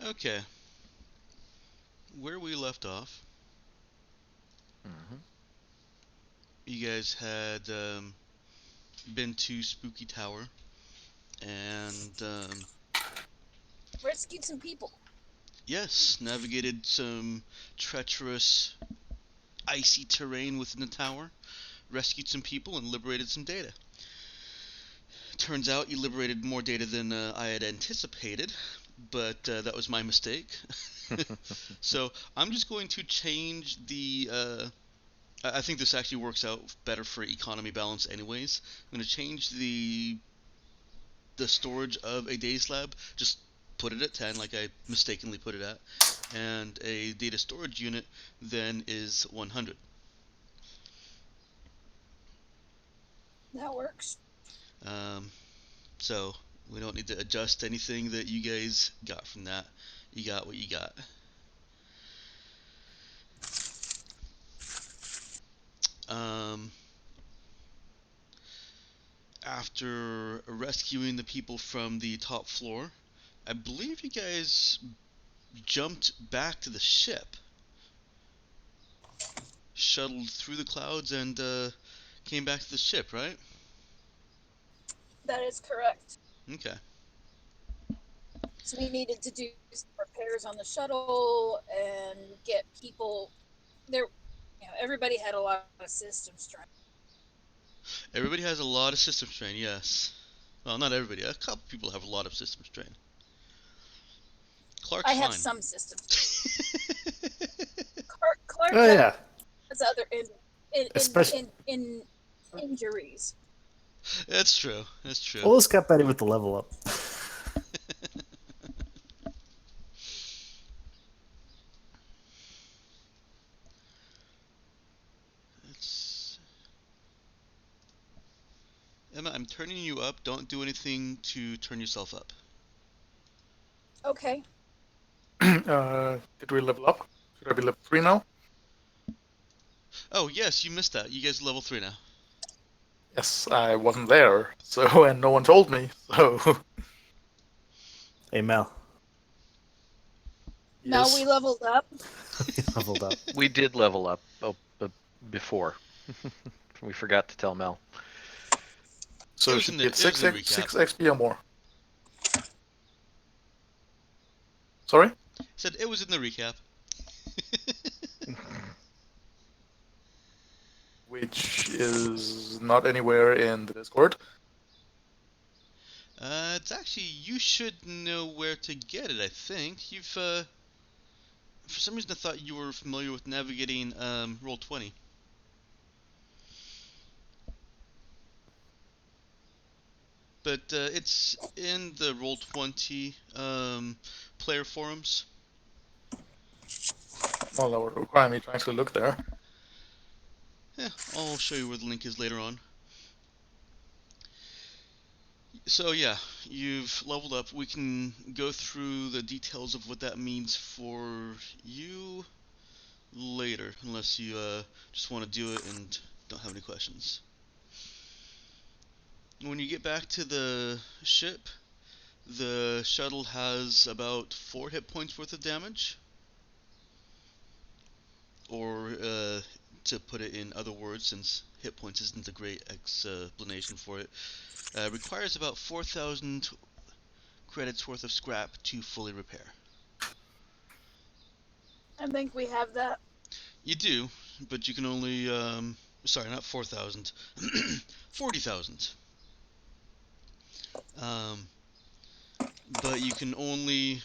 Okay, where we left off, Hmm. you guys had been to Spooky Tower and Rescued some people. yes, navigated some treacherous, icy terrain within the tower, rescued some people, and liberated some data. Turns out you liberated more data than I had anticipated, but that was my mistake. So I'm just going to change the. I think this actually works out better for economy balance, anyways. I'm going to change the storage of a data slab. Just put it at 10, like I mistakenly put it at, and a data storage unit then is 100. That works. Um, so we don't need to adjust anything that you guys got from that. You got what you got. Um, After rescuing the people from the top floor, I believe you guys jumped back to the ship, shuttled through the clouds, and came back to the ship, right? That is correct. Okay. So we needed to do some repairs on the shuttle and get people there. Everybody had a lot of system strain. Everybody has a lot of system strain, yes. Well, not everybody. A couple people have a lot of system strain. Clark's I have fine. some systems. Clark Oh yeah, has other especially in injuries. That's true. That's true. always got better with the level up. It's... Emma, I'm turning you up. Don't do anything to turn yourself up. Okay. Did we level up? Should I be level 3 now? Oh, yes, you missed that. You guys are level 3 now. Yes, I wasn't there, so and no one told me, so Hey Mel, Now we yes. leveled up. we leveled up. We did level up before. We forgot to tell Mel. It So was in should the get it was 6 in the recap. 6 XP or more. Sorry? Said it was in the recap. Which is not anywhere in the Discord. It's actually you should know where to get it. I think you've for some reason I thought you were familiar with navigating roll 20. But it's in the roll 20 player forums. Well, that would require me to actually look there. Yeah, I'll show you where the link is later on. So yeah, you've leveled up. We can go through the details of what that means for you later, unless you just want to do it and don't have any questions. When you get back to the ship, the shuttle has about 4 hit points worth of damage, or to put it in other words, since hit points isn't a great explanation for it, requires about 4,000 credits worth of scrap to fully repair. I think we have that. You do, but you can only, sorry, not 4,000, 40,000. Um, but you can only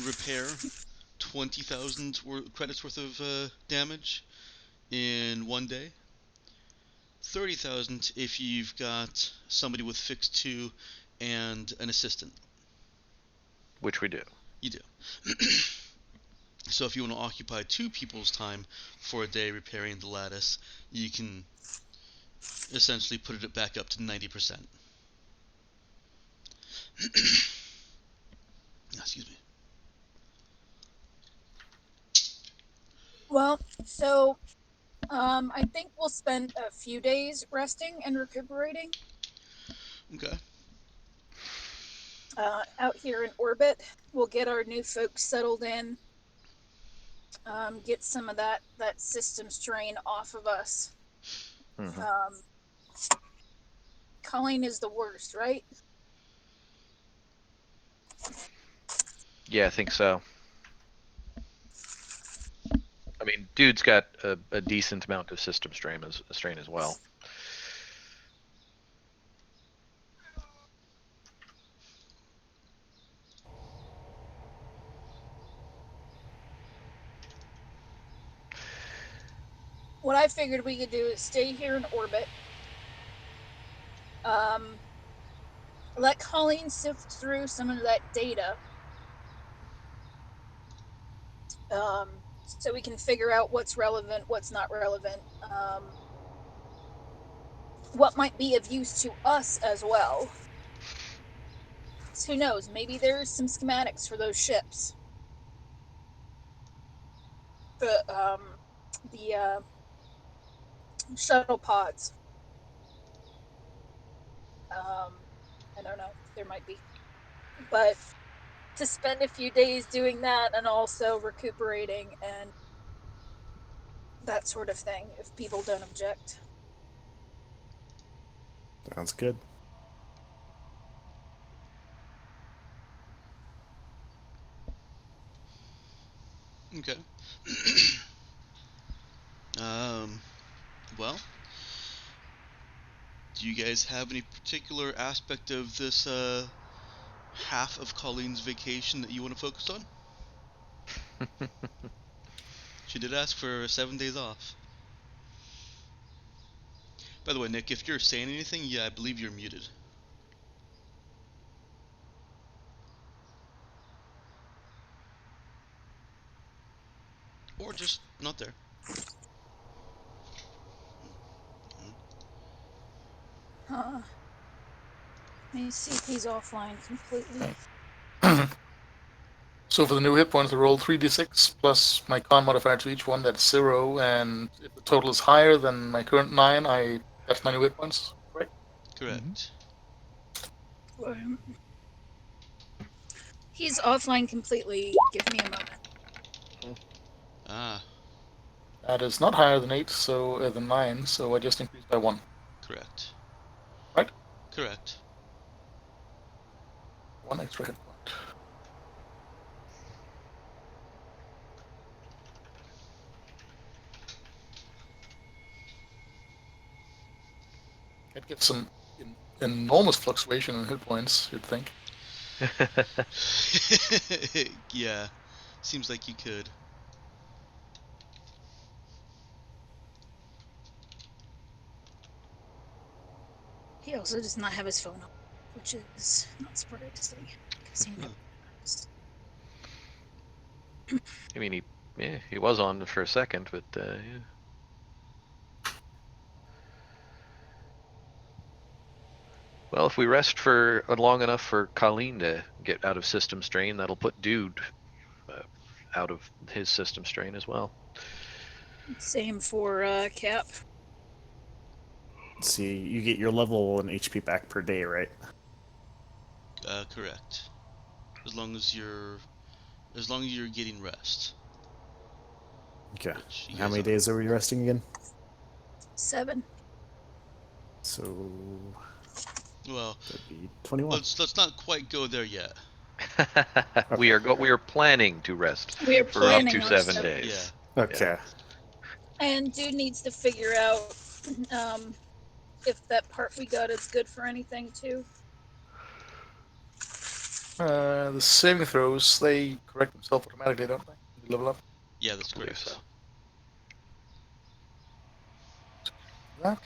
repair 20,000 credits worth of damage in one day. 30,000 if you've got somebody with Fix 2 and an assistant. Which we do. You do. So if you want to occupy 2 people's time for a day repairing the lattice, you can essentially put it back up to 90%. Excuse me. Well, so I think we'll spend a few days resting and recuperating. Okay. out here in orbit. We'll get our new folks settled in. Get some of that system strain off of us. Mhm. Colleen is the worst, right? Yeah, I think so. I mean, dude's got a decent amount of system strain as well. What I figured we could do is stay here in orbit. Let Colleen sift through some of that data. So we can figure out what's relevant, what's not relevant, what might be of use to us as well. So who knows? Maybe there's some schematics for those ships. The shuttle pods. I don't know. There might be. But to spend a few days doing that and also recuperating and that sort of thing, if people don't object. Sounds good. Okay. Well, do you guys have any particular aspect of this half of Colleen's vacation that you want to focus on? She did ask for 7 days off. By the way, Nick, if you're saying anything, yeah, I believe you're muted. Or just not there. Let me see if he's offline completely. So for the new hit points, I roll 3d6 plus my con modifier to each one, that's 0, and if the total is higher than my current 9, that's my new hit points, right? Correct. He's offline completely. Give me a moment. Ah, That is not higher than 8, so than 9, so I just increased by 1. correct. Right? Correct. 1 extra hit point. I'd get some enormous fluctuation in hit points, you'd think. Yeah, seems like you could. He also does not have his phone on, which is not surprising. He I mean, he was on for a second, but yeah. Well, if we rest for long enough for Colleen to get out of system strain, that'll put Dude out of his system strain as well. Same for Cap. Let's see, you get your level and HP back per day, right? Correct. As long as you're getting rest. Okay. Which you How guys many are. days are we resting again? 7. So Well, that'd be 21. let's not quite go there yet. We are planning to rest We are for up planning to on 7 7. days. Okay. And Dude needs to figure out if that part we got is good for anything too. The saving throws, they correct themselves automatically, don't they? When you level up. Yeah, that's I believe correct. so. That.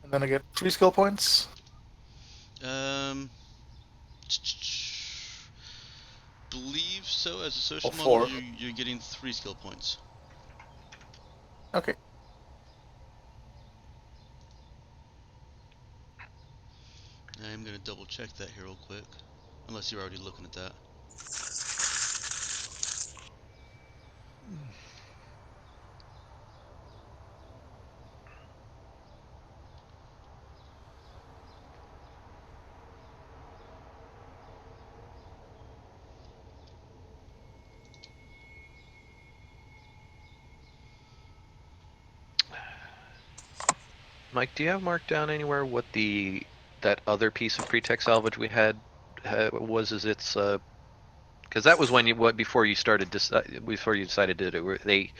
And then I get 3 skill points. Believe so. As a social Or model, 4. you're getting 3 skill points. Okay. I'm gonna double check that here real quick, unless you're already looking at that. Mike, do you have marked down anywhere what that other piece of pretext salvage we had was as its because that was when before you started before you decided to do it, they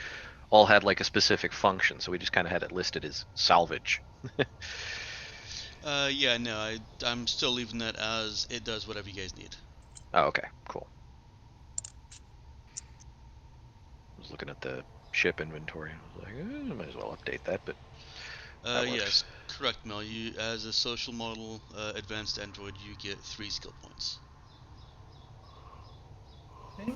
all had like a specific function, so we just kind of had it listed as salvage. Yeah, no, I'm still leaving that as it does whatever you guys need. Oh, okay, cool. I was looking at the ship inventory. I was like, I might as well update that, but that works. Yes, correct, Mel. You, as a social model advanced android, you get 3 skill points. Okay.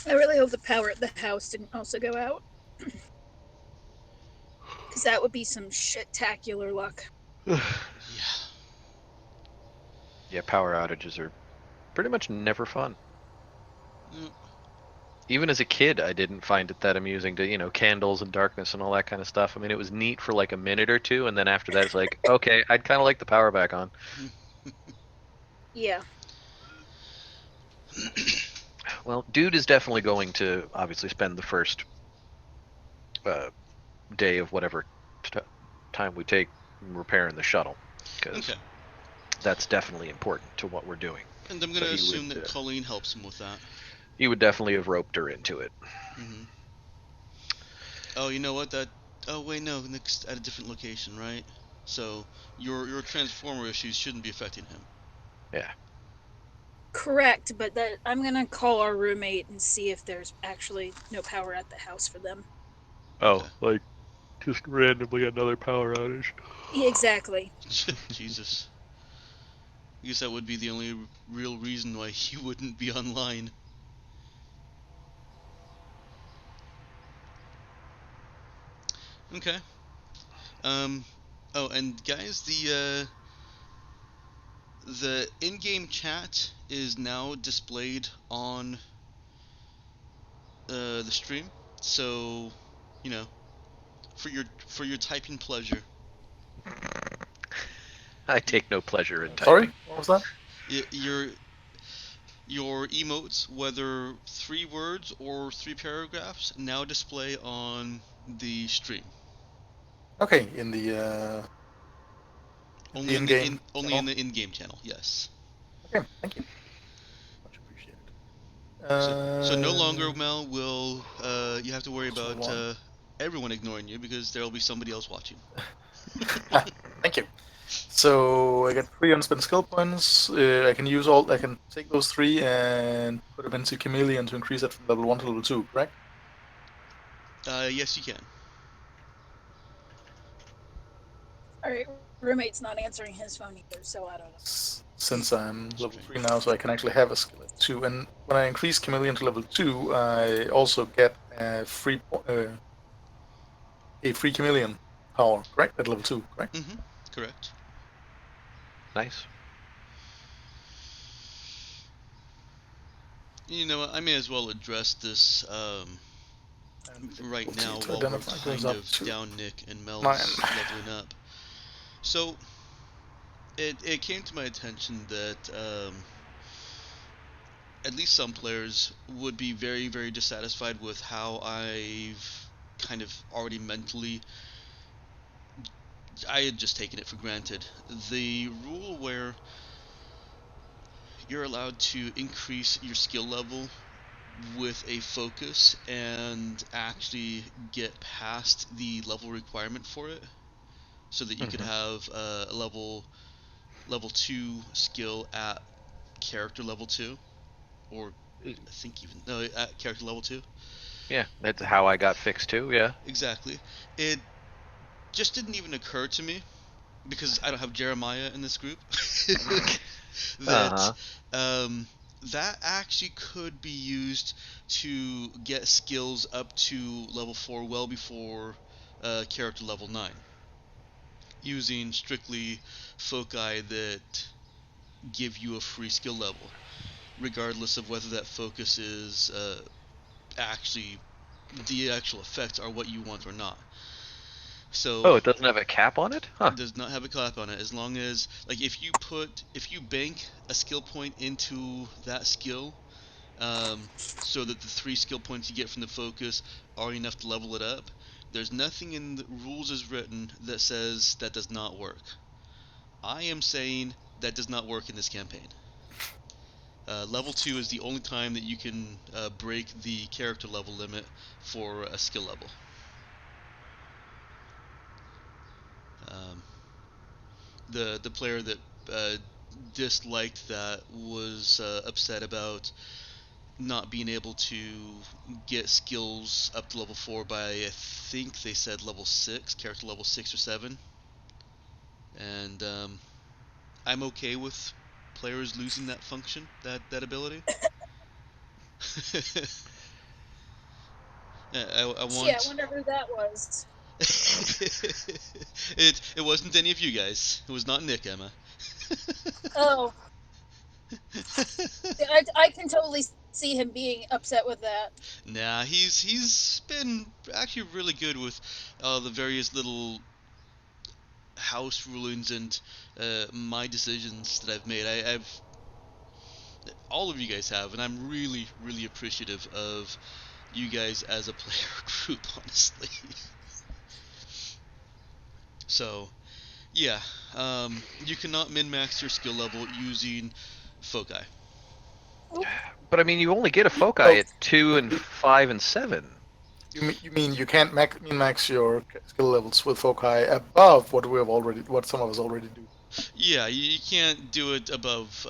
I really hope the power at the house didn't also go out. Because that would be some shit-tacular luck. Yeah. Yeah, power outages are pretty much never fun. Mm. Even as a kid, I didn't find it that amusing to, candles and darkness and all that kind of stuff. I mean, it was neat for like a minute or two, and then after that, it's like, okay, I'd kind of like the power back on. Yeah. Well, Dude is definitely going to obviously spend the first day of whatever time we take repairing the shuttle, because Okay. that's definitely important to what we're doing. And I'm So gonna he assume would that Colleen helps him with that. he would definitely have roped her into it. Mm-hmm. Oh, you know what? Oh, wait, no. Next at a different location, right? So your transformer issues shouldn't be affecting him. Yeah. Correct, but that I'm gonna call our roommate and see if there's actually no power at the house for them. Oh, like just randomly another power outage. Yeah, exactly. Jesus. I guess that would be the only real reason why he wouldn't be online. Okay. Um. Oh, and guys, the in-game chat is now displayed on the stream. So, you know, for your typing pleasure. I take no pleasure in Sorry, typing. what was that? Your emotes, whether 3 words or 3 paragraphs, now display on the stream. Okay, in the Only in the in-game only in channel. the in-game channel. Yes. Okay, thank you. Much appreciated. So no longer, Mel, will you have to worry So about everyone ignoring you because there'll be somebody else watching. thank you. So I get 3 unspent skill points. I can use all. I can take those 3 and put them into Chameleon to increase that from level 1 to level 2. Correct? Yes, you can. Alright, roommate's not answering his phone either, so I don't know. Since I'm level Strange. 3 now, so I can actually have a skill at 2. And when I increase Chameleon to level 2, I also get a free Chameleon power. Correct? At level 2. Correct? Mm-hmm. Correct. Nice. You know what? I may as well address this And right now difficulty to while we're identify goes kind up of to down Nick and 9. Mel's leveling up. So it came to my attention that at least some players would be very, very dissatisfied with how I've kind of already mentally. I had just taken it for granted. The rule where you're allowed to increase your skill level with a focus and actually get past the level requirement for it, so that you could have a level 2 skill at character level 2, or I think even no, at character level 2. Yeah, that's how I got fixed too. Yeah. Exactly. It just didn't even occur to me, because I don't have Jeremiah in this group, that Uh-huh. um, that actually could be used to get skills up to level 4 well before character level 9, using strictly foci that give you a free skill level, regardless of whether that focus is actually the actual effects are what you want or not. So Oh, it doesn't have a cap on it? Huh. it does not have a cap on it, as long as, like, if you bank a skill point into that skill, so that the 3 skill points you get from the focus are enough to level it up, there's nothing in the rules as written that says that does not work. I am saying that does not work in this campaign. Level 2 is the only time that you can break the character level limit for a skill level. Um, the player that disliked that was upset about not being able to get skills up to level 4 by, I think they said level 6, character level 6 or 7. And I'm okay with players losing that function, that ability. I Gee, I want. wonder who that was. It wasn't any of you guys. It was not Nick, Emma. Oh, I can totally see him being upset with that. Nah, he's been actually really good with the various little house rulings and my decisions that I've made. I've all of you guys have, and I'm really really appreciative of you guys as a player group, honestly. So yeah, you cannot min-max your skill level using foci. Oop. But I mean, you only get a foci Oh, at 2 and 5 and 7. you mean you can't min-max your skill levels with foci above what some of us already do? Yeah, you can't do it above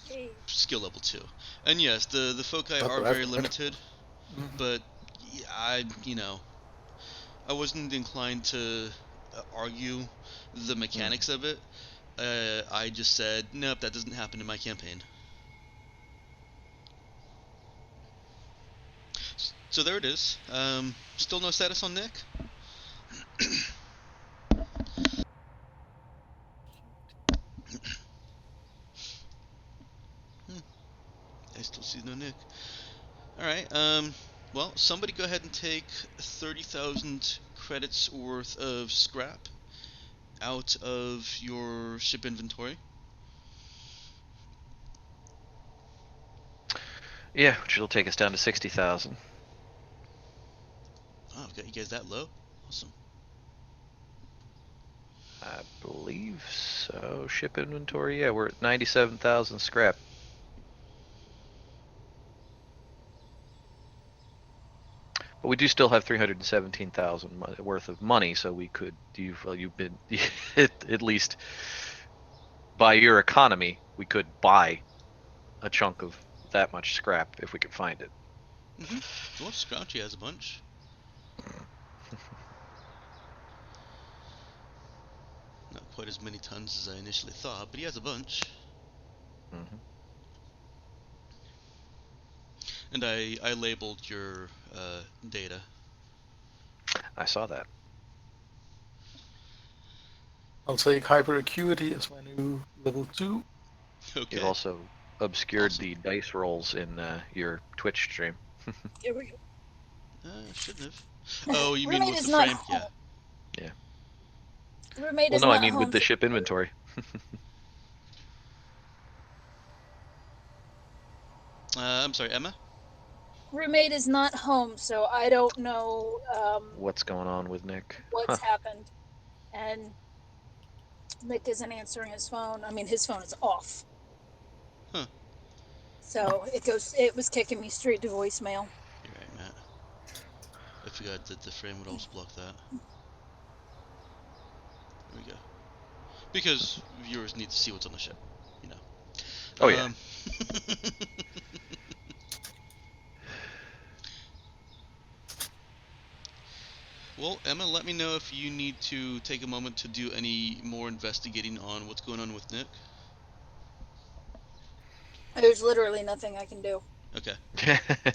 Gee. skill level 2. And yes, the foci Not are that I've very tried. limited, Mhm. but I wasn't inclined to argue the mechanics of it. I just said, nope, that doesn't happen in my campaign. So there it is. Still no status on Nick? I still see no Nick. Alright, well, somebody go ahead and take 30,000 credits worth of scrap out of your ship inventory. Yeah, which will take us down to 60,000. Oh, I've got you guys that low? Awesome. I believe so. Ship inventory. Yeah, we're at 97,000 scrap. But we do still have 317,000 worth of money, so we could you've been at least by your economy, we could buy a chunk of that much scrap if we could find it. Well, Scrouchy has a bunch. Not quite as many tons as I initially thought, but he has a bunch. Hmm. And I labeled your data. I saw that. I'll take hyper acuity as my new level 2. You've Okay, also obscured awesome. the dice rolls in your Twitch stream. Here we Shouldn't have. go. Oh, you mean Roommate with the is not frame? Yeah. home. Yeah. Roommate Well, is no, I not mean with home. the ship inventory. I'm sorry, Emma? Roommate is not home, so I don't know What's going on with Nick? what's Huh. happened. And Nick isn't answering his phone. I mean, his phone is off. Huh. So it was kicking me straight to voicemail. You're right, Matt. I forgot that the frame would also block that. There we go. Because viewers need to see what's on the ship, you know. Oh yeah. Well, Emma, let me know if you need to take a moment to do any more investigating on what's going on with Nick. There's literally nothing I can do. Okay.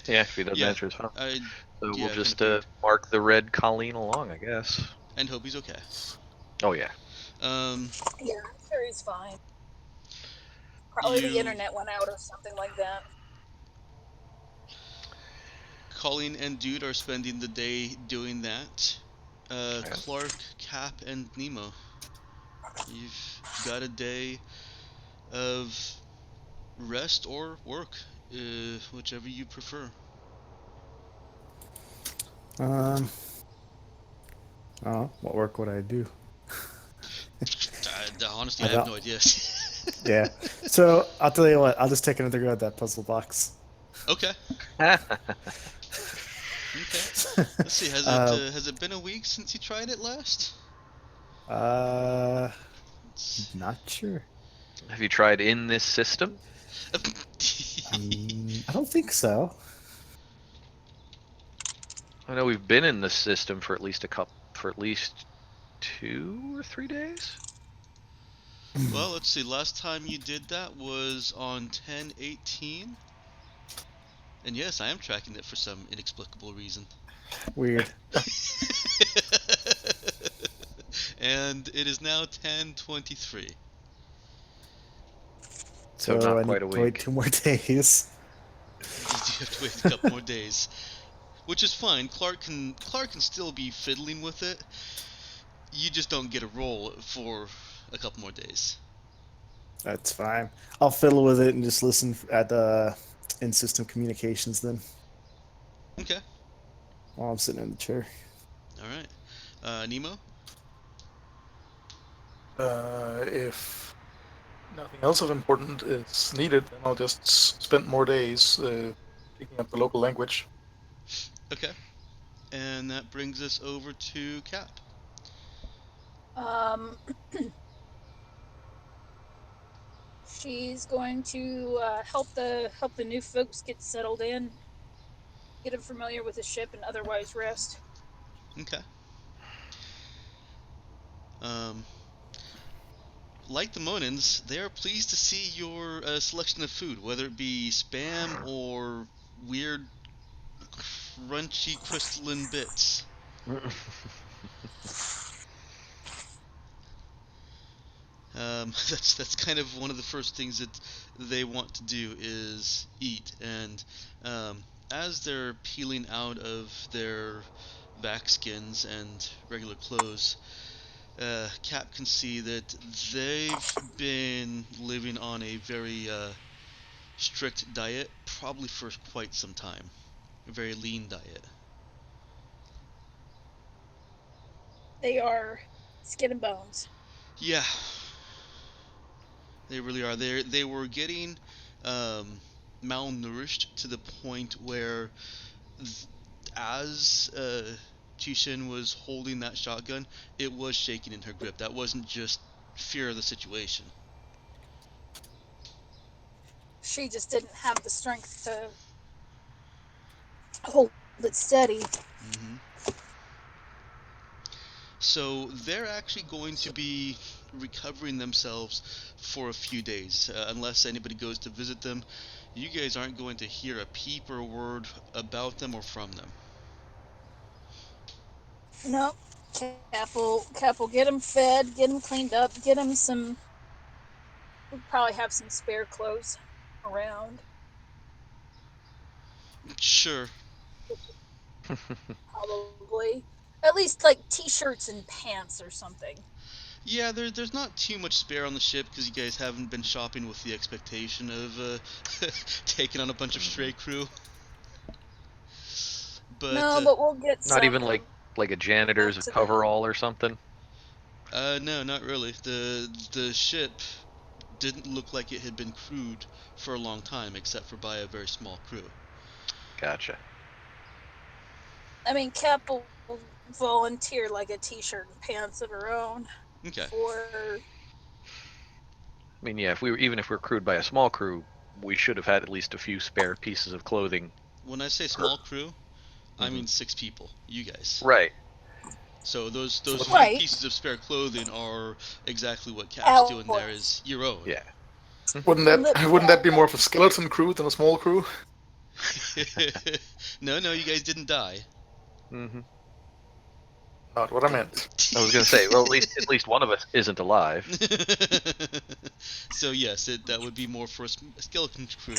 Yeah, if he doesn't Yeah. answer his phone. I So we'll yeah, I kind of just figured. mark the red Colleen along, I guess. And hope he's okay. Oh yeah. Yeah, I'm sure he's fine. Probably the You, internet went out or something like that. Colleen and Dude are spending the day doing that. Okay. Clark, Cap, and Nemo. You've got a day of rest or work, whichever you prefer. Um, oh, what work would I do? Honestly, I I have no thought, idea. yeah. So I'll tell you what. I'll just take another go at that puzzle box. Okay. Okay. Let's see. uh, Has it been a week since you tried it last? uh, It's- not sure. Have you tried in this system? I don't think so. I know we've been in this system for at least 2 or 3 days. Well, let's see. Last time you did that was on 10/18. And yes, I am tracking it for some inexplicable reason. Weird. And it is now 10/23. So So not I need quite a to wait week. 2 more days. You do have to wait a couple more days, which is fine. Clark can still be fiddling with it. You just don't get a roll for a couple more days. That's fine. I'll fiddle with it and just listen at the in-system communications then Okay. while I'm sitting in the chair. All right. Nemo. If nothing else of important is needed, then I'll just spend more days picking up the local language. Okay. And that brings us over to Cap. Um, she's going to help the new folks get settled in, get them familiar with the ship, and otherwise rest. Okay. Um, like the Monans, they are pleased to see your selection of food, whether it be spam or weird, crunchy, crystalline bits. That's kind of one of the first things that they want to do is eat, and as they're peeling out of their vac skins and regular clothes, Cap can see that they've been living on a very strict diet, probably for quite some time. A very lean diet. They are skin and bones. Yeah, they really are. They were getting um, malnourished to the point where, th- as Chishin was holding that shotgun, it was shaking in her grip. That wasn't just fear of the situation. She just didn't have the strength to hold it steady. hmm So they're actually going to be recovering themselves for a few days, unless anybody goes to visit them. You guys aren't going to hear a peep or a word about them or from them. No, Cap will get them fed, get them cleaned up, get them some. We'll probably have some spare clothes around. Sure. Probably at least like t-shirts and pants or something. Yeah, there's not too much spare on the ship because you guys haven't been shopping with the expectation of taking on a bunch of stray crew. But No, but we'll get Not some even like a back janitor's to them. coverall or something. no, not really. The ship didn't look like it had been crewed for a long time, except for by a very small crew. Gotcha. I mean, Cap will volunteer like a t-shirt and pants of her own Okay. for. I mean, yeah, even if we're crewed by a small crew, we should have had at least a few spare pieces of clothing. When I say Her. small crew, I Mhm. mean 6 people. You guys. Right. So those So few Right. pieces of spare clothing are exactly what Cap's doing there is your own. Yeah. wouldn't that be more of a skeleton crew than a small crew? No, you guys didn't die. Hmm. Not what I meant. I was gonna say, well, at least one of us isn't alive. So yes, that would be more for a skeleton crew.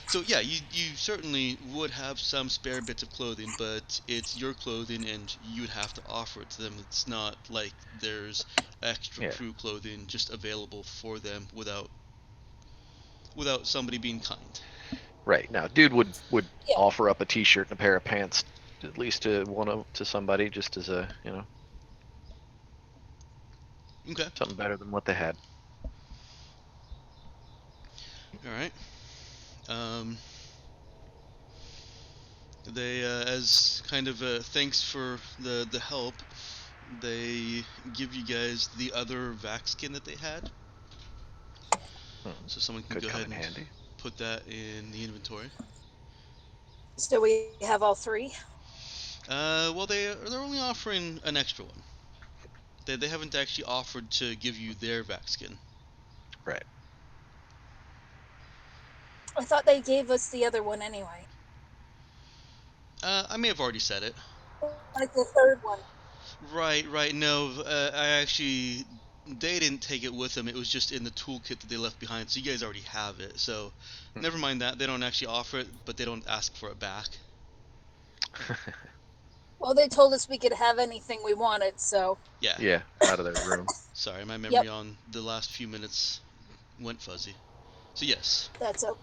So yeah, you certainly would have some spare bits of clothing, but it's your clothing and you'd have to offer it to them. It's not like there's extra Yeah. crew clothing just available for them without somebody being kind. Right. Now, dude would Yeah. offer up a T-shirt and a pair of pants, at least to somebody, just as a Okay. something better than what they had. All right. Um, they as kind of thanks for the help, they give you guys the other vac skin that they had, so someone can Could go come ahead in and handy. put that in the inventory. So we have all three. Well, they're only offering an extra one. They haven't actually offered to give you their vac skin. Right. I thought they gave us the other one anyway. I may have already said it. Like the third one. Right. No, I actually they didn't take it with them. It was just in the toolkit that they left behind. So you guys already have it. So never mind that. They don't actually offer it, but they don't ask for it back. Well, they told us we could have anything we wanted, so. Yeah. Yeah, out of their room. Sorry, my Yep. memory on the last few minutes went fuzzy. So yes, That's okay.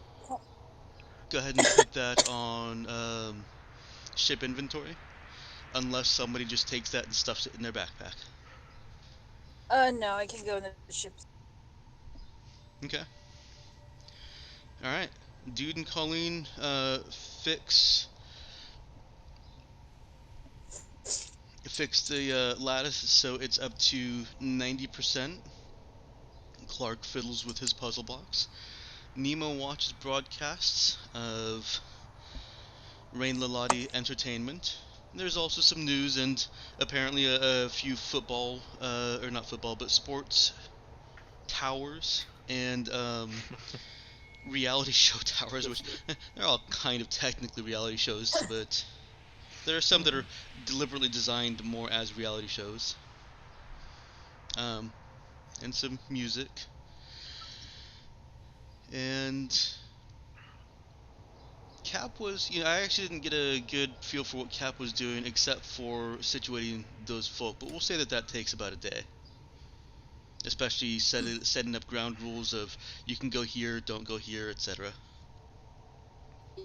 go ahead and put that on ship inventory, unless somebody just takes that and stuffs it in their backpack. No, I can go in the ship. Okay. All right. Dude and Colleen fix the lattice so it's up to 90%. Clark fiddles with his puzzle box. Nemo watches broadcasts of Rain Lalati Entertainment. There's also some news and apparently a few football, or not football, but sports towers and reality show towers, which they're all kind of technically reality shows, but there are some that are deliberately designed more as reality shows. Um, and some music. And Cap was, I actually didn't get a good feel for what Cap was doing except for situating those folk, but we'll say that takes about a day. Especially setting up ground rules of you can go here, don't go here, etc.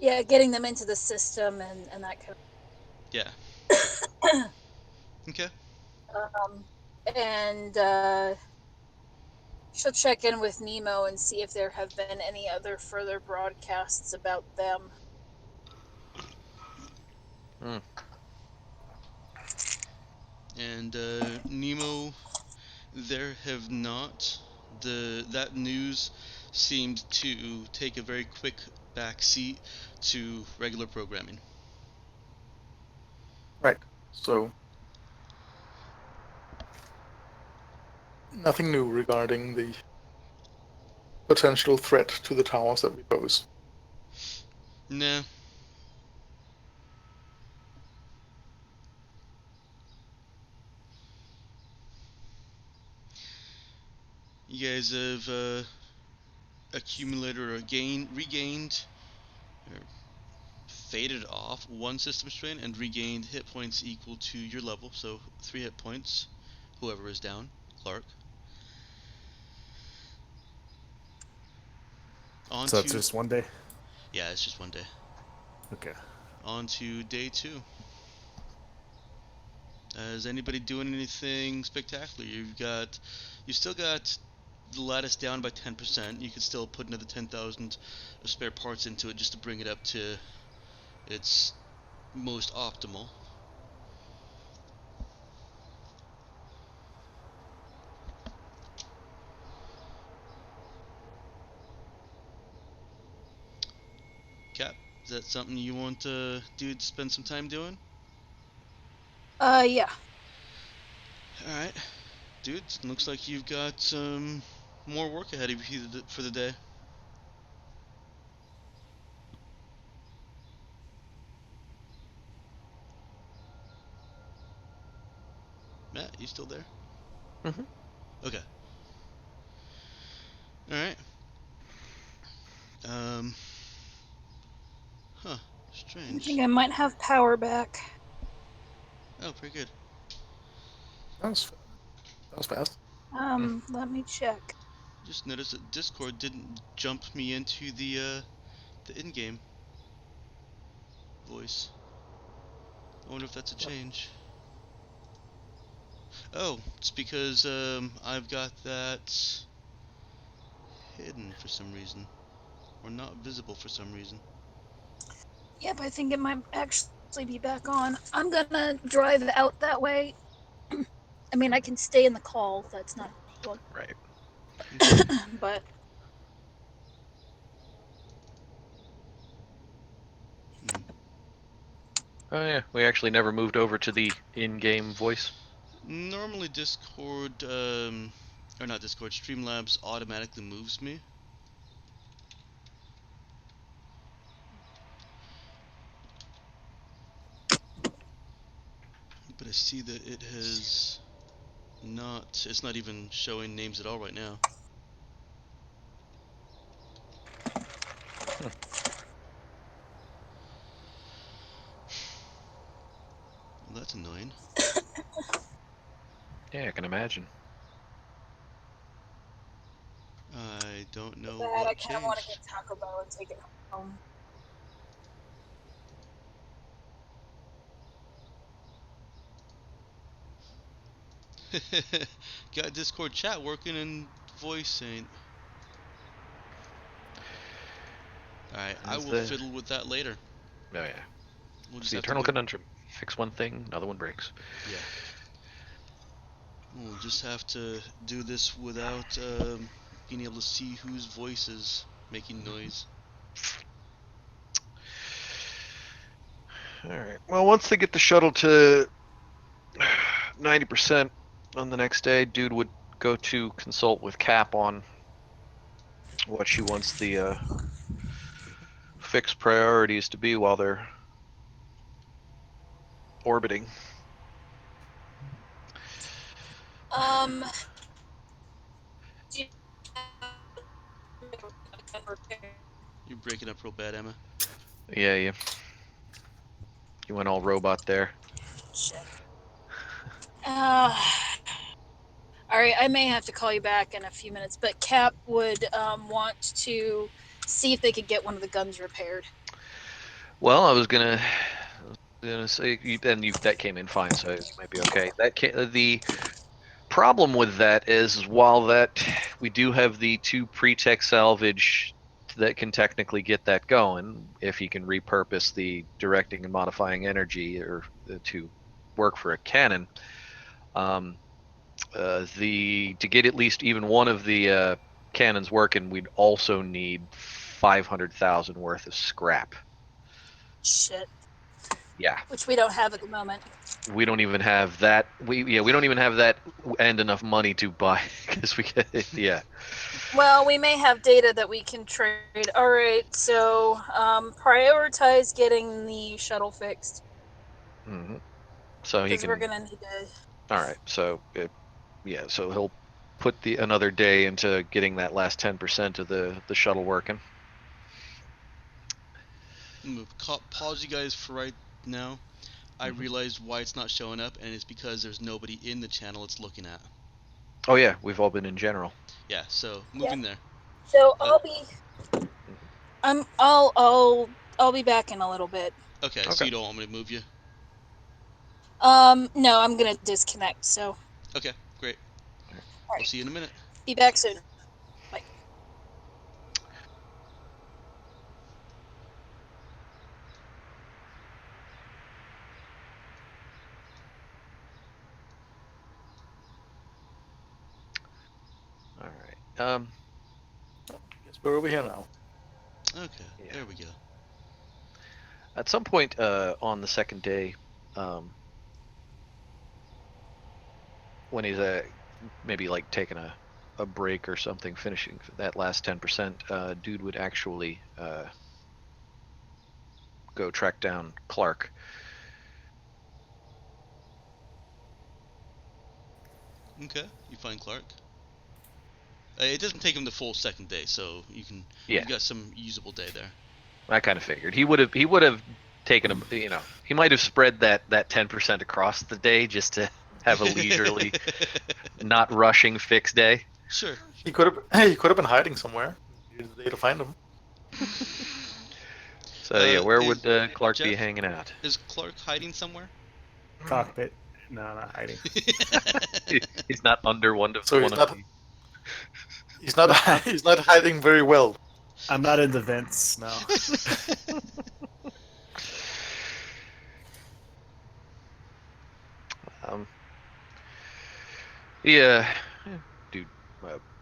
Yeah, getting them into the system and that kind Yeah. Okay. of. And she'll check in with Nemo and see if there have been any other further broadcasts about them. Hmm. And Nemo, there have not. That news seemed to take a very quick backseat to regular programming. Right. So nothing new regarding the potential threat to the towers that we pose. Nah. You guys have accumulated or regained, or faded off one system strain and regained hit points equal to your level, so 3 hit points, whoever is down. Clark. On So it's to, just one day. yeah, it's just one day. Okay. On to day 2. Is anybody doing anything spectacular? You still got the lattice down by 10%. You could still put another 10,000 of spare parts into it just to bring it up to its most optimal. Cap, is that something you want dude to spend some time doing? Yeah. All right, dude. Looks like you've got some more work ahead of you for the day. Matt, you still there? Mhm. Okay. All right. Um. Huh. I Strange. think I might have power back. Oh, pretty good. That was fast. Let me check. Just noticed that Discord didn't jump me into the in-game voice. I wonder if that's a change. Oh, it's because I've got that hidden for some reason, or not visible for some reason. Yep, I think it might actually be back on. I'm gonna drive out that way. I mean, I can stay in the call. That's not a problem. Right. Okay. But Hmm. Oh yeah, we actually never moved over to the in-game voice. Normally Discord, or not Discord, Streamlabs automatically moves me. But I see that it has not, it's not even showing names at all right now. Well, that's annoying. Yeah, I can imagine. I don't with know that, I what kind of want to changed. get Taco Bell and take it home. Got Discord chat working and voice ain't. Alright, I Is will the fiddle with that later. Oh yeah, We'll it's just the have to eternal go. conundrum. Fix one thing, another one breaks. Yeah. We'll just have to do this without being able to see whose voice is making noise. All right. Well, once they get the shuttle to 90% on the next day, dude would go to consult with Cap on what she wants the fixed priorities to be while they're orbiting. Um, do you You're breaking up real bad, Emma. Yeah, you went all robot there. Shit. Uh, all right, I may have to call you back in a few minutes, but Cap would want to see if they could get one of the guns repaired. Well, I was gonna say, that came in fine, so you might be okay. The problem with that is while that we do have the two pre-tech salvage that can technically get that going, if you can repurpose the directing and modifying energy or to work for a cannon. The to get at least even one of the cannons working, we'd also need 500,000 worth of scrap. Shit, Yeah, which we don't have at the moment. we don't even have that. We don't even have that and enough money to buy because we get it. Yeah. Well, we may have data that we can trade. All right, so prioritize getting the shuttle fixed hmm So he because we're can. gonna need to. All right. Yeah. So he'll put the another day into getting that last 10% of the shuttle working. I'm gonna pause you guys for right now. I hmm realized why it's not showing up, and it's because there's nobody in the channel it's looking at. Oh yeah, we've all been in general. Yeah, so Yeah. moving there. So Uh, I'll be back in a little bit. okay, so Okay. you don't want me to move you? No, I'm gonna disconnect. So Okay, great. all I'll right, see you in a minute. be back soon. Bye. All right. Guess we're over here now. Okay, Yeah. there we go. At some point on the second day, um, when he's maybe like taking a break or something, finishing that last 10%, dude would actually go track down Clark. Okay, you find Clark. It doesn't take him the full second day, so Yeah, you've got some usable day there. I kind of figured he would have taken he might have spread that 10% across the day just to have a leisurely, not rushing fixed day. Sure. He could have been hiding somewhere. Use the day to find him. So yeah, where would Clark be Jeff? hanging out? Is Clark hiding somewhere? Cockpit. No, not hiding. He's not under one of So one of the. he's not he's not hiding very well. I'm not in the vents. No. Yeah, dude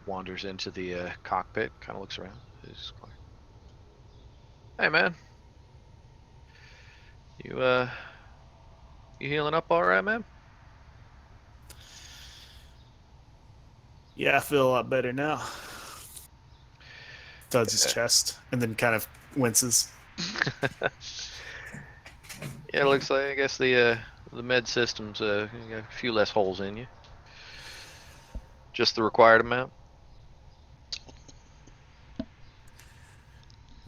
wanders into the cockpit, kind of looks around. Clark. Hey man, you healing up all right, man? Yeah, I feel a lot better now. Does his chest and then kind of winces. Yeah, it looks like I guess the med system's got a few less holes in you. Just the required amount.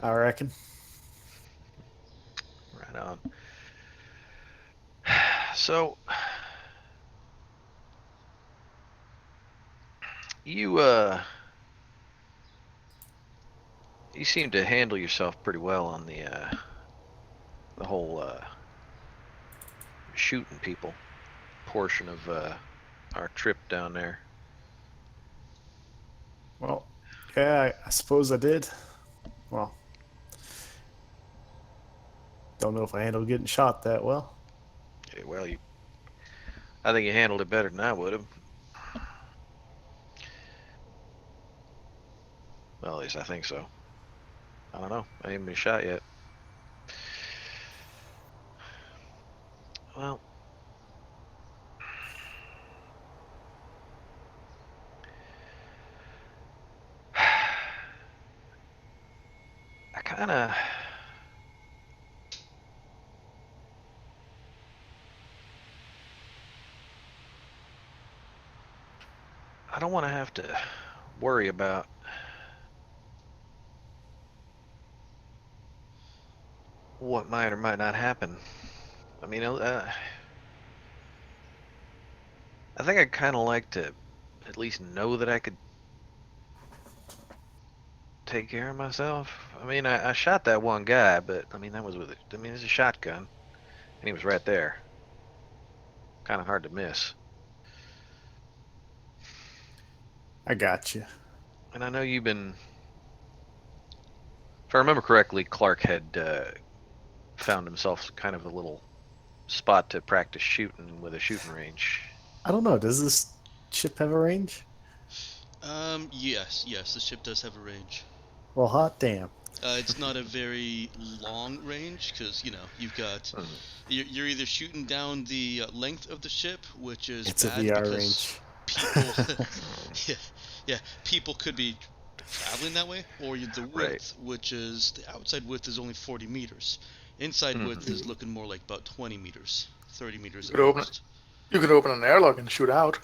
I reckon. Right on. So you you seem to handle yourself pretty well on the whole shooting people portion of our trip down there. Well, yeah, I suppose I did. Well, don't know if I handled getting shot that well. Yeah, well, I think you handled it better than I would have. Well, at least I think so. I don't know. I ain't been shot yet. Well, I kind of. I don't want to have to worry about what might or might not happen. I mean, I think I'd kind of like to at least know that I could take care of myself. I mean, I shot that one guy, but I mean, that was with it. I mean, it's a shotgun, and he was right there. Kind of hard to miss. I got you. And I know you've been. If I remember correctly, Clark had found himself kind of a little spot to practice shooting with a shooting range. I don't know. Does this ship have a range? Yes, the ship does have a range. Well, hot damn. It's not a very long range because you've got you're either shooting down the length of the ship, which is It's a bad VR because range. people people could be traveling that way, or the width, Right. which is the outside width is only 40 meters. Inside width is looking more like about 20 meters, 30 meters at most. You could open an airlock and shoot out.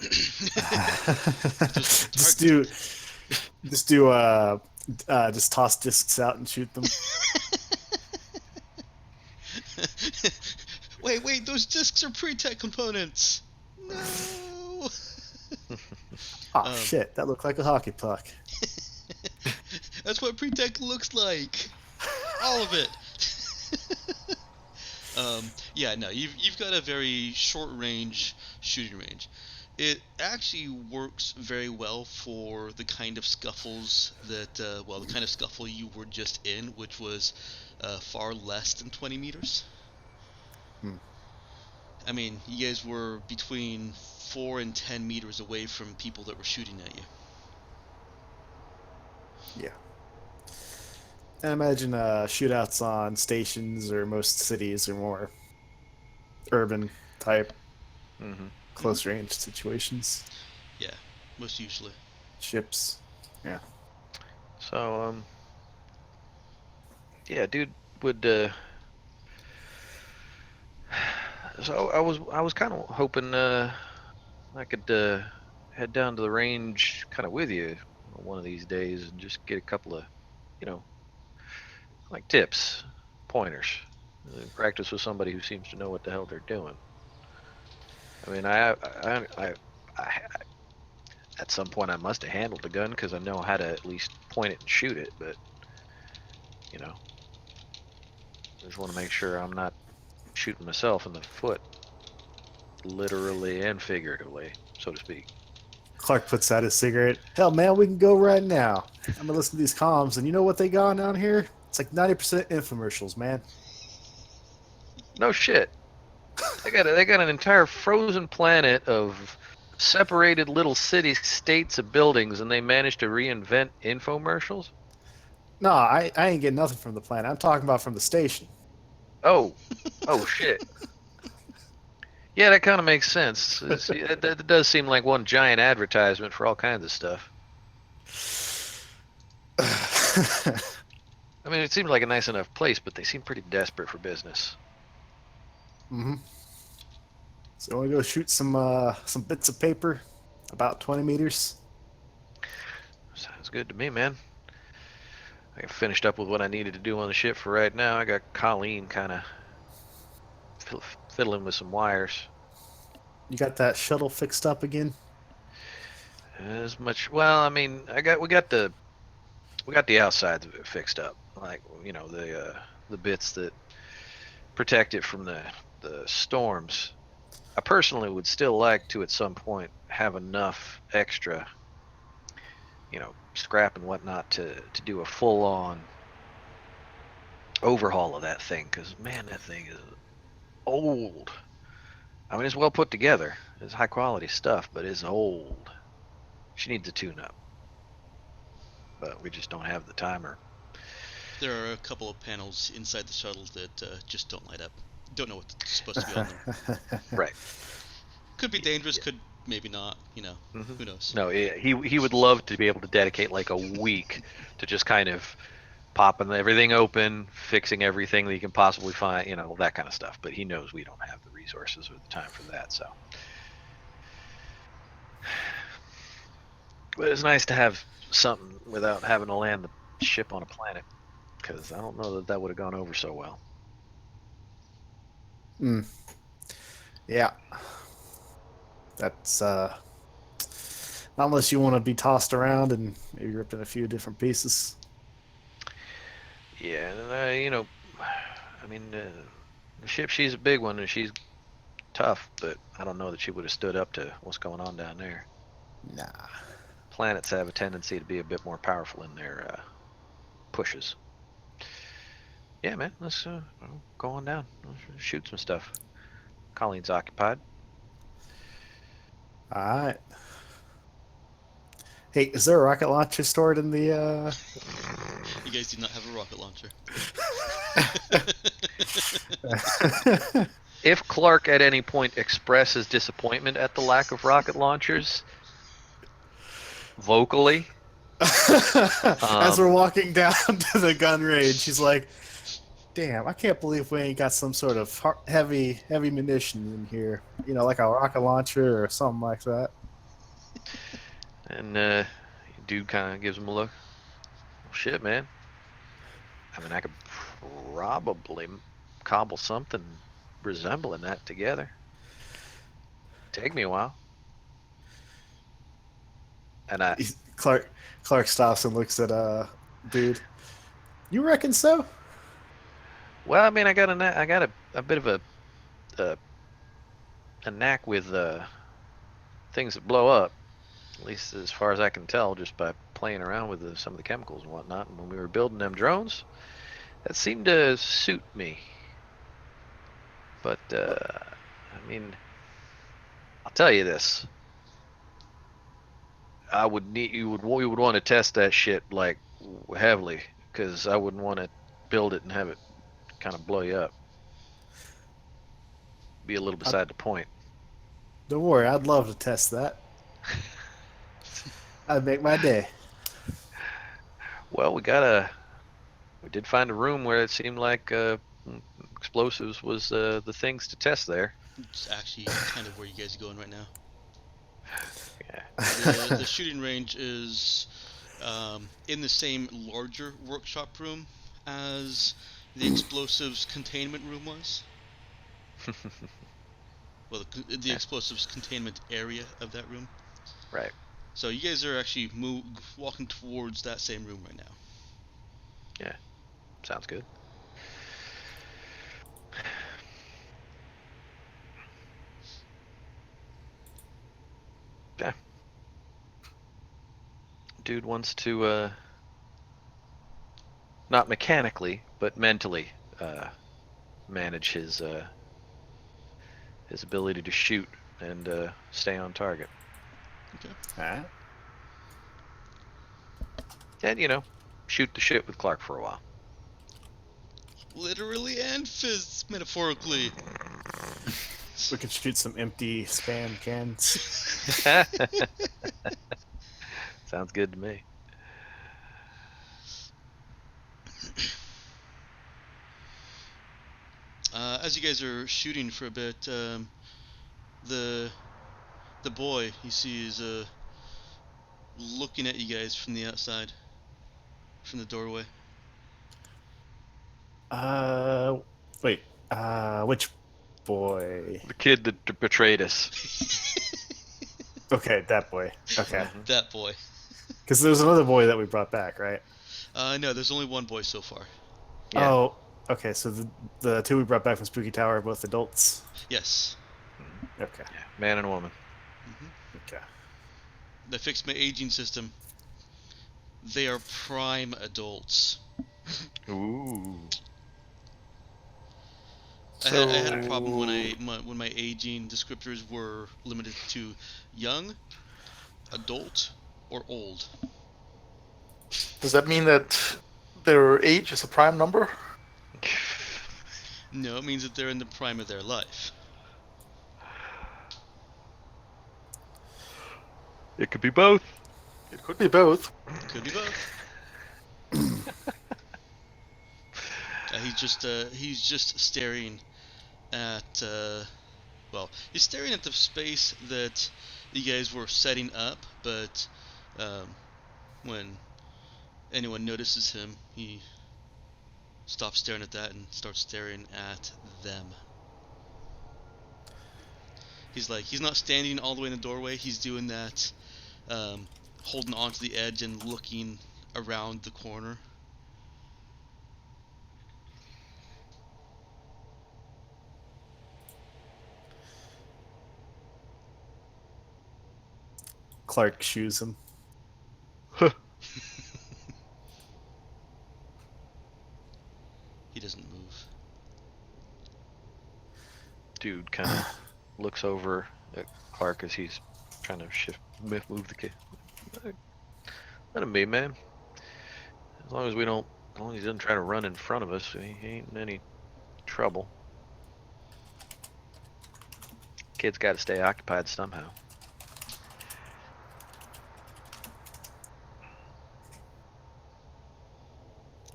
Just toss discs out and shoot them. Wait, those discs are pre-tech components. No. Oh shit, that looked like a hockey puck. That's what pre-tech looks like. All of it. You've got a very short range shooting range. It actually works very well for the kind of scuffles that, the kind of scuffle you were just in, which was far less than 20 meters. I mean, you guys were between 4 and 10 meters away from people that were shooting at you. Yeah. I imagine shootouts on stations or most cities are more urban type, close range situations. Yeah, most usually. Ships. Yeah. So yeah, dude would. So I was kind of hoping I could head down to the range kind of with you one of these days and just get a couple of, you know, like tips, pointers, practice with somebody who seems to know what the hell they're doing. I mean, I at some point I must have handled the gun because I know how to at least point it and shoot it, but you know, I just want to make sure I'm not shooting myself in the foot, literally and figuratively, so to speak. Clark puts out his cigarette. Hell, man, we can go right now. I'm gonna listen to these comms, and you know what they got down here? It's like 90% infomercials, man. No shit. They got an entire frozen planet of separated little city states of buildings, and they managed to reinvent infomercials. No, I ain't getting nothing from the planet. I'm talking about from the station. Oh, oh shit. Yeah, that kind of makes sense. That does seem like one giant advertisement for all kinds of stuff. I mean, it seems like a nice enough place, but they seem pretty desperate for business. Mm-hmm. So I want to go shoot some bits of paper, about 20 meters. Sounds good to me, man. I finished up with what I needed to do on the ship for right now. I got Colleen kind of fiddling with some wires. You got that shuttle fixed up again? As much, well, I mean, we got the outsides of it fixed up, like you know the bits that protect it from the storms. I personally would still like to at some point have enough extra, you know, scrap and whatnot to do a full on overhaul of that thing, because man, that thing is old. I mean, it's well put together. It's high quality stuff, but it's old. She needs a tune up, but we just don't have the timer. There are a couple of panels inside the shuttle that just don't light up. Don't know what's supposed to be on them. Right. Could be dangerous, could maybe not. Mm-hmm. Who knows? No, he would love to be able to dedicate like a week to just kind of popping everything open, fixing everything that he can possibly find, you know, that kind of stuff. But he knows we don't have the resources or the time for that, so. But it's nice to have something without having to land the ship on a planet, because I don't know that that would have gone over so well. Mm. Yeah. That's not unless you want to be tossed around and maybe ripped in a few different pieces. Yeah, and you know, I mean, the ship, she's a big one and she's tough, but I don't know that she would have stood up to what's going on down there. Nah. Planets have a tendency to be a bit more powerful in their pushes. Yeah, man, let's go on down. Let's shoot some stuff. Colleen's occupied. All right. Hey, is there a rocket launcher stored in the? You guys do not have a rocket launcher. If Clark at any point expresses disappointment at the lack of rocket launchers, vocally, As we're walking down to the gun range, she's like, "Damn, I can't believe we ain't got some sort of heavy munition in here. You know, like a rocket launcher or something like that." and dude kind of gives him a look. Well, shit, man. I mean, I could probably cobble something resembling that together. Take me a while. And Clark stops and looks at dude. You reckon so? well, I mean, I got a bit of a knack with things that blow up. At least as far as I can tell, just by playing around with some of the chemicals and whatnot. And when we were building them drones, that seemed to suit me. But I mean, I'll tell you this: we would want to test that shit like heavily, because I wouldn't want to build it and have it kind of blow you up. Be a little beside the point. Don't worry, I'd love to test that. I'd make my day. Well, we did find a room where it seemed like explosives was the things to test there. It's actually kind of where you guys are going right now. Yeah. The shooting range is in the same larger workshop room as the explosives containment room was. Well, the explosives containment area of that room. Right. So you guys are actually walking towards that same room right now. Yeah. Sounds good. Yeah. Dude wants to not mechanically, but mentally manage his ability to shoot and stay on target. Okay. Alright. And shoot the shit with Clark for a while. Literally and metaphorically. We could shoot some empty spam cans. Sounds good to me. As you guys are shooting for a bit, the boy you see is looking at you guys from the outside, from the doorway. Wait. Which boy? The kid that betrayed us. Okay, that boy. Okay. Mhm. That boy. Because there's another boy that we brought back, right? No, there's only one boy so far. Yeah. Oh, okay. So the two we brought back from Spooky Tower are both adults. Yes. Okay. Yeah. Man and woman. Okay. They fixed my aging system. They are prime adults. Ooh. I had a problem when my aging descriptors were limited to young, adult, or old. Does that mean that their age is a prime number? No, it means that they're in the prime of their life. It could be both. It could be both. Could be both. He's just staring at he's staring at the space that you guys were setting up, but when anyone notices him, he stops staring at that and starts staring at them. He's not standing all the way in the doorway. He's doing that, holding onto the edge and looking around the corner. Clark shoes him. He doesn't move. Dude kind of looks over at Clark as he's trying to move the kid. Let him be, man. As long as he doesn't try to run in front of us, he ain't in any trouble. Kid's got to stay occupied somehow.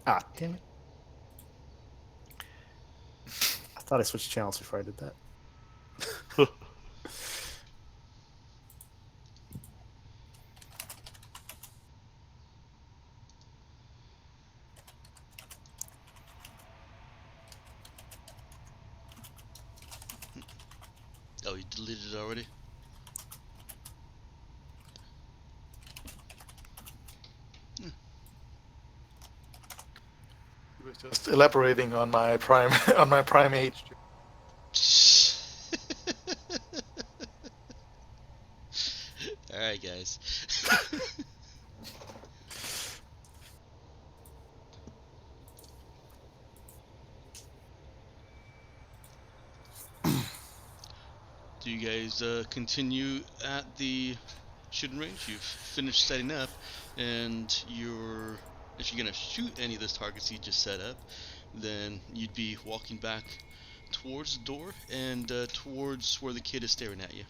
Ah, damn it. I thought I switched channels before I did that. Oh, you deleted it already? He was just elaborating on my prime on my prime age. Alright, guys. Do you guys continue at the shooting range? You've finished setting up, and if you're gonna shoot any of those targets you just set up, then you'd be walking back towards the door and towards where the kid is staring at you.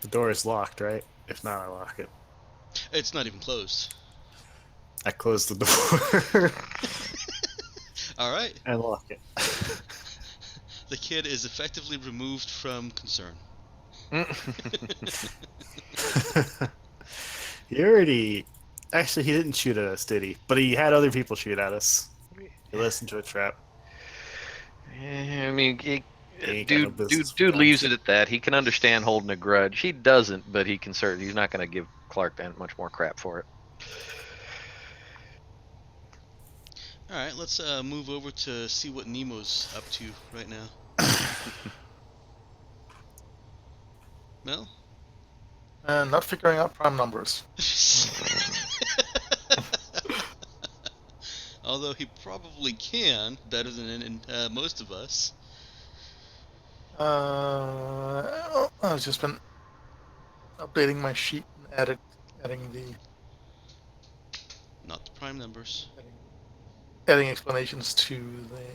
The door is locked, right? If not, I lock it. It's not even closed. I close the door All right. and lock it. The kid is effectively removed from concern. He already. Actually, he didn't shoot at us, did he? But he had other people shoot at us. He listened to a trap. I mean, He ain't got no business with dude guns. leaves it at that. He can understand holding a grudge. He doesn't, but he can certainly. He's not going to give Clark that much more crap for it. All right, let's move over to see what Nemo's up to right now. Mel? And not figuring out prime numbers. Although he probably can, better than most of us. I've just been updating my sheet and adding Not the prime numbers. adding explanations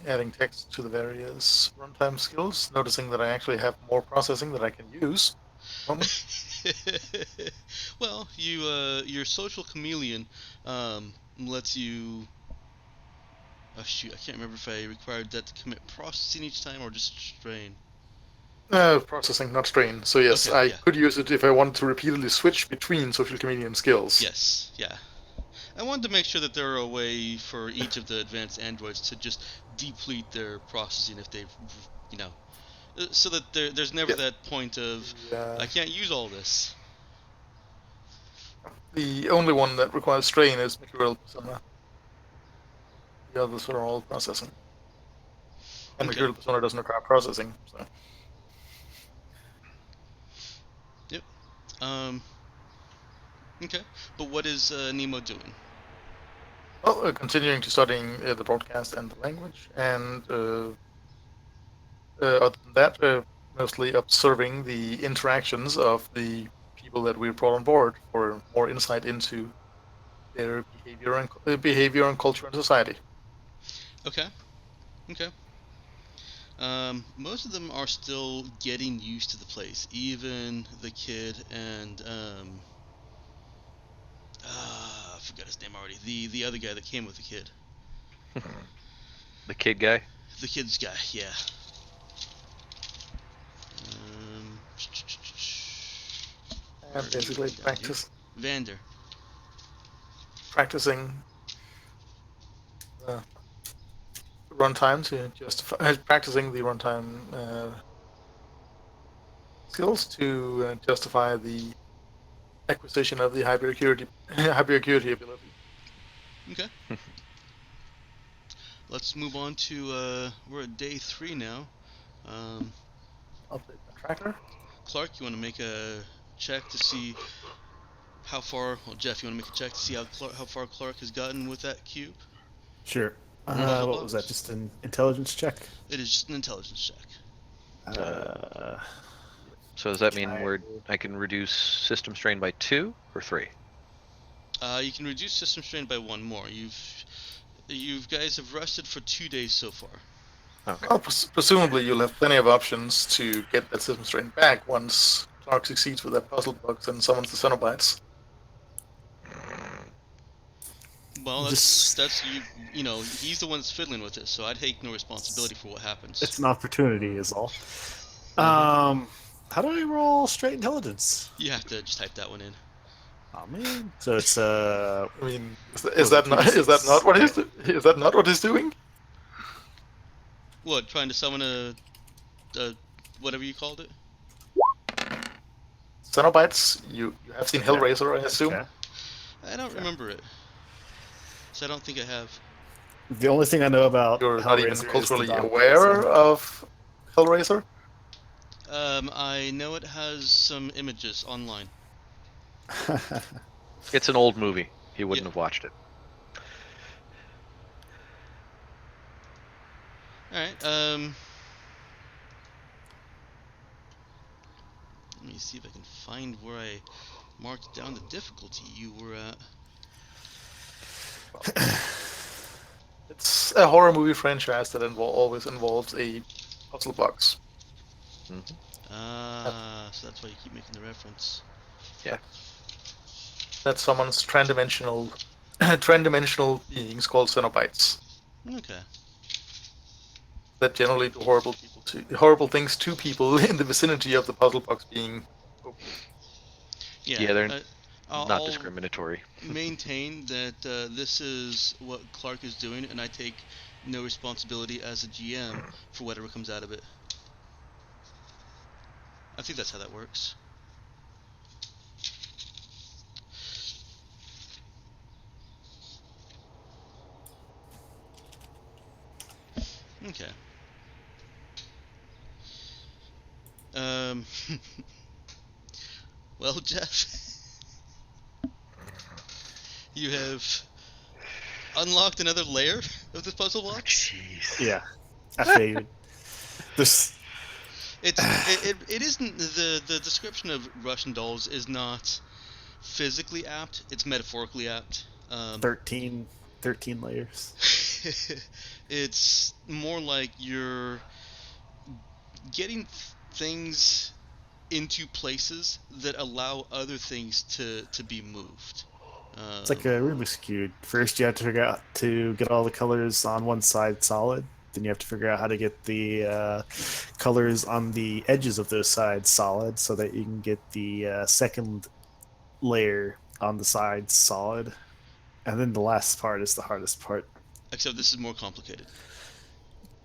adding text to the various runtime skills, noticing that I actually have more processing that I can use. Well, your social chameleon lets you. Oh shoot, I can't remember if I required that to commit processing each time or just strain. Processing, not strain. So yes, Okay, I yeah. could use it if I wanted to repeatedly switch between social chameleon skills. Yes, yeah. I wanted to make sure that there are a way for each of the advanced androids to just deplete their processing if they've, so that there's never that point of, I can't use all this. The only one that requires strain is Mercurial Persona. The others are all processing. And Okay. Mercurial Persona doesn't require processing, so. Yep. Okay. But what is Nemo doing? Well, continuing to studying the broadcast and the language, and other than that, mostly observing the interactions of the people that we brought on board for more insight into their behavior and culture and society. Okay. Okay. Most of them are still getting used to the place, even the kid and I forgot his name already. The other guy that came with the kid. The kid guy. The kid's guy, yeah. Um, And basically Vander. practicing runtime to justify practicing the runtime skills to justify the acquisition of the hyperacuity ability. Okay. Let's move on to we're at day 3 now. Update my tracker. Clark, you want to make a check to see how far? Well, Jeff, you want to make a check to see how far Clark has gotten with that cube? Sure. Puzzle What was that? box? Just an intelligence check? It is just an intelligence check. So does that mean I can reduce system strain by 2 or 3? You can reduce system strain by 1 more. You guys have rested for 2 days so far. Okay. Well, presumably you'll have plenty of options to get that system strain back once Clark succeeds with that puzzle box and summons the Cenobites. Well, that's you. You know, he's the one that's fiddling with it, so I'd take no responsibility for what happens. It's an opportunity, is all. How do I roll straight intelligence? You have to just type that one in. Oh man! So it's I mean, is that not what he's doing? What? Trying to summon a whatever you called it? Cenobites. You have seen Hellraiser, I assume. Okay. I don't remember it, so I don't think I have. The only thing I know about You're not even Hellraiser is the culturally dog aware person. of Hellraiser. I know it has some images online. It's an old movie. He wouldn't have watched it. Alright, let me see if I can find where I marked down the difficulty you were at. It's a horror movie franchise that always involves a puzzle box. So that's why you keep making the reference. That summons trend-dimensional beings called Cenobites Okay. that generally do horrible things to people in the vicinity of the puzzle box being open. Yeah, they're I'll not discriminatory. maintain that this is what Clark is doing, and I take no responsibility as a GM for whatever comes out of it. I think that's how that works. Okay. Well, Jeff, you have unlocked another layer of this puzzle box. Jeez. Yeah, I figured. This. It isn't the description of Russian dolls is not physically apt. It's metaphorically apt. 13 layers. It's more like you're getting things into places that allow other things to be moved. It's like a Rubik's Cube. First, you have to figure out to get all the colors on one side solid. Then you have to figure out how to get the colors on the edges of those sides solid, so that you can get the second layer on the sides solid. And then the last part is the hardest part. Except this is more complicated.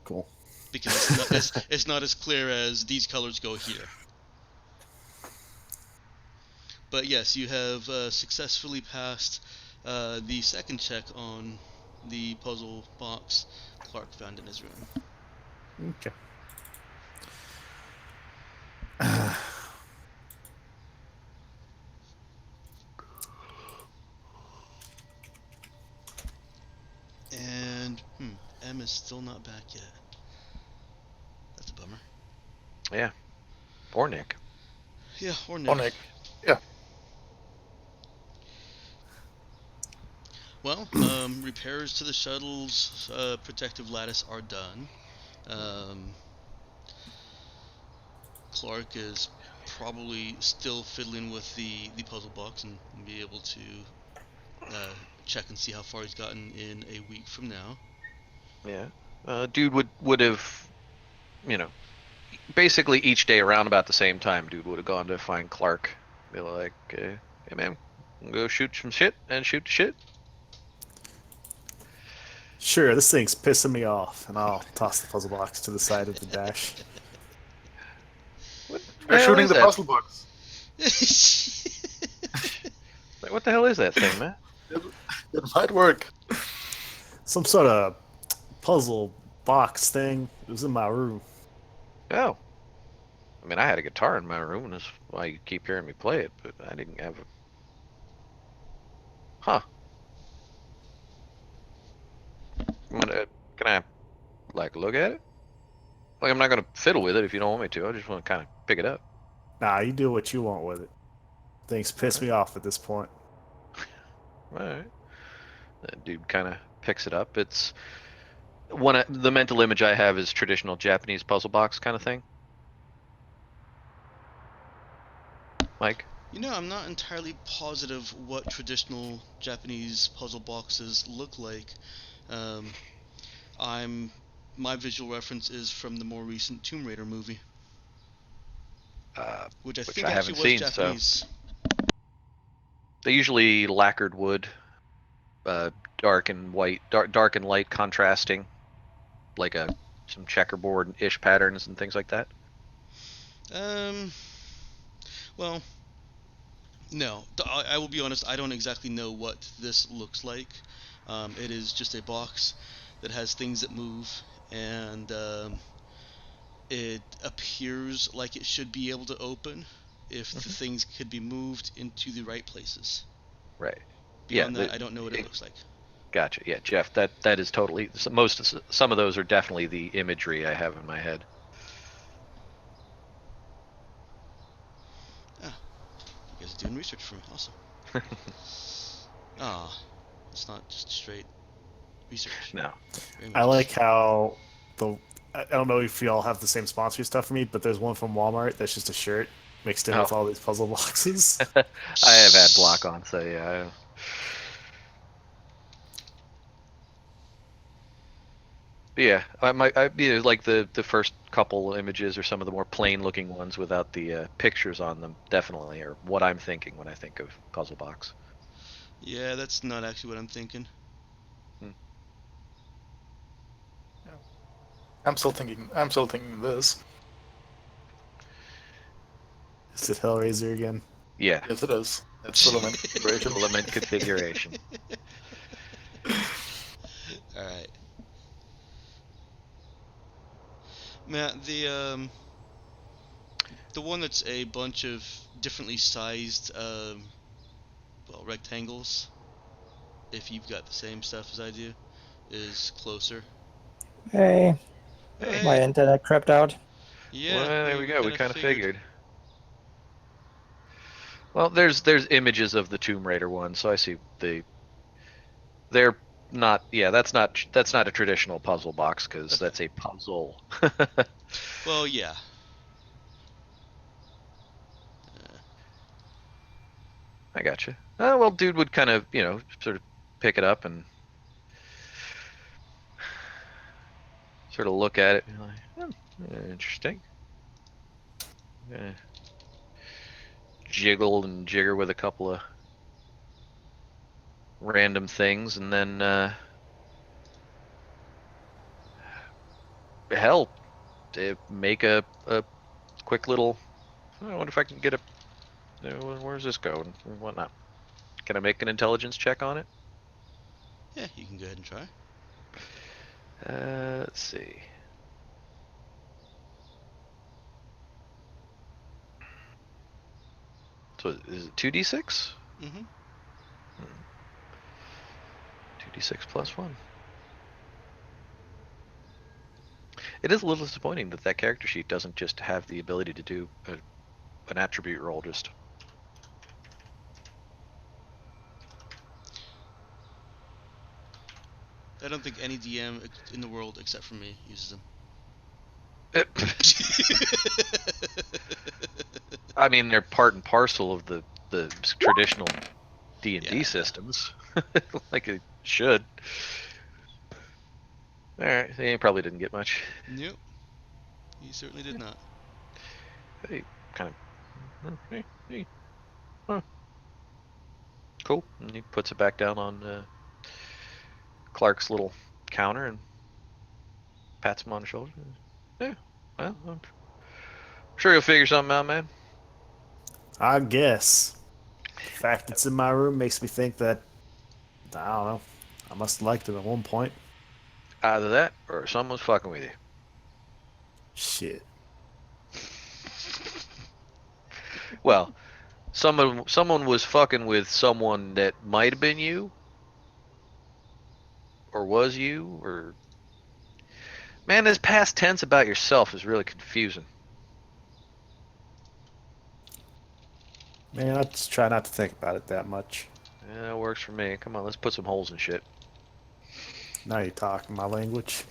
Cool. Because it's not as clear as these colors go here. But yes, you have successfully passed the second check on the puzzle box Clark found in his room. Okay. And M is still not back yet. That's a bummer. Yeah. Or Nick. Yeah, or Nick. Or Nick. Yeah. Well, repairs to the shuttle's protective lattice are done. Clark is probably still fiddling with the puzzle box and be able to check and see how far he's gotten in a week from now. Yeah. Dude would have, basically each day around about the same time, dude would have gone to find Clark. Be like, hey man, go shoot some shit and shoot the shit. Sure, this thing's pissing me off, and I'll toss the puzzle box to the side of the dash. We're shooting the puzzle box. Like, what the hell is that thing, man? It might work. Some sort of puzzle box thing. It was in my room. Oh. I mean, I had a guitar in my room, and that's why you keep hearing me play it, but I didn't have a... Huh. Can I, look at it? Like, I'm not gonna fiddle with it if you don't want me to. I just want to kind of pick it up. Nah, you do what you want with it. Things piss me off at this point. Alright. That dude kind of picks it up. It's... the mental image I have is traditional Japanese puzzle box kind of thing. Mike? I'm not entirely positive what traditional Japanese puzzle boxes look like. My visual reference is from the more recent Tomb Raider movie, which I think I actually haven't was seen, Japanese. So they usually lacquered wood, dark and light contrasting, like some checkerboard-ish patterns and things like that. Well, no. I will be honest. I don't exactly know what this looks like. It is just a box that has things that move, and it appears like it should be able to open if the things could be moved into the right places. Right. Beyond that, I don't know what it looks like. Gotcha. Yeah, Jeff, that is totally... Some of those are definitely the imagery I have in my head. Ah, you guys are doing research for me. Awesome. It's not just straight research. No. I like how I don't know if y'all have the same sponsor stuff for me, but there's one from Walmart that's just a shirt mixed in with Oh. all these puzzle boxes. I have had block on, so yeah. Yeah, like the first couple images or some of the more plain looking ones without the pictures on them definitely are what I'm thinking when I think of puzzle box. Yeah, that's not actually what I'm thinking. I'm still thinking. I'm still thinking this. Is it Hellraiser again? Yeah, Yes, it is. It's filament configuration. filament configuration. All right, Matt. The one that's a bunch of differently sized rectangles. If you've got the same stuff as I do, is closer. Hey, Oh, Hey, my hey. internet crapped out. Yeah, well, there we we go. We kind of kind of figured. figured. Well, there's images of the Tomb Raider one, so I see they're not. Yeah, that's not a traditional puzzle box because Okay. that's a puzzle. Well, yeah. Uh, I gotcha. Well, dude would kind of sort of pick it up and sort of look at it and be like, interesting. Jiggle and jigger with a couple of random things, and then hell, make a quick little. I wonder if I can get a. Where's this going and whatnot? Can I make an intelligence check on it? yeah, you can go ahead and try. Let's see. So is it 2d6? Mm-hmm. 2d6 plus 1. It is a little disappointing that that character sheet doesn't just have the ability to do an attribute roll. Just I don't think any DM in the world except for me uses them. I mean, they're part and parcel of the traditional D&D Yeah. systems, like it should. All right, he probably didn't get much. Nope. He certainly did not. He kind of, hey, huh, cool. And he puts it back down on Clark's little counter and pats him on the shoulder. Yeah, well, I'm sure you'll figure something out, man. I guess. The fact it's in my room makes me think that, I don't know, I must have liked it at one point. Either that or someone's fucking with you. Shit. Well, someone was fucking with someone that might have been you, or was you, or man, this past tense about yourself is really confusing. Man, I just try not to think about it that much. Yeah, that works for me. Come on, let's put some holes in shit. Now you're talking my language.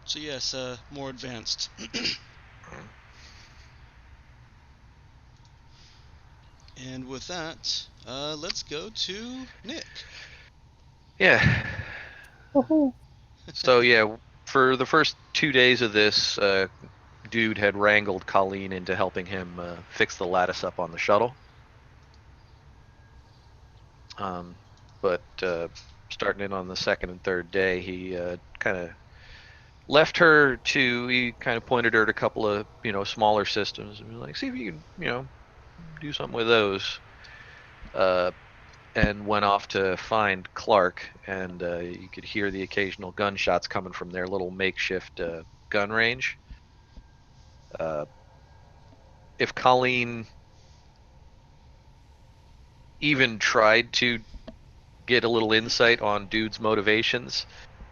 So yes, more advanced. And with that, let's go to Nick. Yeah. Woohoo. So yeah, for the first 2 days of this, dude had wrangled Colleen into helping him fix the lattice up on the shuttle. But starting in on the second and third day, he kind of left her to. He kind of pointed her to a couple of smaller systems and was like, see if you can do something with those. Uh, and went off to find Clark, and you could hear the occasional gunshots coming from their little makeshift gun range. Uh, if Colleen even tried to get a little insight on dude's motivations,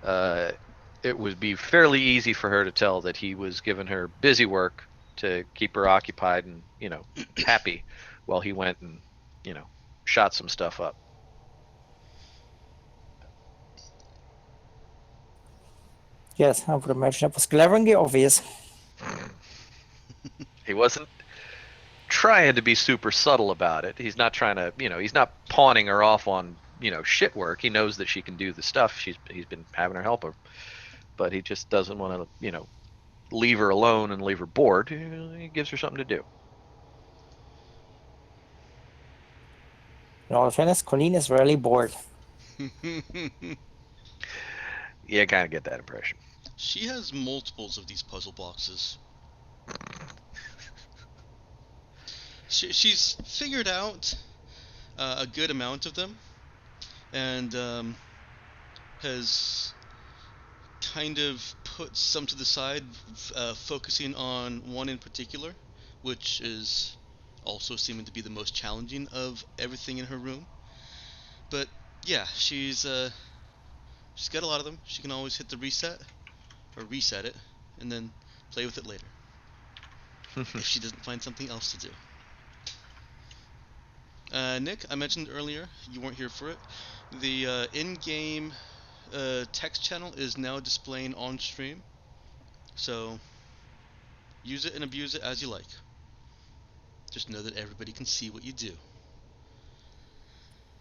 it would be fairly easy for her to tell that he was giving her busy work to keep her occupied and, happy while he went and, shot some stuff up. Yes, I would imagine it was glaringly obvious. He wasn't trying to be super subtle about it. He's not trying to, he's not pawning her off on, shit work. He knows that she can do the stuff. He's been having her help her, but he just doesn't want to, leave her alone and leave her bored. He gives her something to do. In all fairness, Colleen is rarely bored. Yeah, I kind of get that impression. She has multiples of these puzzle boxes. She's figured out a good amount of them, and has kind of put some to the side, focusing on one in particular, which is also seeming to be the most challenging of everything in her room. But yeah, she's got a lot of them. She can always hit the reset or reset it, and then play with it later if she doesn't find something else to do. Nick, I mentioned earlier, you weren't here for it. The in-game text channel is now displaying on stream, so use it and abuse it as you like. Just know that everybody can see what you do.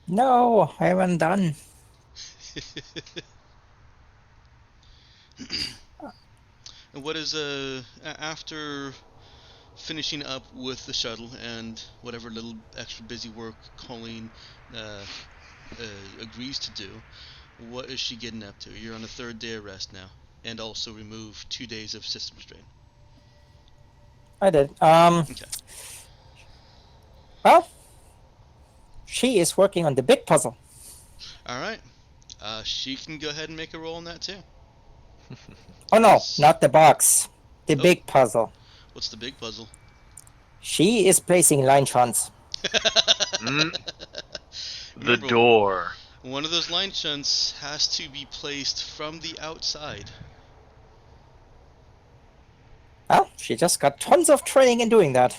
No, I haven't done. And what is after finishing up with the shuttle and whatever little extra busy work Colleen agrees to do, what is she getting up to? You're on the third day of rest now, and also remove 2 days of system strain. I did. Okay. Well, she is working on the big puzzle. All right. She can go ahead and make a roll on that too. Oh no, not the box. The Oh. big puzzle. What's the big puzzle? She is placing line shunts. The Remember, door. one of those line shunts has to be placed from the outside. Well, she just got tons of training in doing that.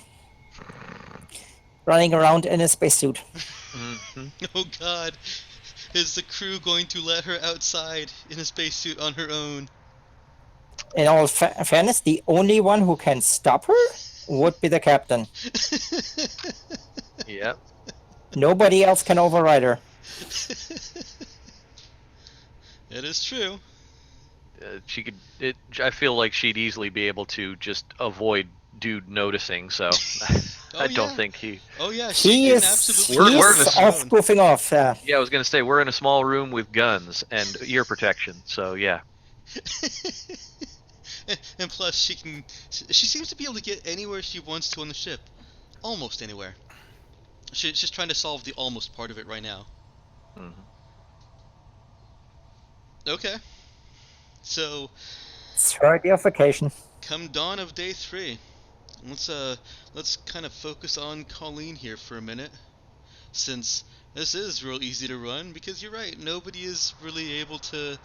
Running around in a spacesuit. Mm-hmm. Oh god, is the crew going to let her outside in a spacesuit on her own? In all fairness, the only one who can stop her would be the captain. Yep. Nobody else can override her. It is true. She could. I feel like she'd easily be able to just avoid dude noticing. So I don't think he. Oh yeah, He can is, absolutely. he We're is in a off goofing off. Yeah, I was gonna say we're in a small room with guns and ear protection. So yeah. And plus, she seems to be able to get anywhere she wants to on the ship, almost anywhere. She's just trying to solve the almost part of it right now. Mm-hmm. Okay. So, It's her day of vacation. come dawn of day 3, let's kind of focus on Colleen here for a minute, since this is real easy to run, because you're right, nobody is really able to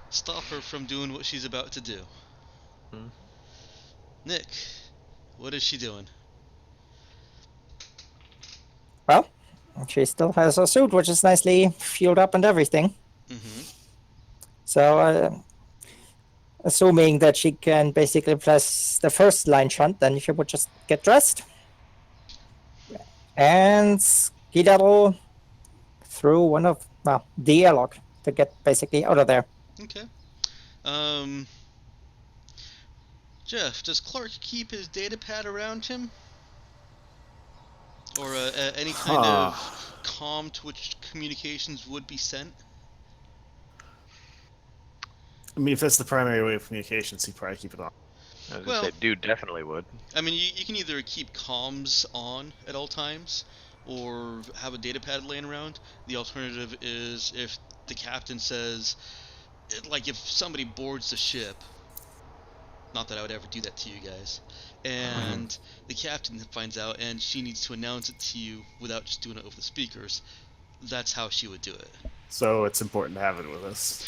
stop her from doing what she's about to do. Mhm. Nick, what is she doing? Well, she still has her suit, which is nicely fueled up and everything. Mm-hmm. So, assuming that she can basically press the first line shunt, then she would just get dressed and skedaddle through one of, the airlock to get basically out of there. Okay. Jeff, does Clark keep his data pad around him? Or any kind of comm to which communications would be sent? I mean, if that's the primary way of communications, he'd probably keep it on. I was gonna say, dude definitely would. I mean, you can either keep comms on at all times, or have a data pad laying around. The alternative is if the captain says, like if somebody boards the ship, not that I would ever do that to you guys, and the captain finds out, and she needs to announce it to you without just doing it over the speakers, that's how she would do it. So it's important to have it with us.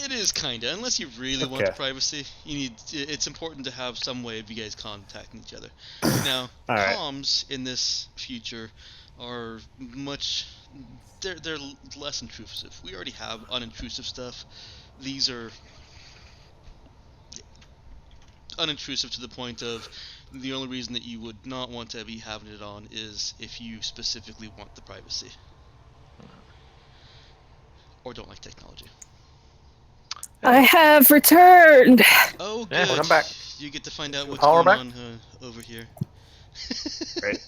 It is kinda, unless you really want the privacy. It's important to have some way of you guys contacting each other. Now, right. comms in this future are they're less intrusive. We already have unintrusive stuff. These are unintrusive to the point of the only reason that you would not want to be having it on is if you specifically want the privacy or don't like technology. I have returned. Oh, Yeah, good. welcome back. You get to find out what's Power going back? on over here. Right.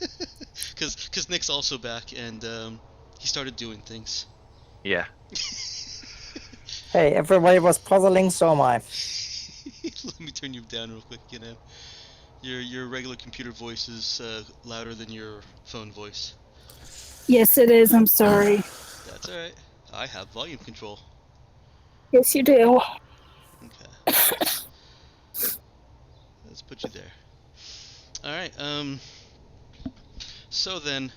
Because Nick's also back, and he started doing things. Yeah. Hey, everybody was puzzling, so am I. Let me turn you down real quick, Your regular computer voice is louder than your phone voice. Yes, it is. I'm sorry. That's alright. I have volume control. Yes, you do. Okay. Let's put you there. Alright, so then,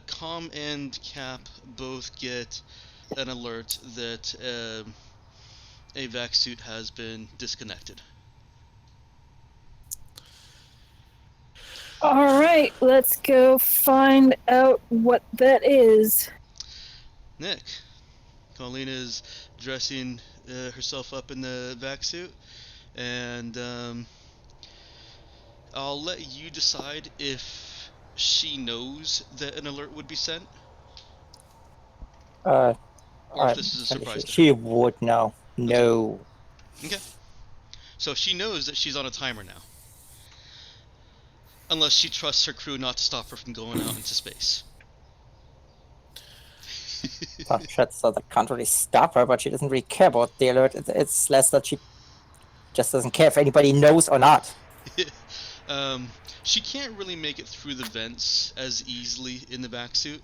Com and Cap both get an alert that a vac suit has been disconnected. All right, let's go find out what that is. Nick, Colleen is dressing herself up in the vac suit, and I'll let you decide if she knows that an alert would be sent, Uh, or if this is a surprise to her. she would know. No. Okay. So she knows that she's on a timer now. Unless she trusts her crew not to stop her from going out into space. So that can't really stop her, but she doesn't really care about the alert. It's less that she just doesn't care if anybody knows or not. She can't really make it through the vents as easily in the vac suit.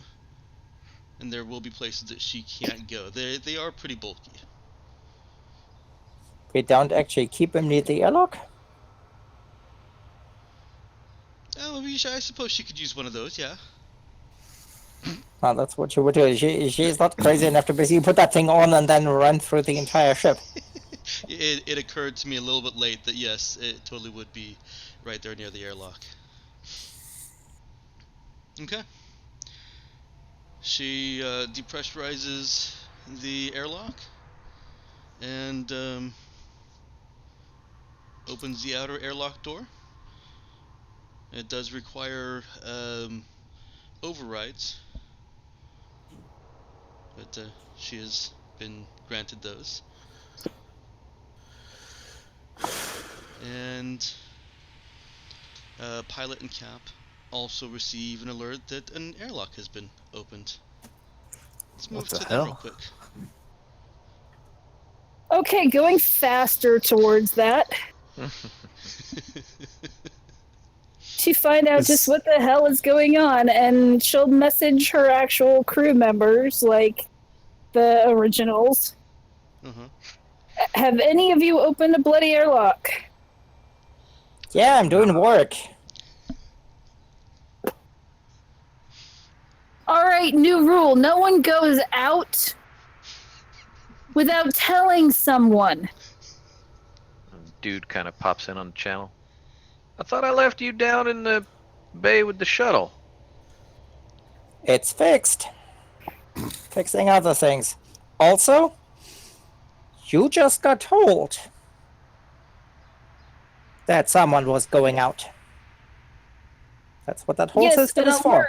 And there will be places that she can't go. They are pretty bulky. We don't actually keep him near the airlock? Oh, I suppose she could use one of those, yeah. Well, that's what she would do. She's not crazy enough to basically put that thing on and then run through the entire ship. It occurred to me a little bit late that yes, it totally would be right there near the airlock. Okay. She depressurizes the airlock and opens the outer airlock door. It does require overrides, but she has been granted those. And Pilot and Cap also receive an alert that an airlock has been opened. Let's move to them real quick. Okay, going faster towards that to find out just what the hell is going on, and she'll message her actual crew members, like the originals. Have any of you opened a bloody airlock? Yeah, I'm doing work. All right, new rule. No one goes out without telling someone. Dude kind of pops in on the channel. I thought I left you down in the bay with the shuttle. It's fixed. Fixing other things. Also, you just got told that someone was going out. That's what that whole system is for.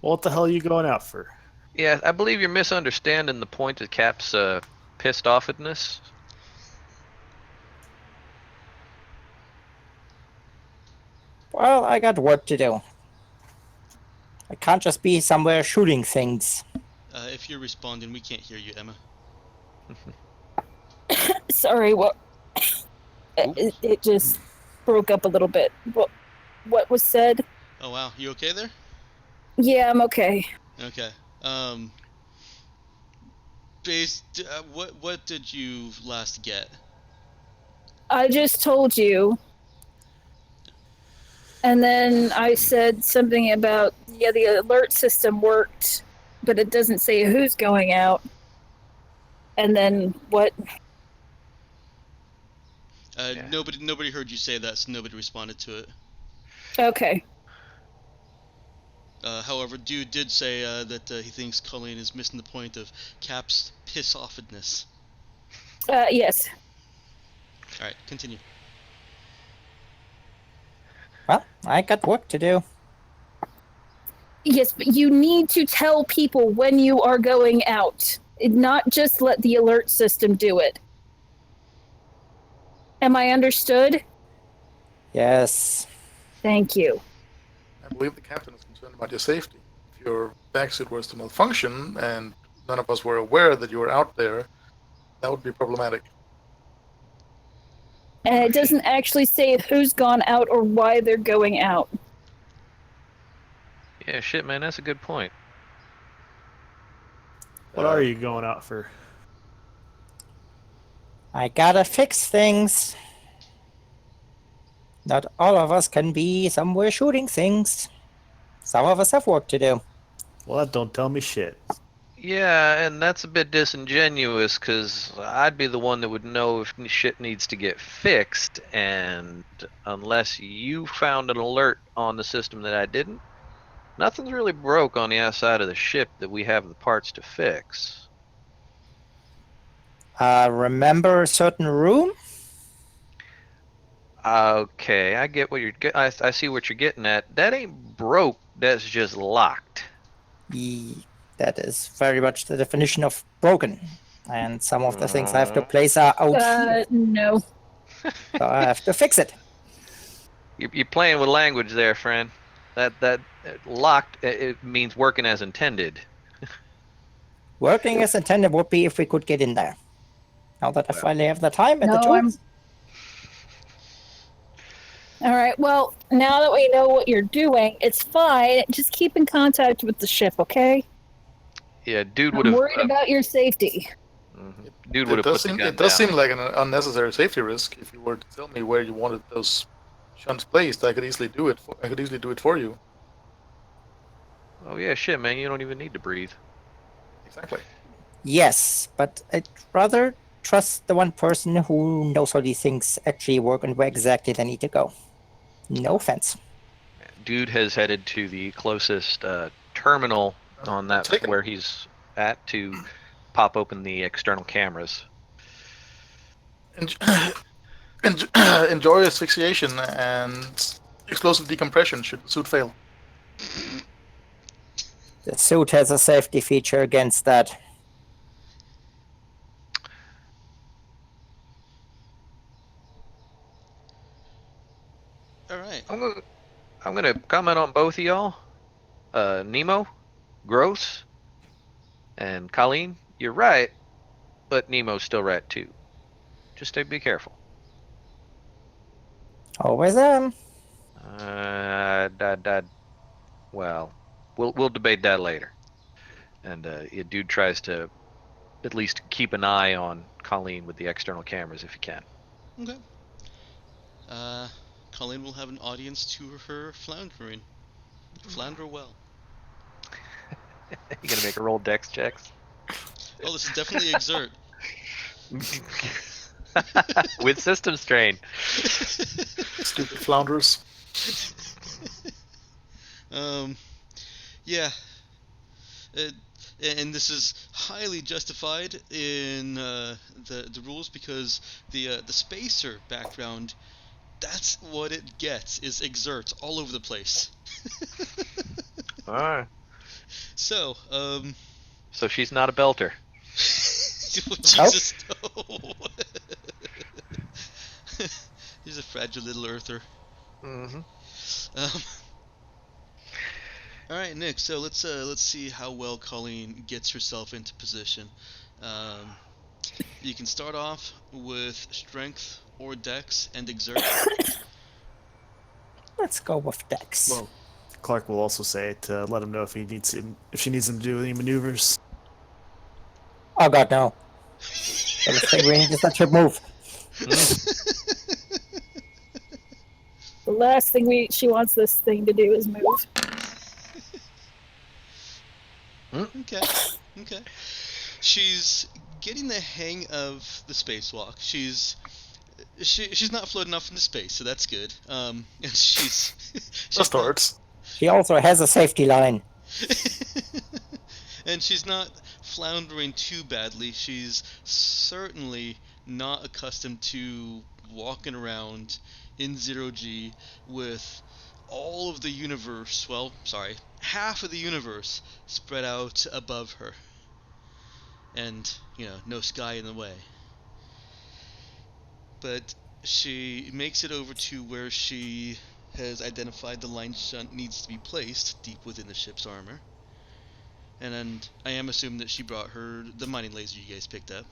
What the hell are you going out for? Yeah, I believe you're misunderstanding the point of Cap's pissed offedness. Well, I got work to do. I can't just be somewhere shooting things. If you're responding, we can't hear you, Emma. Sorry, what? It just broke up a little bit. What was said? Oh wow, you okay there? Yeah, I'm okay. Okay. what did you last get? I just told you. And then I said something about, yeah, the alert system worked, but it doesn't say who's going out. And then what? Yeah. Nobody heard you say that, so nobody responded to it. Okay. However, Dude did say that he thinks Colleen is missing the point of Cap's piss-offedness. Yes. All right, continue. Well, I got work to do. Yes, but you need to tell people when you are going out, not just let the alert system do it. Am I understood? Yes. Thank you. I believe the captain is concerned about your safety. If your backsuit was to malfunction and none of us were aware that you were out there, that would be problematic. And it doesn't actually say who's gone out or why they're going out. Yeah, shit, man, that's a good point. What are you going out for? I gotta fix things. Not all of us can be somewhere shooting things. Some of us have work to do. Well, that don't tell me shit. Yeah, and that's a bit disingenuous because I'd be the one that would know if shit needs to get fixed, and unless you found an alert on the system that I didn't, nothing's really broke on the outside of the ship that we have the parts to fix. Remember a certain room? Okay, I get what I see what you're getting at. That ain't broke, that's just locked. That is very much the definition of broken. And some of the things I have to place are out here. No. So I have to fix it. You're playing with language there, friend. That locked, it means working as intended. Working as intended would be if we could get in there. Now that I finally have the time and the No, tools. All right, well, now that we know what you're doing, it's fine. Just keep in contact with the ship, okay? Yeah, dude would I'm have. worried about your safety. Dude would have put the gun It does down. seem like an unnecessary safety risk. If you were to tell me where you wanted those shunts placed, I could easily do it. I could easily do it for you. Oh yeah, shit, man, you don't even need to breathe. Exactly. Yes, but I'd rather trust the one person who knows how these things actually work and where exactly they need to go. No offense. Dude has headed to the closest terminal on that Taken. where he's at to pop open the external cameras. Enjoy asphyxiation and explosive decompression should the suit fail. The suit has a safety feature against that. All right. I'm gonna comment on both of y'all. Nemo, gross, and Colleen, you're right, but Nemo's still right too. Just be careful. Always am. Well, we'll debate that later. And dude tries to at least keep an eye on Colleen with the external cameras if he can. Okay. Colleen will have an audience to her floundering. Flounder well. You gonna make her roll dex checks? Oh, this is definitely exert. With system strain. Stupid flounders. Yeah. And this is highly justified in the rules because the spacer background, that's what it gets, is exert all over the place. Alright. So, So she's not a belter. Jesus, no. He's a fragile little earther. Mm-hmm. All right, Nick. So let's see how well Colleen gets herself into position. You can start off with strength or dex and exert. Let's go with Dex. Well, Clark will also say to let him know if she needs him to do any maneuvers. Oh god, no. So the thing we need is that ship move. The last thing she wants this thing to do is move. Okay. Okay. She's getting the hang of the spacewalk. She's not floating off into space, so that's good. And she's The starts. She also has a safety line. and she's not floundering too badly. She's certainly not accustomed to walking around in zero G with all of the universe, well, sorry, half of the universe spread out above her. And, no sky in the way. But she makes it over to where she has identified the line shunt needs to be placed deep within the ship's armor. And then I am assuming that she brought her the mining laser you guys picked up.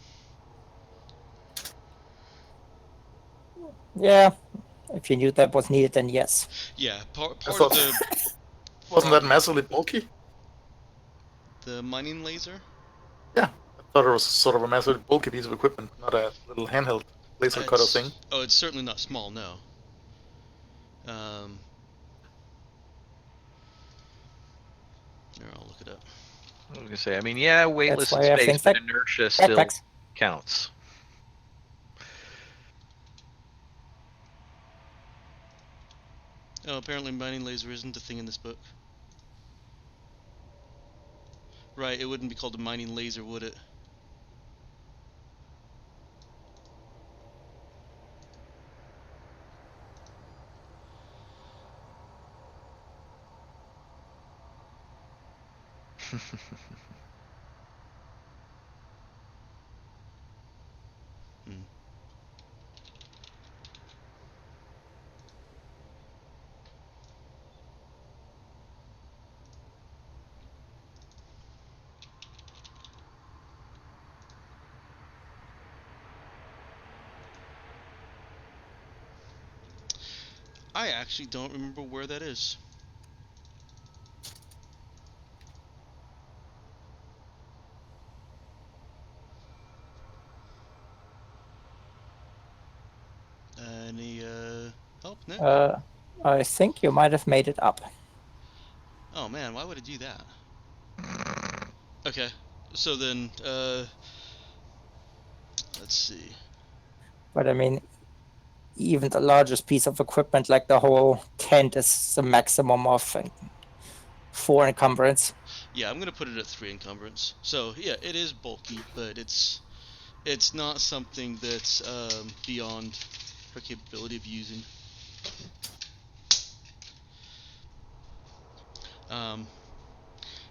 Yeah, if you knew that was needed, then yes. Yeah, part thought- of the Wasn't that massively bulky? the mining laser. Yeah, I thought it was sort of a massively bulky piece of equipment, not a little handheld laser cutter thing. Oh, it's certainly not small. No. Here, I'll look it up. I was gonna say, I mean, yeah, weightless in why I space, think but that inertia still backpacks. counts. Oh, apparently mining laser isn't a thing in this book. Right, it wouldn't be called a mining laser, would it? I actually don't remember where that is. Any help? No? I think you might have made it up. Oh man, why would it do that? Okay, so then, let's see. But I mean, even the largest piece of equipment, like the whole tent, is the maximum of 4 encumbrance. Yeah, I'm gonna put it at 3 encumbrance. So yeah, it is bulky, but it's not something that's beyond her capability of using.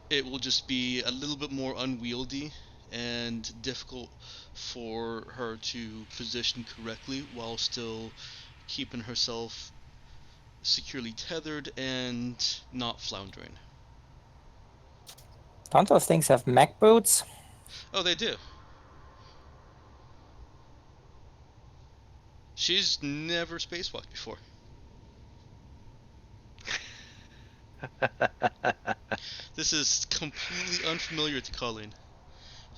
It will just be a little bit more unwieldy and difficult for her to position correctly while still keeping herself securely tethered and not floundering. Don't those things have mech boots? Oh, they do. She's never spacewalked before. This is completely unfamiliar to Colleen.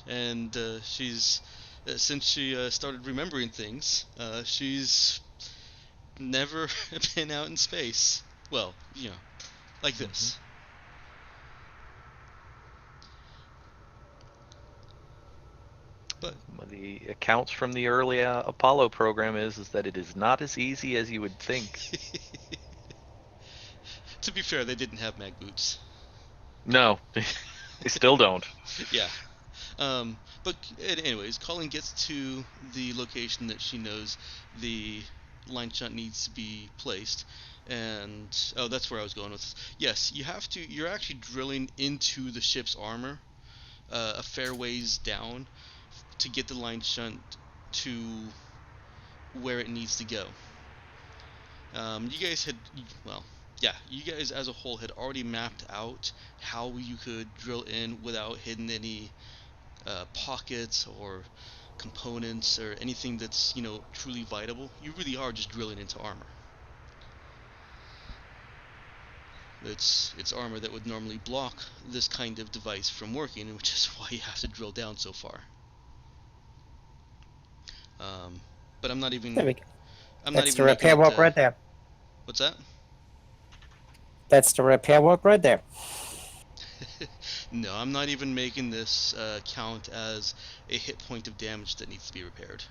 And she's, since she started remembering things, she's never been out in space. Well, like this. But The accounts from the early Apollo program is that it is not as easy as you would think. to be fair, they didn't have mag boots. No, they still don't. Yeah. But anyways, Colleen gets to the location that she knows the line shunt needs to be placed, and that's where I was going with this. Yes, you're actually drilling into the ship's armor a fair ways down to get the line shunt to where it needs to go. You guys you guys as a whole had already mapped out how you could drill in without hitting any pockets or components or anything that's truly vitable. You really are just drilling into armor. It's armor that would normally block this kind of device from working, which is why you have to drill down so far. But I'm not There even. we go. I'm not That's even the making repair it. work right there. What's that? That's the repair work right there. No, I'm not even making this count as a hit point of damage that needs to be repaired.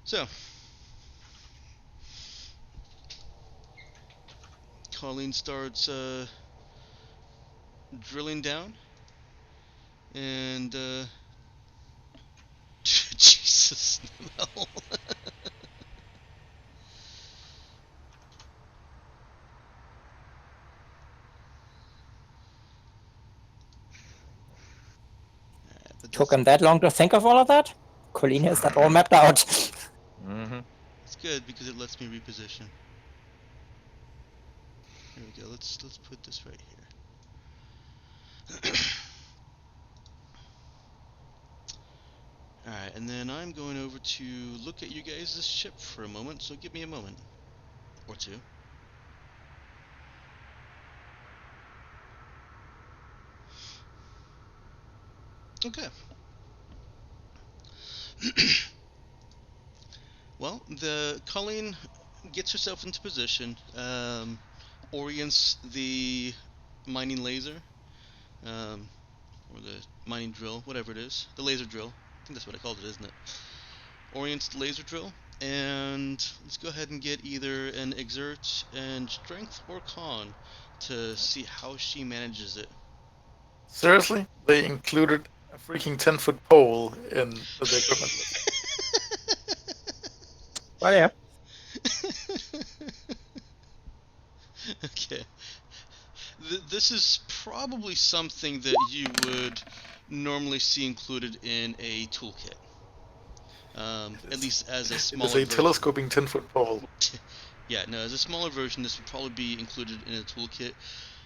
So, Colleen starts drilling down, and Jesus, no. But Took him that long to think of all of that? Colleen has that all mapped out. Mm-hmm. it's good because it lets me reposition. Here we go. Let's put this right here. Alright, and then I'm going over to look at you guys' ship for a moment, so give me a moment. Or two. Okay. Well, the Colleen gets herself into position, orients the mining laser, or the mining drill, whatever it is, the laser drill. I think that's what I called it, isn't it? Orients the laser drill, and let's go ahead and get either an exert and strength or con to see how she manages it. Seriously? They included a freaking 10-foot pole in the equipment list. Well, yeah. Okay. This is probably something that you would normally see included in a toolkit. At least as a It is smaller a version. telescoping 10-foot pole. Yeah, no, as a smaller version, this would probably be included in a toolkit.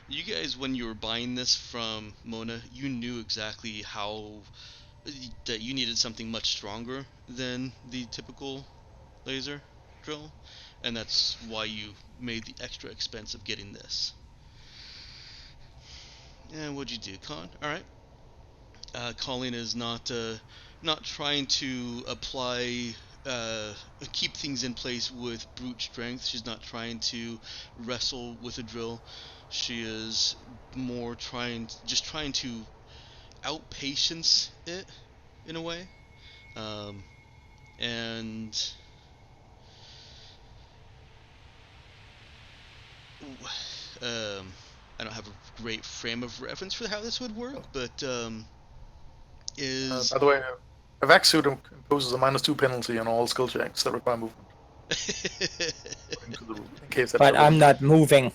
You guys, when you were buying this from Mona, you knew exactly how that you needed something much stronger than the typical laser drill, and that's why you made the extra expense of getting this. And what'd you do, Con? All right. Colleen is not trying to apply keep things in place with brute strength. She's not trying to wrestle with a drill. She is more just trying to outpatience it in a way. Um, and I don't have a great frame of reference for how this would work, but is By the way, a vac suit imposes a -2 penalty on all skill checks that require movement, according to the rule. In case that But I'm not moving.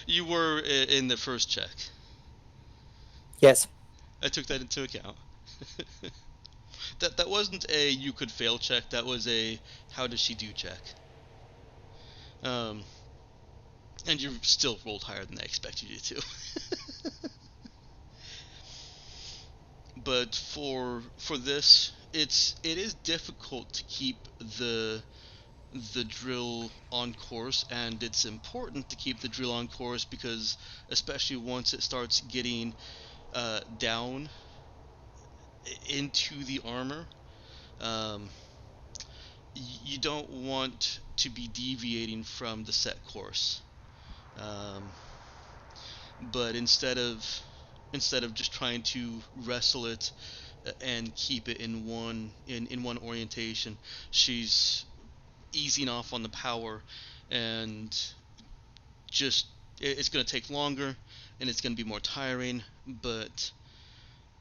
you were in the first check. Yes. I took that into account. That wasn't a you could fail check. That was a how does she do check. And you still rolled higher than I expected you to. But for this, it is difficult to keep the drill on course, and it's important to keep the drill on course because especially once it starts getting down into the armor, um, you don't want to be deviating from the set course. Um, but instead of just trying to wrestle it and keep it in one orientation, she's easing off on the power, and just it's going to take longer and it's going to be more tiring, but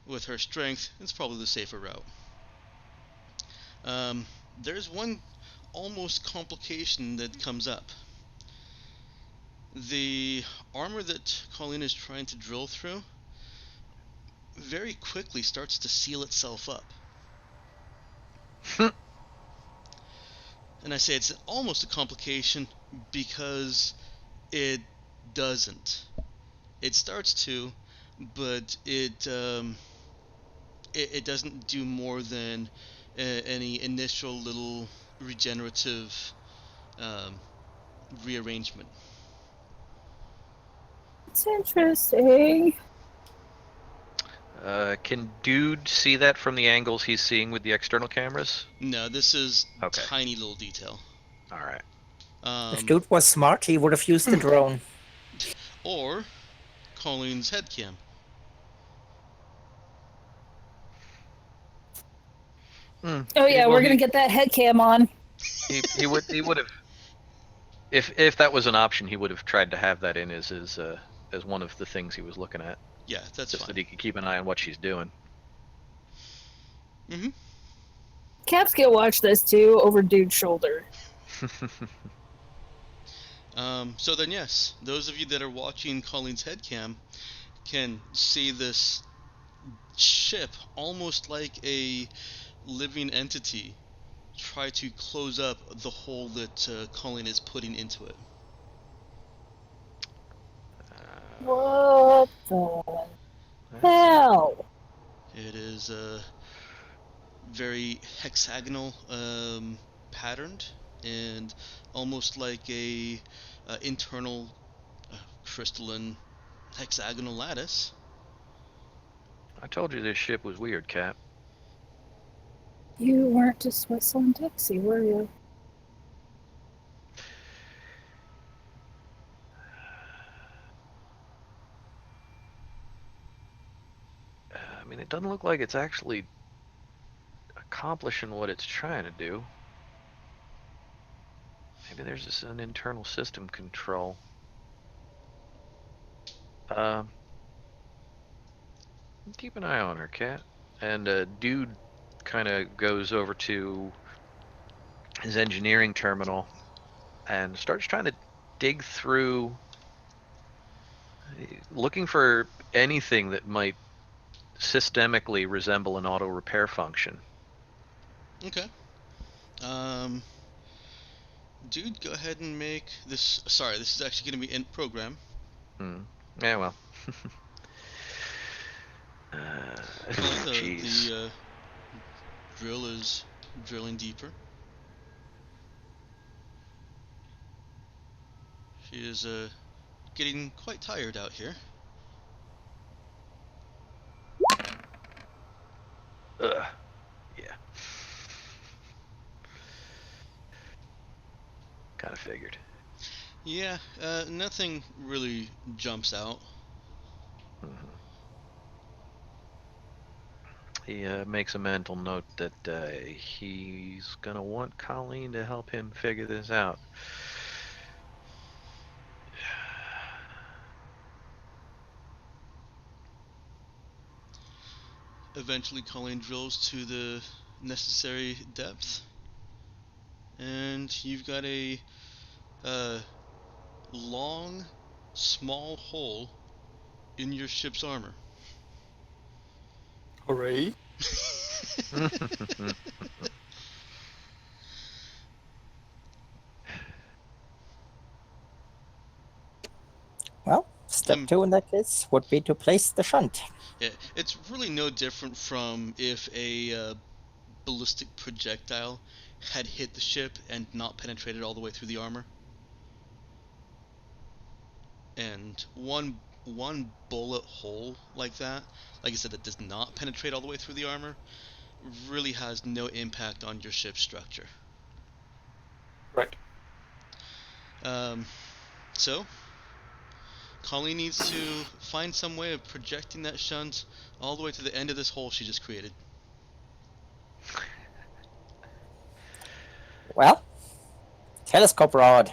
with her strength, it's probably the safer route. There's one almost complication that comes up. The armor that Colleen is trying to drill through very quickly starts to seal itself up. And I say it's almost a complication because it doesn't. It starts to, but it doesn't do more than any initial little regenerative um, rearrangement. It's interesting. Can Dude see that from the angles he's seeing with the external cameras? No, this is Okay. tiny little detail. All right. If Dude was smart, he would have used the drone. Or Colleen's head cam. Oh yeah, Well, we're gonna get that head cam on. He would have if that was an option, he would have tried to have that in as one of the things he was looking at, Yeah, that's just fine. that he could keep an eye on what she's doing. Mm-hmm. Caps can watch this too over Dude's shoulder. So then, yes, those of you that are watching Colleen's head cam can see this ship almost like a living entity try to close up the hole that Colleen is putting into it. What the hell? It is very hexagonal patterned and almost like a internal crystalline hexagonal lattice. I told you this ship was weird, Cap. You weren't to Switzerland Dixie, were you? I mean, it doesn't look like it's actually accomplishing what it's trying to do. Maybe there's just an internal system control. Keep an eye on her, Cat. And Dude kind of goes over to his engineering terminal and starts trying to dig through, looking for anything that might systemically resemble an auto repair function. Okay. Dude, go ahead and make this. Sorry, this is actually going to be in program. Yeah, well. The drill is drilling deeper. She is getting quite tired out here. Yeah. Kind of figured. Yeah, nothing really jumps out. He makes a mental note that he's gonna want Colleen to help him figure this out. Eventually, Colleen drills to the necessary depth, and you've got a long, small hole in your ship's armor. Hooray. Well, step 2 in that case would be to place the shunt. Yeah, it's really no different from if a ballistic projectile had hit the ship and not penetrated all the way through the armor. And one bullet hole like that, like I said, that does not penetrate all the way through the armor, really has no impact on your ship's structure. Right. So Colleen needs to find some way of projecting that shunt all the way to the end of this hole she just created. Well, telescope rod.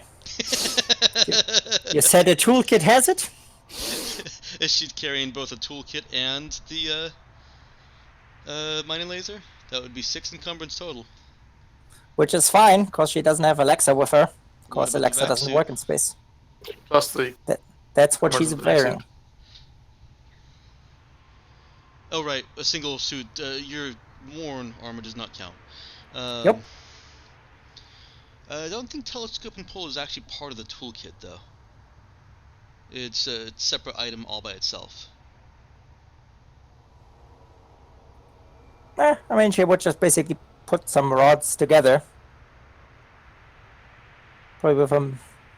You said a toolkit has it? Is she carrying both a toolkit and the mining laser? That would be 6 encumbrance total. Which is fine, because she doesn't have Alexa with her. Because about the Alexa vac doesn't suit? work in space. Plus the That's what she's emergency wearing. exit. Oh right, a single suit. Your worn armor does not count. Yep. I don't think telescope and pole is actually part of the toolkit though. It's a separate item all by itself. I mean, she would just basically put some rods together. Probably with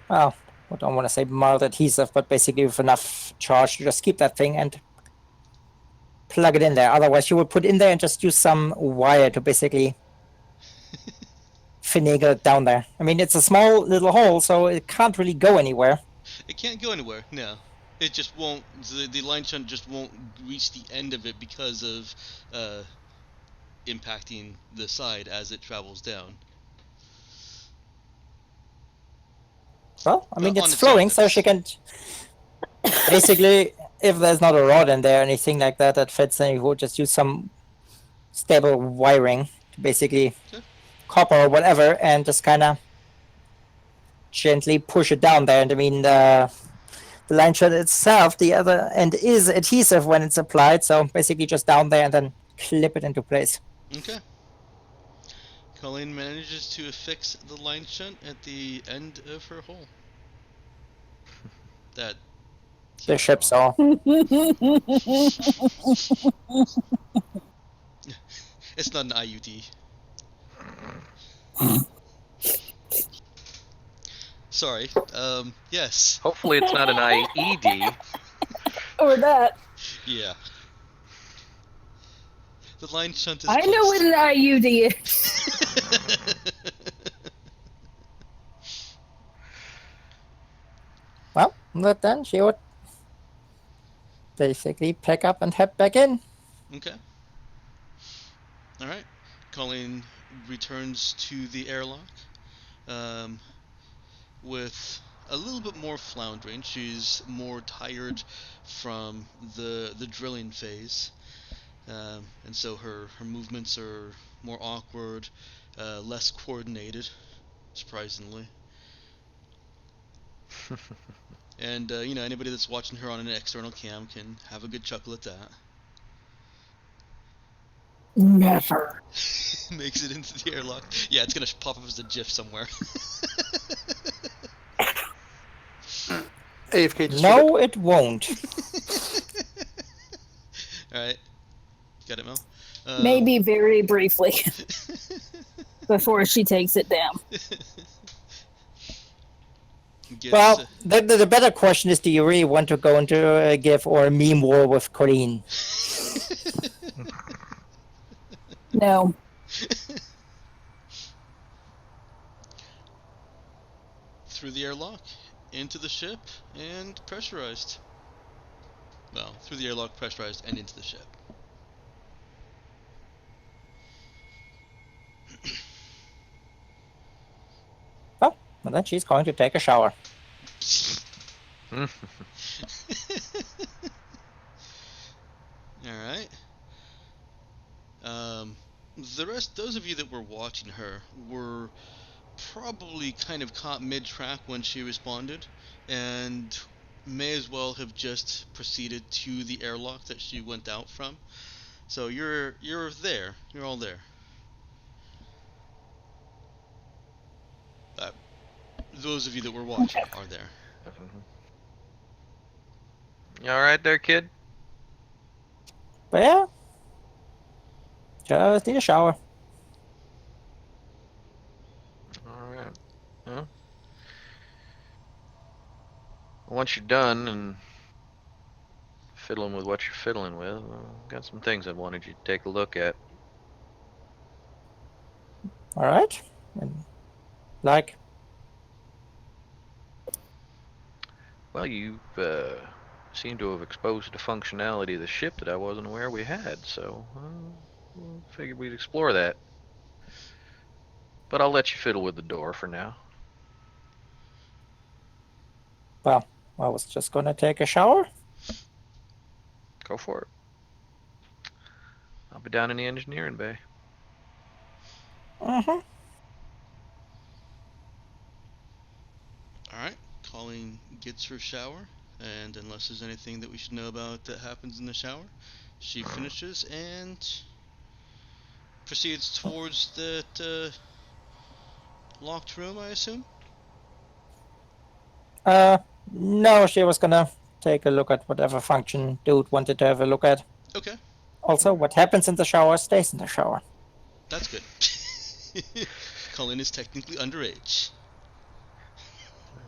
well, I don't want to say mild adhesive, but basically with enough charge to just keep that thing and plug it in there. Otherwise, you would put in there and just use some wire to basically finagle it down there. I mean, it's a small little hole, so it can't really go anywhere. It can't go anywhere. No, it just won't. The line shunt just won't reach the end of it because of impacting the side as it travels down. Well, I mean, On it's its own, flowing, that so is. she can basically, if there's not a rod in there or anything like that that fits, then you would just use some stable wiring to basically Okay. copper or whatever, and just kind of gently push it down there. And I mean, the line shot itself, the other end is adhesive when it's applied, so basically just down there and then clip it into place. Okay. Colleen manages to affix the line shunt at the end of her hole. That The ship saw. It's not an IUD. Sorry. Yes. Hopefully it's not an IED. Or that. Yeah. The line shunt is I know what an IUD is. Well, but then she would basically pick up and head back in. Okay. Alright. Colleen returns to the airlock with a little bit more floundering. She's more tired from the drilling phase. And so her movements are more awkward, less coordinated, surprisingly. And, anybody that's watching her on an external cam can have a good chuckle at that. Never. Makes it into the airlock. Yeah, it's gonna pop up as a GIF somewhere. AFK just No, it won't. Alright. Got it, Mel? Maybe very briefly before she takes it down. Well, the better question is, do you really want to go into a GIF or a meme war with Colleen? No. Through the airlock, into the ship, and pressurized. Well, through the airlock, pressurized, and into the ship. Well, and then she's going to take a shower. Alright. Those of you that were watching her were probably kind of caught mid-track when she responded, and may as well have just proceeded to the airlock that she went out from. So you're there. You're all there. Those of you that were watching are there. You alright there, kid? But yeah, just need a shower. Alright. Well, once you're done and fiddling with what you're fiddling with, got some things I wanted you to take a look at. All right, and like, Well, you seem to have exposed a functionality of the ship that I wasn't aware we had, so figured we'd explore that. But I'll let you fiddle with the door for now. well, I was just gonna take a shower. Go for it. I'll be down in the engineering bay. Mm-hmm. Alright, Colleen gets her shower, and unless there's anything that we should know about that happens in the shower, she finishes and proceeds towards that locked room, I assume? No, she was gonna take a look at whatever function dude wanted to have a look at. Okay, Also, what happens in the shower stays in the shower. that's good. Colleen is technically underage.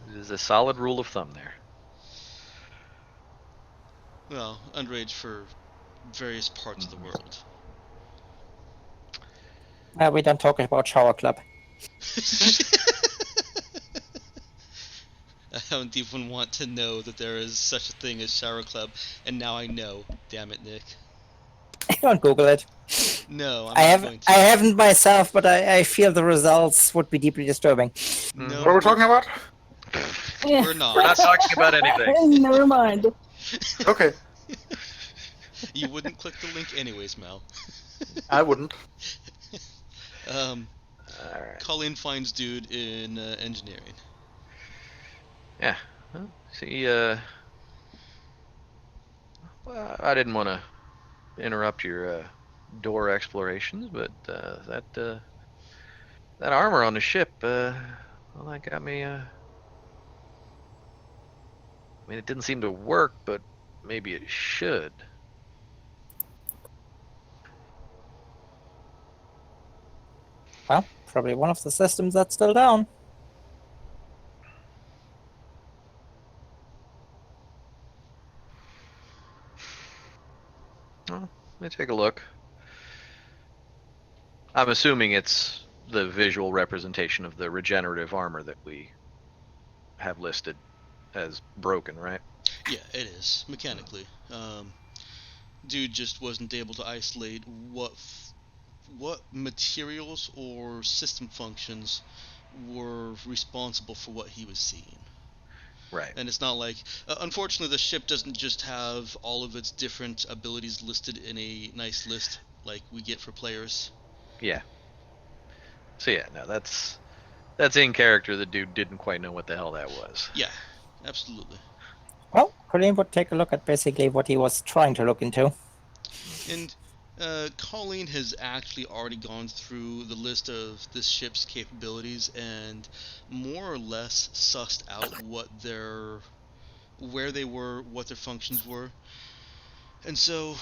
There's a solid rule of thumb there. Well, underage for various parts of the world. We don't talk about Shower Club. I don't even want to know that there is such a thing as Shower Club, and now I know. Damn it, Nick. Don't Google it. No, I'm not going to. I haven't myself, but I feel the results would be deeply disturbing. No, What are we talking about? we're not. We're not talking about anything. Never mind. Okay, You wouldn't click the link anyways, Mal. I wouldn't. All right. Colleen finds dude in engineering. Yeah. Well, see, well, I didn't want to interrupt your door explorations, but that armor on the ship, well, that got me. I mean, it didn't seem to work, but maybe it should. Well, probably one of the systems that's still down. Well, let me take a look. I'm assuming it's the visual representation of the regenerative armor that we have listed as broken, right? Yeah, it is mechanically. Dude just wasn't able to isolate what materials or system functions were responsible for what he was seeing. Right. And it's not like, unfortunately, the ship doesn't just have all of its different abilities listed in a nice list like we get for players. Yeah. So yeah, no, that's in character. The dude didn't quite know what the hell that was. Yeah, absolutely. Well, Colleen would take a look at basically what he was trying to look into. And Colleen has actually already gone through the list of this ship's capabilities and more or less sussed out where they were, what their functions were. And so,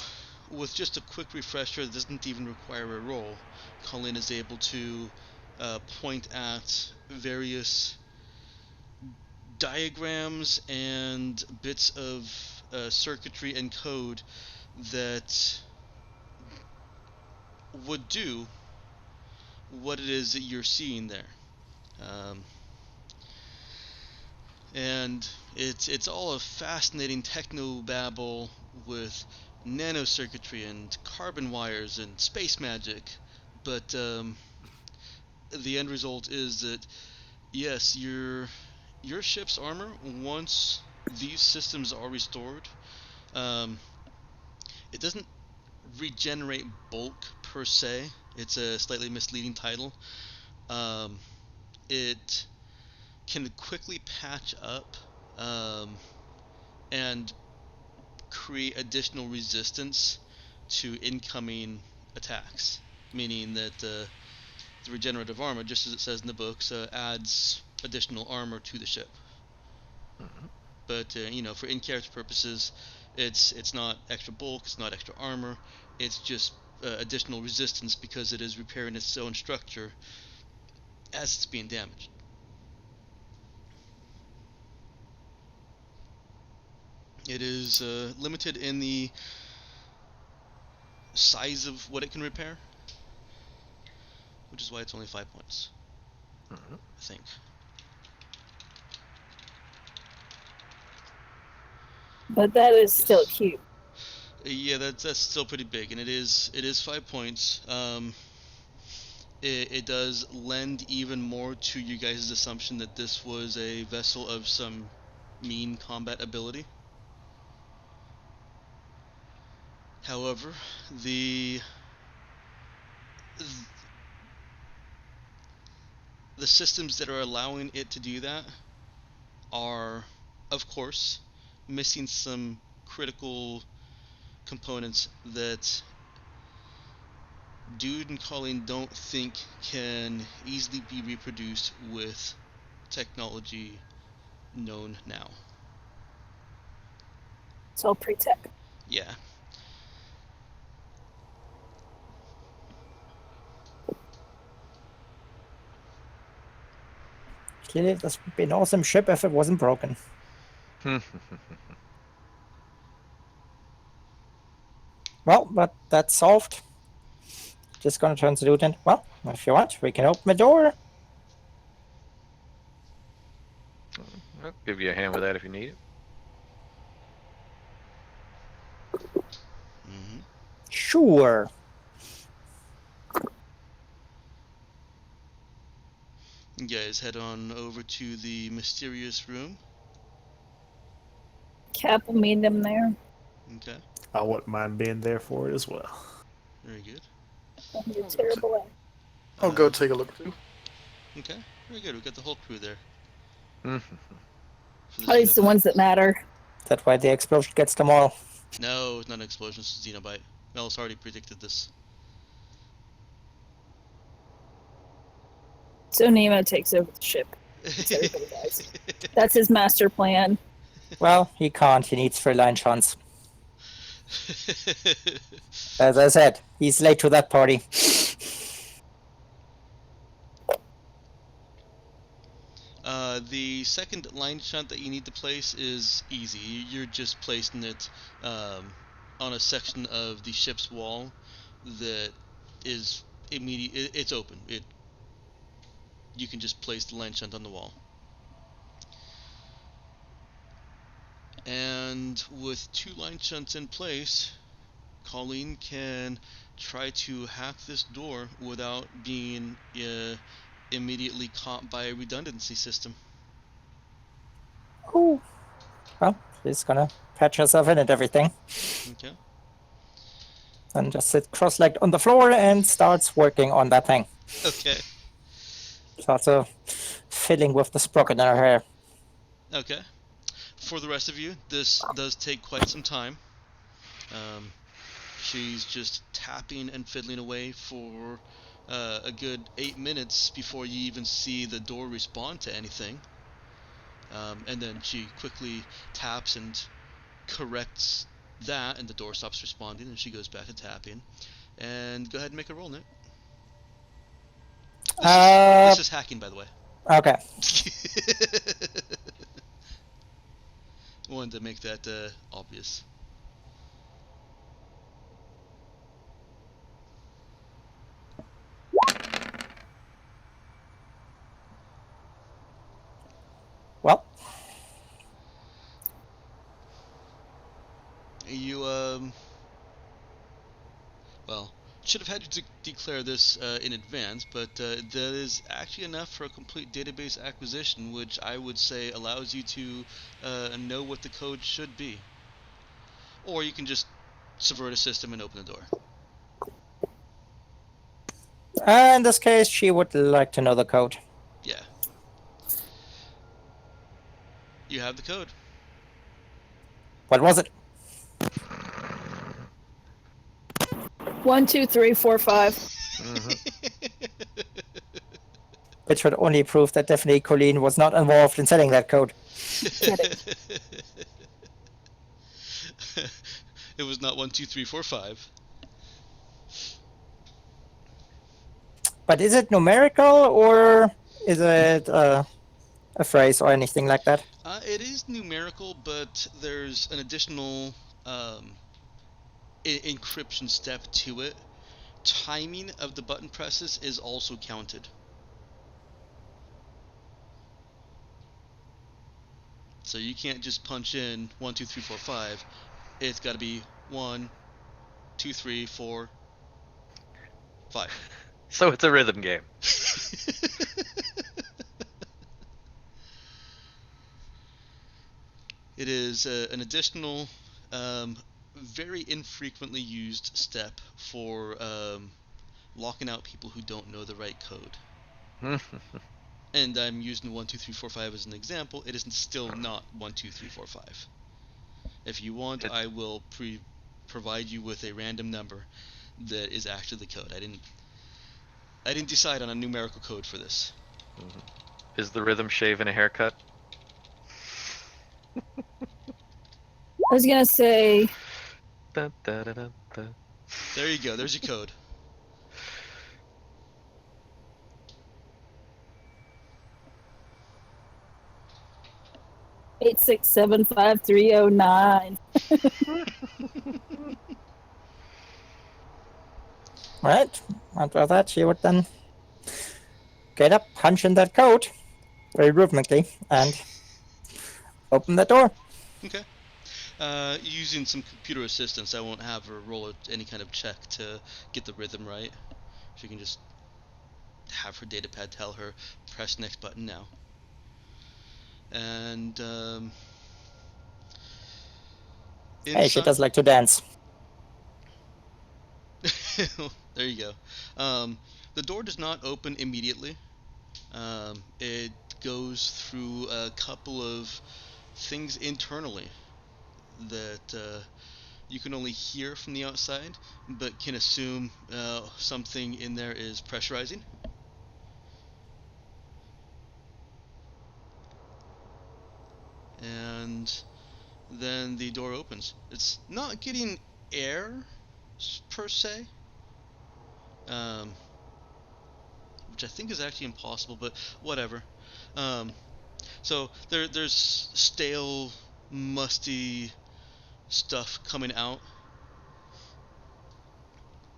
with just a quick refresher that doesn't even require a roll, Colleen is able to point at various diagrams and bits of circuitry and code that would do what it is that you're seeing there. And it's all a fascinating techno babble with nanocircuitry and carbon wires and space magic, but the end result is that yes, your ship's armor, once these systems are restored, it doesn't regenerate bulk per se. It's a slightly misleading title. It can quickly patch up and create additional resistance to incoming attacks, meaning that the regenerative armor, just as it says in the books, adds additional armor to the ship. Mhm. But for in-character purposes, it's not extra bulk, it's not extra armor, it's just additional resistance because it is repairing its own structure as it's being damaged. It is limited in the size of what it can repair, which is why it's only 5 points, Mhm. I think. But that is still Yes. cute. Yeah, that's still pretty big, and it is 5 points. It does lend even more to you guys' assumption that this was a vessel of some mean combat ability. However, the systems that are allowing it to do that are, of course, missing some critical components that Dude and Colleen don't think can easily be reproduced with technology known now. It's all pre-tech. Yeah. Clearly, this would be an awesome ship if it wasn't broken. Well, but that's solved. Just gonna turn to Lieutenant. Well, if you want, we can open the door. I'll give you a hand with that if you need it. Mm-hmm. Sure. You guys head on over to the mysterious room. Cap will meet him there. Okay, I wouldn't mind being there for it as well. very good. And you're terrible at. I'll go take a look too. Okay, very good. We got the whole crew there Mhm. for At least the Xenobite. ones that matter. That way the explosion gets them all. No, it's not an explosion. It's a Xenobite. Mel's already predicted this. So Nemo takes over the ship. So everybody dies. That's his master plan. Well, he can't. He needs 3 line shots. As I said, he's late to that party. The second line shunt that you need to place is easy. You're just placing it on a section of the ship's wall that is immediate. It's open. You can just place the line shunt on the wall. And with 2 line shunts in place, Colleen can try to hack this door without being immediately caught by a redundancy system. Ooh. Well, she's gonna patch herself in and everything. Okay. And just sit cross-legged on the floor and starts working on that thing. Okay. Starts fiddling with the sprocket in her hair. Okay. For the rest of you, this does take quite some time. She's just tapping and fiddling away for a good 8 minutes before you even see the door respond to anything. And then she quickly taps and corrects that, and the door stops responding, and she goes back to tapping. And go ahead and make a roll, Nick. This is hacking, by the way. Okay. Wanted to make that obvious. Well, You, well, should have had you declare this in advance, but that is actually enough for a complete database acquisition, which I would say allows you to know what the code should be. Or you can just subvert a system and open the door. in this case, she would like to know the code. Yeah. You have the code. What was it? 1, 2, 3, 4, 5. Which would only prove that definitely Colleen was not involved in setting that code. Get it. It was not 1, 2, 3, 4, 5. But is it numerical or is it a phrase or anything like that? It is numerical, but there's an additional encryption step to it. Timing of the button presses is also counted. So you can't just punch in 1, 2, 3, 4, 5. It's got to be 1, 2, 3, 4, 5. So it's a rhythm game. It is an additional, very infrequently used step for locking out people who don't know the right code. And I'm using 1, 2, 3, 4, 5 as an example. It is still not 1, 2, 3, 4, 5. If you want, I will provide you with a random number that is actually the code. I didn't decide on a numerical code for this. Is the rhythm shave and a haircut? I was gonna say Dun, dun, dun, dun, dun. There you go. There's your code. eight six seven five three oh nine. Right. After that, she would then get up, punch in that code very rhythmically, and open the door. Okay. Using some computer assistance, I won't have her roll any kind of check to get the rhythm right. She can just have her datapad tell her, press next button now. And Hey, she does like to dance. there you go. The door does not open immediately. It goes through a couple of things internally that you can only hear from the outside, but can assume something in there is pressurizing. And then the door opens. It's not getting air per se, which I think is actually impossible, but whatever. So there's stale, musty stuff coming out,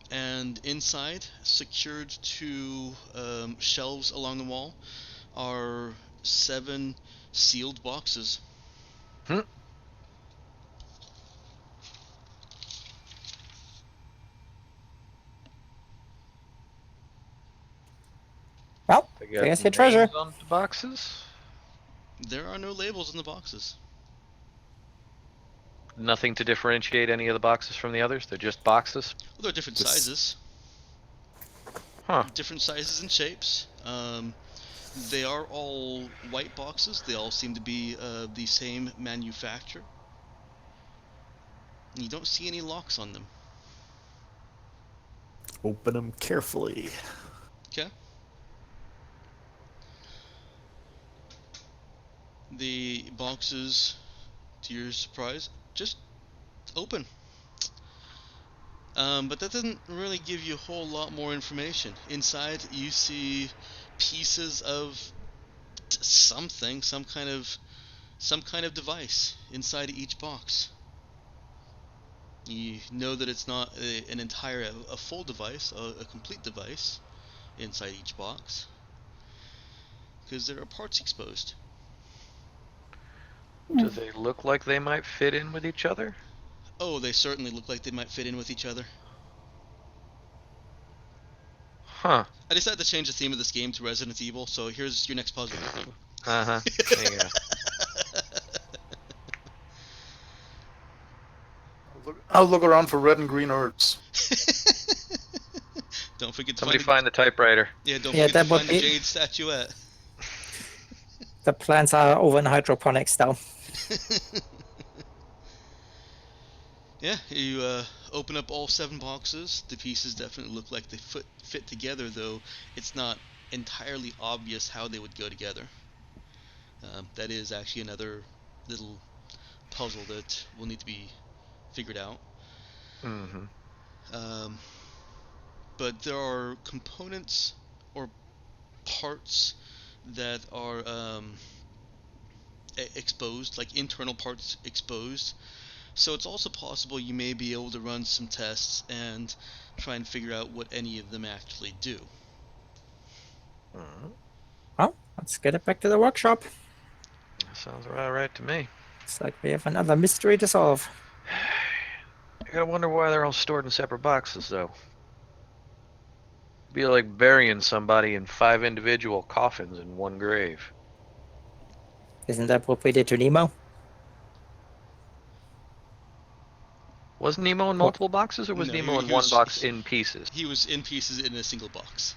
and inside, secured to shelves along the wall, are 7 sealed boxes. Well, They there's got your treasure. names on the boxes. There are no labels in the boxes. Nothing to differentiate any of the boxes from the others. They're just boxes. Well, they're different sizes. Huh. Different sizes and shapes. They are all white boxes. They all seem to be the same manufacturer. You don't see any locks on them. Open them carefully. Okay. The boxes, to your surprise, just open. But that doesn't really give you a whole lot more information. Inside, you see pieces of something, some kind of device inside each box. You know that it's not an entire, a full device, a complete device inside each box, because there are parts exposed. Do they look like they might fit in with each other? Oh, they certainly look like they might fit in with each other. Huh. I decided to change the theme of this game to Resident Evil, so here's your next puzzle. Uh-huh. There you go. I'll look around for red and green herbs. Don't forget to Somebody find find the typewriter. yeah, don't Yeah, forget to that would find the be- jade statuette. The plants are over in hydroponics though. Yeah, you open up all 7 boxes. The pieces definitely look like they fit together, though it's not entirely obvious how they would go together. That is actually another little puzzle that will need to be figured out. Mm-hmm. But there are components or parts that are exposed, like internal parts exposed. So it's also possible you may be able to run some tests and try and figure out what any of them actually do. Well, let's get it back to the workshop. That sounds about right to me. It's like we have another mystery to solve. I gotta wonder why they're all stored in separate boxes, though. Be like burying somebody in 5 individual coffins in one grave. Isn't that what we did to Nemo? Was Nemo in multiple boxes, or was No, Nemo in he one was- box in pieces? He was in pieces in a single box.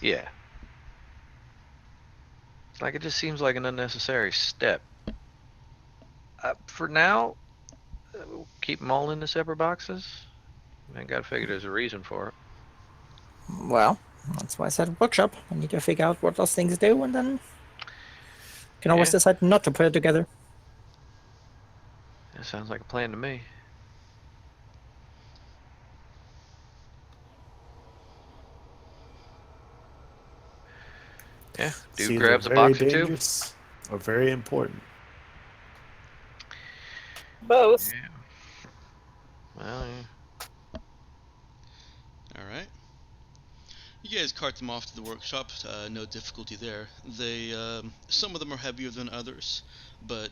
Yeah. Like, it just seems like an unnecessary step. For now, we'll keep them all in the separate boxes. I gotta figure there's a reason for it. Well, that's why I said workshop. I need to figure out what those things do, and then can always Yeah. decide not to put it together. That sounds like a plan to me. Yeah, It's dude either grabs a very box or two. dangerous or very important. Both. Yeah. Well, yeah. All right. You guys cart them off to the workshop. No difficulty there. Some of them are heavier than others, but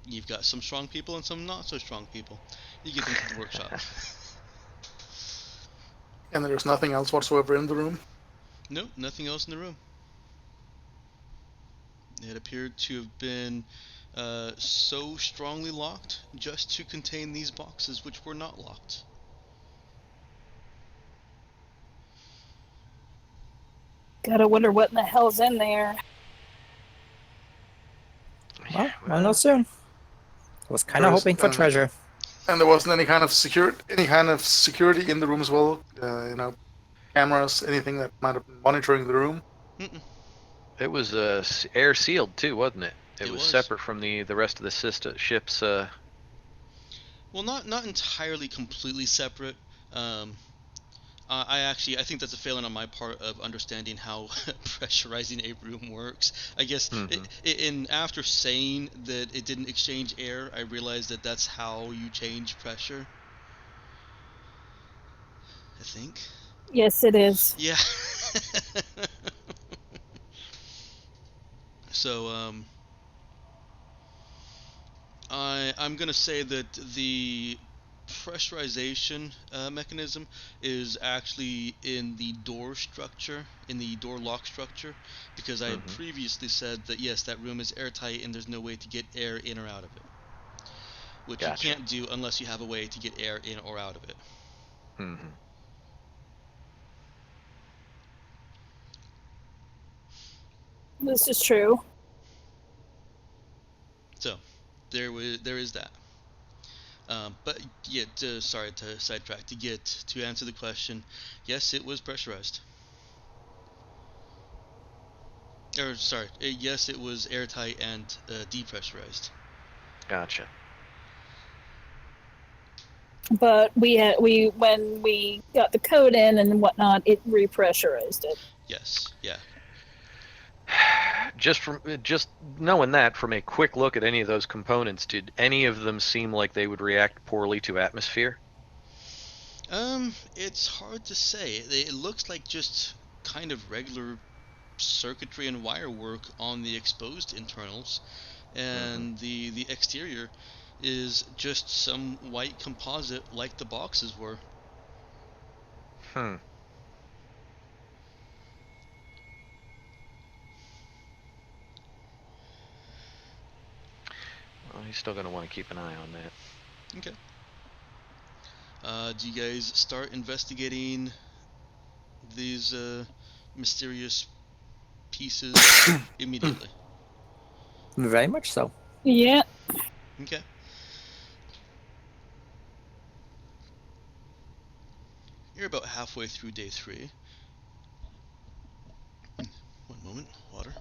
you've got some strong people and some not so strong people. You get them to the workshop. And there's nothing else whatsoever in the room. Nope, nothing else in the room. It appeared to have been so strongly locked just to contain these boxes, which were not locked. Gotta wonder what in the hell's in there. Well, we'll know soon. I was kind of There's, hoping for treasure. And there wasn't any kind of security in the room as well. Cameras, anything that might have been monitoring the room. Mm-mm. It was air sealed too, wasn't it? It was was separate from the rest of the ship's. Well, not entirely completely separate. I think that's a failing on my part of understanding how pressurizing a room works. I guess after saying that it didn't exchange air, I realized that that's how you change pressure. I think. Yes, it is. Yeah. So I'm gonna say that the pressurization mechanism is actually in the door structure, in the door lock structure, because I had previously said that yes, that room is airtight and there's no way to get air in or out of it, which Gotcha. you can't do unless you have a way to get air in or out of it. Mm-hmm. This is true. So there is that. But yeah, sorry to sidetrack. To answer the question, yes, it was pressurized. Or sorry, yes, it was airtight and depressurized. Gotcha. But when we got the code in and whatnot, it repressurized it. Yes, yeah. Just knowing that from a quick look at any of those components, did any of them seem like they would react poorly to atmosphere? It's hard to say. It looks like just kind of regular circuitry and wire work on the exposed internals, and the exterior is just some white composite like the boxes were. Hmm. Well, he's still going to want to keep an eye on that. Okay. Do you guys start investigating these mysterious pieces immediately? Very much so. Yeah. Okay. You're about halfway through day 3. One moment, water.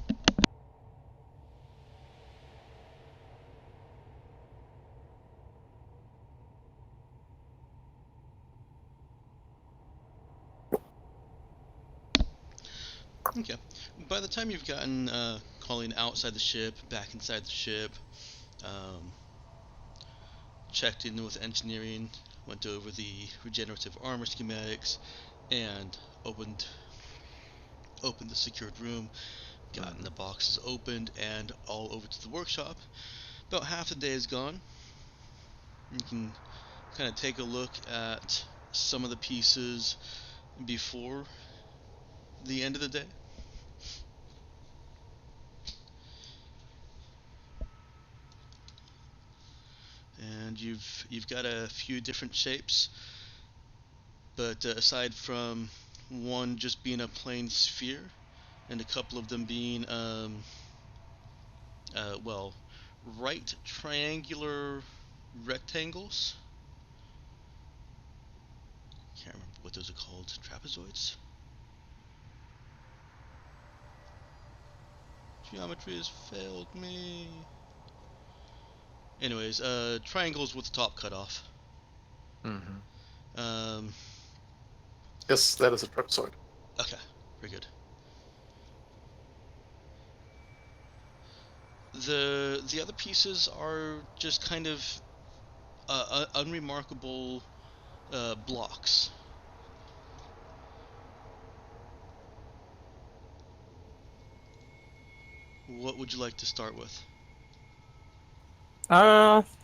Okay. By the time you've gotten calling outside the ship, back inside the ship, checked in with engineering, went over the regenerative armor schematics, and opened the secured room, gotten the boxes opened, and all over to the workshop. About half the day is gone. You can kind of take a look at some of the pieces before the end of the day. And you've got a few different shapes, but aside from one just being a plain sphere, and a couple of them being right triangular rectangles. Can't remember what those are called. Trapezoids? Geometry has failed me. Anyways, triangles with the top cut off. Yes, that is a trapezoid. Okay, very good. The other pieces are just kind of unremarkable blocks. what would you like to start with?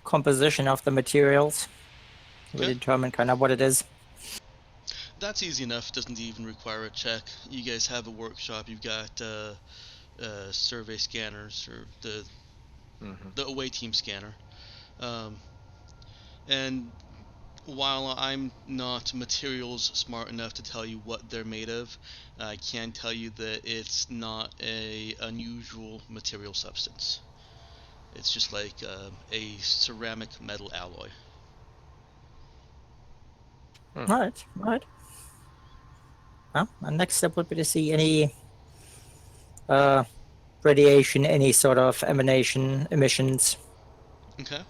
Composition of the materials. We Okay. determine kind of what it is. That's easy enough. Doesn't even require a check. You guys have a workshop. You've got survey scanners or the away team scanner. And while I'm not materials smart enough to tell you what they're made of, I can tell you that it's not a unusual material substance. It's just like a ceramic metal alloy. Right. Well, our next step would be to see any radiation, any sort of emissions. Okay.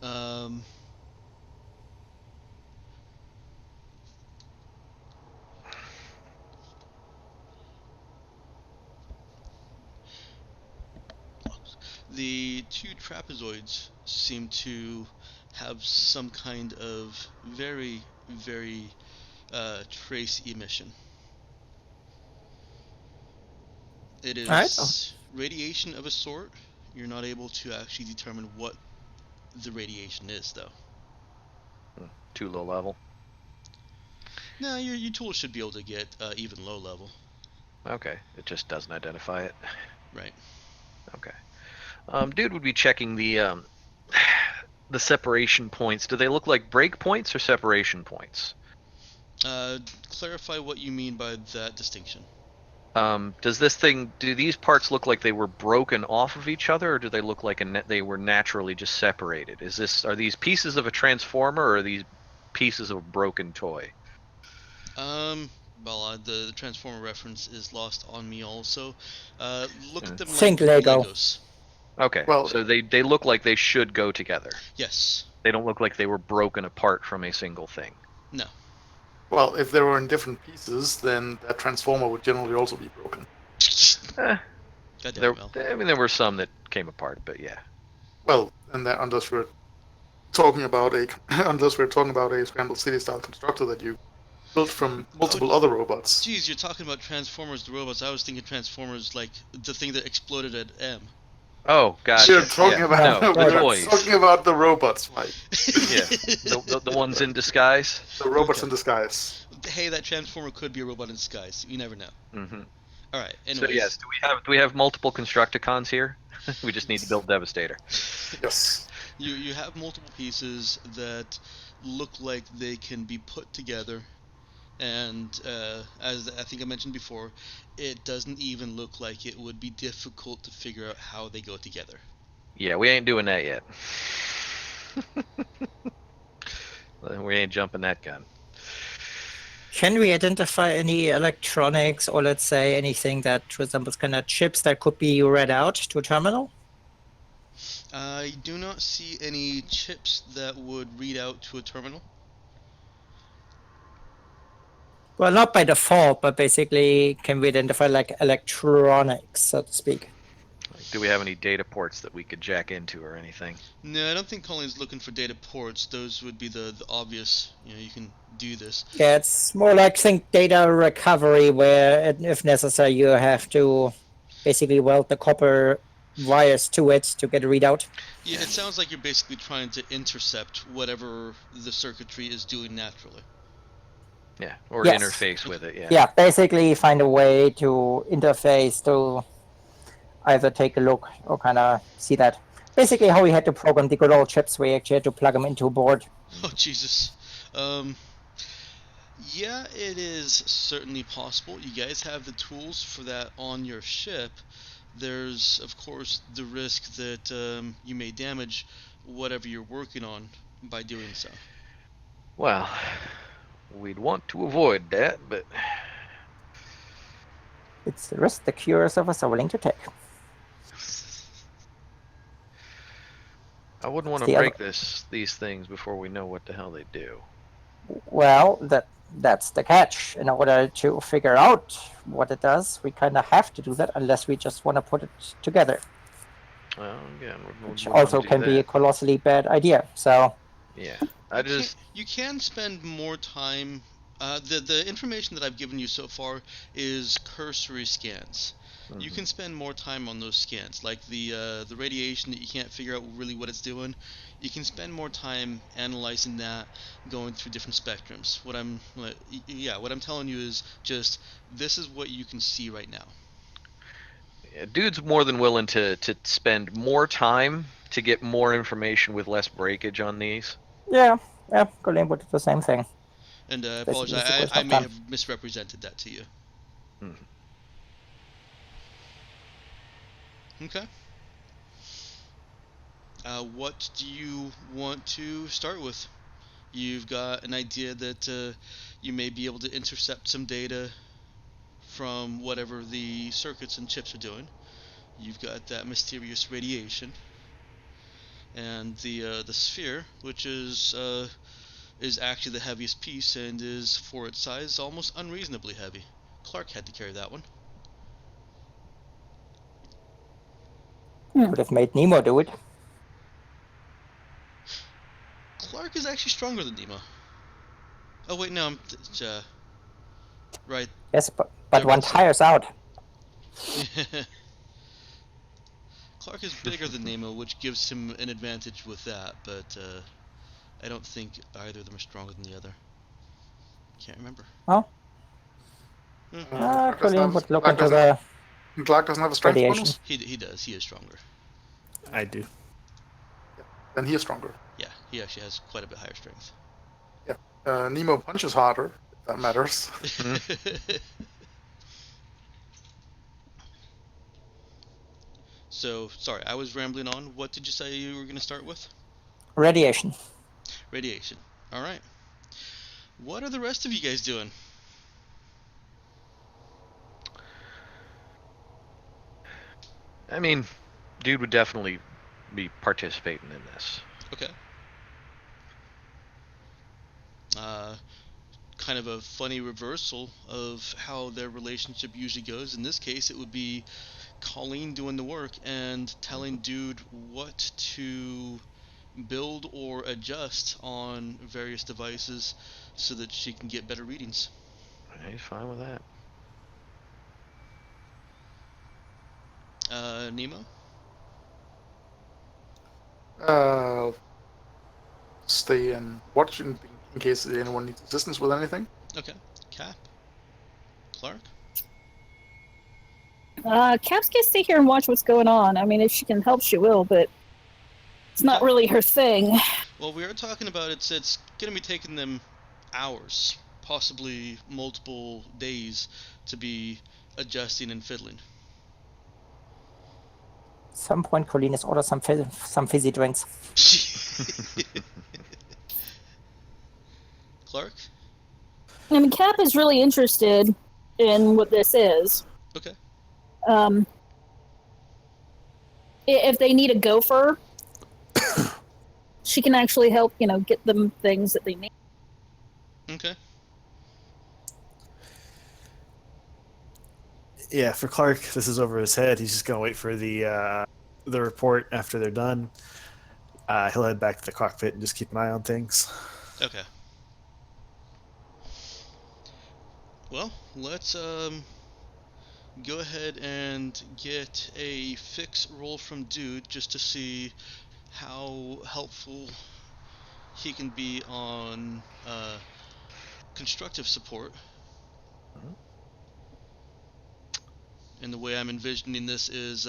Um, the two trapezoids seem to have some kind of very, very trace emission. It All right. is radiation of a sort. You're not able to actually determine what the radiation is, though. Too low level. No, your tool should be able to get even low level. Okay, it just doesn't identify it. Right. Okay. Dude would be checking the the separation points. Do they look like break points or separation points? Clarify what you mean by that distinction. Do these parts look like they were broken off of each other, or do they look like they were naturally just separated? Are these pieces of a transformer, or are these pieces of a broken toy? Well, the Transformer reference is lost on me also. Look at them Think like Lego. Legos. Okay, Well- so they look like they should go together. Yes. They don't look like they were broken apart from a single thing. No. Well, if they were in different pieces, then that transformer would generally also be broken. Goddamn well. There were some that came apart, but yeah. Well, and that unless we're talking about a scrambled city style constructor that you built from multiple other robots. Geez, you're talking about Transformers, the robots. I was thinking Transformers like the thing that exploded at M. Oh, gotcha. We're talking about no, the we're toys. talking about the robots, Mike. Yeah, the ones in disguise. The robots Okay. in disguise. Hey, that Transformer could be a robot in disguise. You never know. Mm-hmm. All right. So Anyways. yes, do we have multiple Constructicons here? We just need to build Devastator. Yes. You have multiple pieces that look like they can be put together, and as I think I mentioned before, it doesn't even look like it would be difficult to figure out how they go together. Yeah, we ain't doing that yet. We ain't jumping that gun. Can we identify any electronics, or let's say anything that resembles kind of chips that could be read out to a terminal? I do not see any chips that would read out to a terminal. Well, not by default, but basically, can we identify like electronics, so to speak? Like, do we have any data ports that we could jack into or anything? No, I don't think Colin's looking for data ports. Those would be the obvious, you can do this. Yeah, it's more like think data recovery, where if necessary, you have to basically weld the copper wires to it to get a readout. Yeah, it sounds like you're basically trying to intercept whatever the circuitry is doing naturally. Yeah, or Yes. interface with it. Yeah, basically find a way to interface to either take a look or kind of see that. Basically, how we had to program the good old chips, we actually had to plug them into a board. Oh, Jesus. Yeah, it is certainly possible. You guys have the tools for that on your ship. There's, of course, the risk that you may damage whatever you're working on by doing so. Well, we'd want to avoid that, but It's the risk the curious of us are willing to take. I wouldn't want to The break these things before we know what the hell they do. Well, that's the catch. In order to figure out what it does, we kind of have to do that, unless we just want to put it together, Well, again, which also can be a colossally bad idea. So Yeah, You can spend more time. The information that I've given you so far is cursory scans. You can spend more time on those scans, like the radiation that you can't figure out really what it's doing. You can spend more time analyzing that, going through different spectrums. What I'm telling you is just this is what you can see right now. Dude's more than willing to spend more time to get more information with less breakage on these. Yeah, Colleen would do the same thing. And I Basically, it's a apologize, question I of may time. have misrepresented that to you. Mhm. Okay. What do you want to start with? You've got an idea that you may be able to intercept some data from whatever the circuits and chips are doing. You've got that mysterious radiation, and the sphere, which is actually the heaviest piece and is, for its size, almost unreasonably heavy. Clark had to carry that one. Would have made Nemo do it. Clark is actually stronger than Nemo. Oh wait, no, right. Yes, but They're one about the same. tires out. Clark is bigger than Nemo, which gives him an advantage with that, but I don't think either of them are stronger than the other. Can't remember. Oh, Clark doesn't Colleen have, would look Clark into doesn't, the Clark doesn't have a strength radiation. bonus? He does. He is stronger. I do. Then he is stronger. Yeah, he actually has quite a bit higher strength. Nemo punches harder, if that matters. So, sorry, I was rambling on. What did you say you were going to start with? Radiation. Radiation. All right. What are the rest of you guys doing? I mean, dude would definitely be participating in this. Okay. Kind of a funny reversal of how their relationship usually goes. In this case, it would be Colleen doing the work and telling Dude what to build or adjust on various devices so that she can get better readings. He's fine with that. Nemo? Stay and watch in case anyone needs assistance with anything. Okay. Cap? Clark? Cap's gonna stay here and watch what's going on. I mean, if she can help, she will, but it's not Okay. really her thing. Well, we are talking about it's going to be taking them hours, possibly multiple days, to be adjusting and fiddling. At some point, Colleen is order some fizzy drinks. Clark? I mean, Cap is really interested in what this is. Okay. If they need a gopher, she can actually help, get them things that they need. Okay. Yeah, for Clark, this is over his head. He's just gonna wait for the report after they're done. He'll head back to the cockpit and just keep an eye on things. Okay. Well, let's go ahead and get a fix roll from Dude just to see how helpful he can be on constructive support. And the way I'm envisioning this is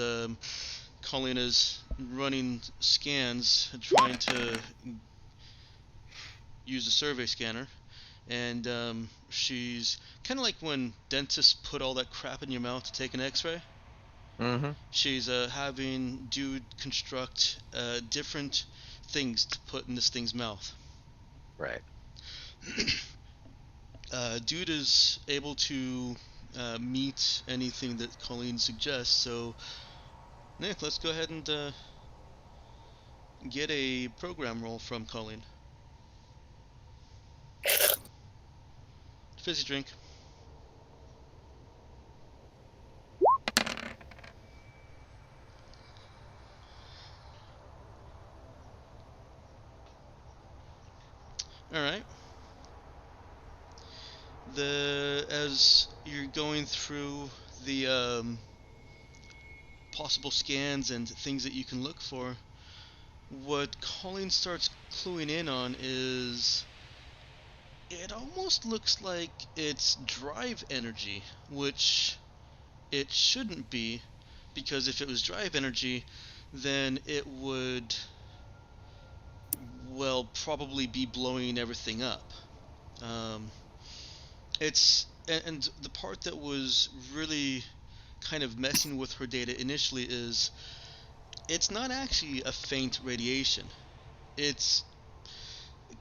Colleen is running scans and trying to use a survey scanner, and she's kind of like when dentists put all that crap in your mouth to take an x-ray. Mm-hmm. She's having Dude construct different things to put in this thing's mouth. Right. Dude is able to meet anything that Colleen suggests, so Nick, let's go ahead and get a program roll from Colleen. Fizzy drink. Alright. As you're going through the possible scans and things that you can look for, what Colleen starts cluing in on is it almost looks like it's drive energy, which it shouldn't be, because if it was drive energy, then it would, well, probably be blowing everything up. Um, and the part that was really kind of messing with her data initially is it's not actually a faint radiation. It's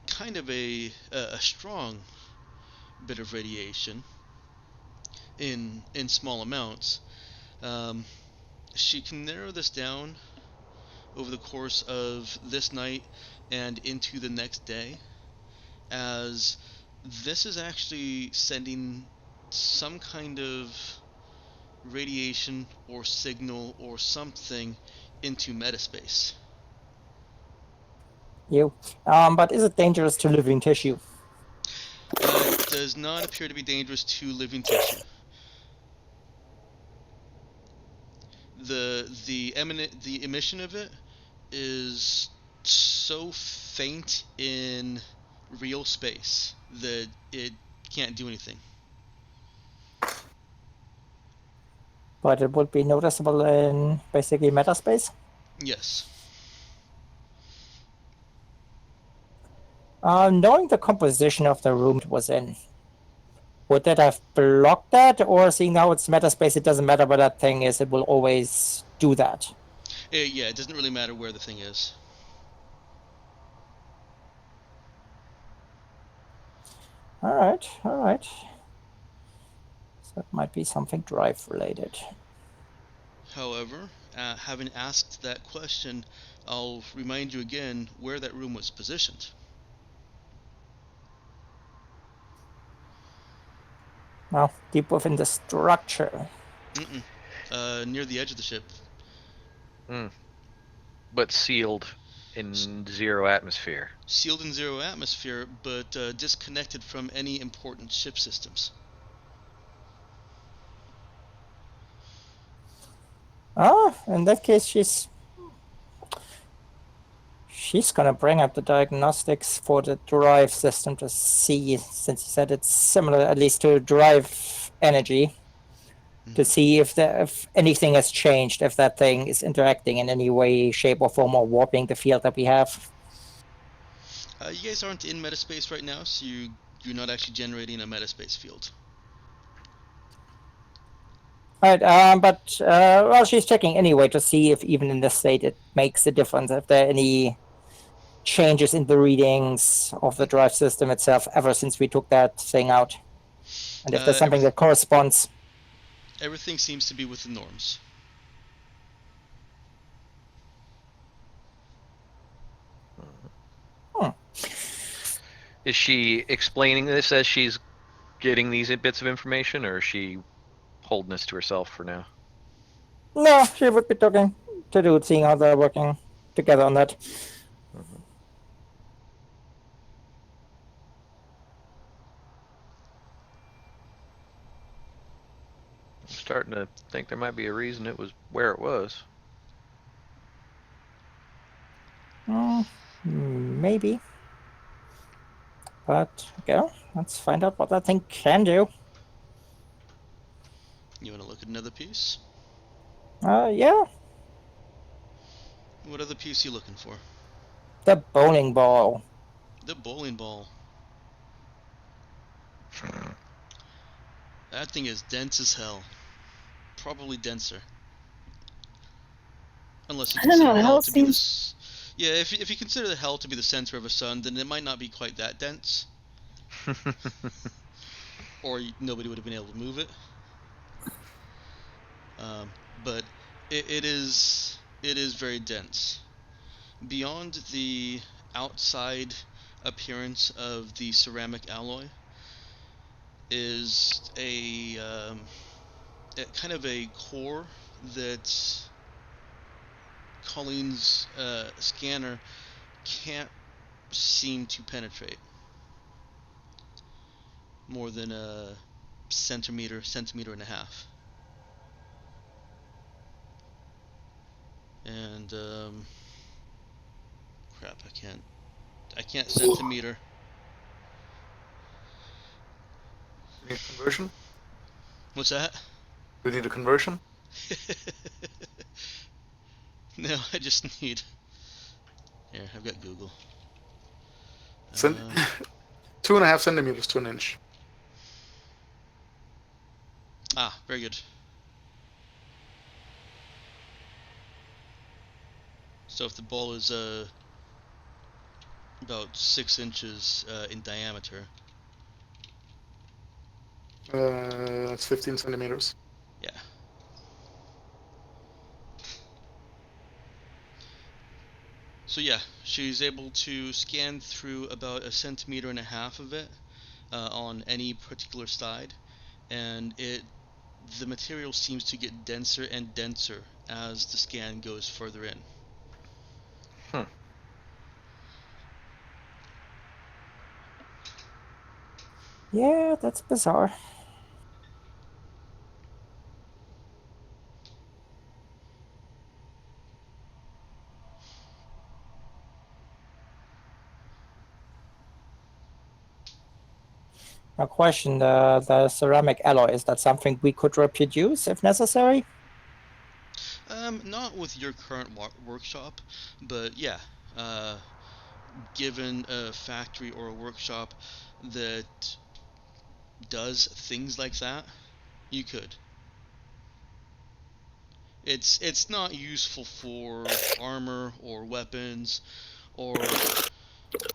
kind of a strong bit of radiation in small amounts. Um, she can narrow this down over the course of this night and into the next day, as this is actually sending some kind of radiation or signal or something into metaspace. But is it dangerous to living tissue? It does not appear to be dangerous to living tissue. The emission of it is so faint in real space that it can't do anything. But it would be noticeable in basically metaspace? Yes. Knowing the composition of the room it was in, would that have blocked that? Or seeing now it's metaspace, it doesn't matter what that thing is, it will always do that? Yeah, it doesn't really matter where the thing is. Alright. So it might be something drive related. However, having asked that question, I'll remind you again where that room was positioned. Well, deep within the structure. Near the edge of the ship. But sealed in zero atmosphere. Sealed in zero atmosphere, but disconnected from any important ship systems. In that case, she's gonna bring up the diagnostics for the drive system to see, since you said it's similar at least to drive energy, to see if anything has changed, if that thing is interacting in any way, shape, or form, or warping the field that we have. You guys aren't in metaspace right now, so you're not actually generating a metaspace field. Alright, but well, she's checking anyway to see if even in this state it makes a difference, if there are any changes in the readings of the drive system itself ever since we took that thing out, and if there's something that corresponds. Everything seems to be within norms. Is she explaining this as she's getting these bits of information, or is she holding this to herself for now? No, she would be talking to Dude, seeing how they're working together on that. I'm starting to think there might be a reason it was where it was. Maybe. But, okay, let's find out what that thing can do. You want to look at another piece? Yeah. What other piece are you looking for? The bowling ball. The bowling ball. That thing is dense as hell. Probably denser. Unless you I don't know, consider the hell hell to be seems... Yeah, if you consider the hell to be the center of a sun, then it might not be quite that dense. Or nobody would have been able to move it. But it is very dense. Beyond the outside appearance of the ceramic alloy is a kind of a core that Colleen's scanner can't seem to penetrate more than a centimeter and a half. And crap, I can't centimeter. You need conversion? What's that? We need a conversion? No, I just need. Here, I've got Google. Cent- 2.5 centimeters to an inch. Very good. So if the ball is about 6 inches in diameter. That's 15 centimeters. Yeah. So yeah, she's able to scan through about 1.5 centimeters of it on any particular side, and the material seems to get denser and denser as the scan goes further in. Yeah, that's bizarre. A question: the ceramic alloy, is that something we could reproduce if necessary? Not with your current workshop, but yeah, given a factory or a workshop that does things like that, you could. It's not useful for armor or weapons or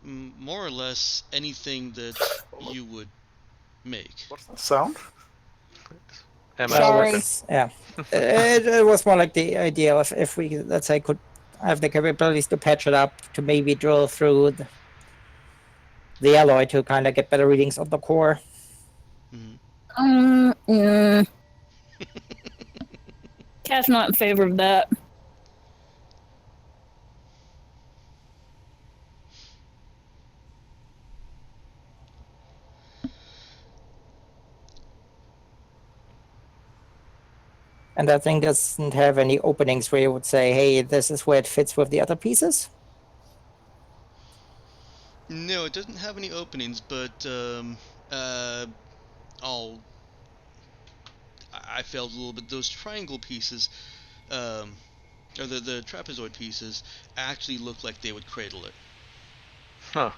more or less anything that you would make. What's that sound? MS Sorry. weapon. Yeah, it was more like the idea of if we, let's say, could have the capabilities to patch it up to maybe drill through the alloy to kind of get better readings of the core. Mm-hmm. Cat's not in favor of that. And that thing doesn't have any openings where you would say, hey, this is where it fits with the other pieces? No, it doesn't have any openings, but I failed a little bit. Those triangle pieces, or the trapezoid pieces, actually look like they would cradle it. Huh.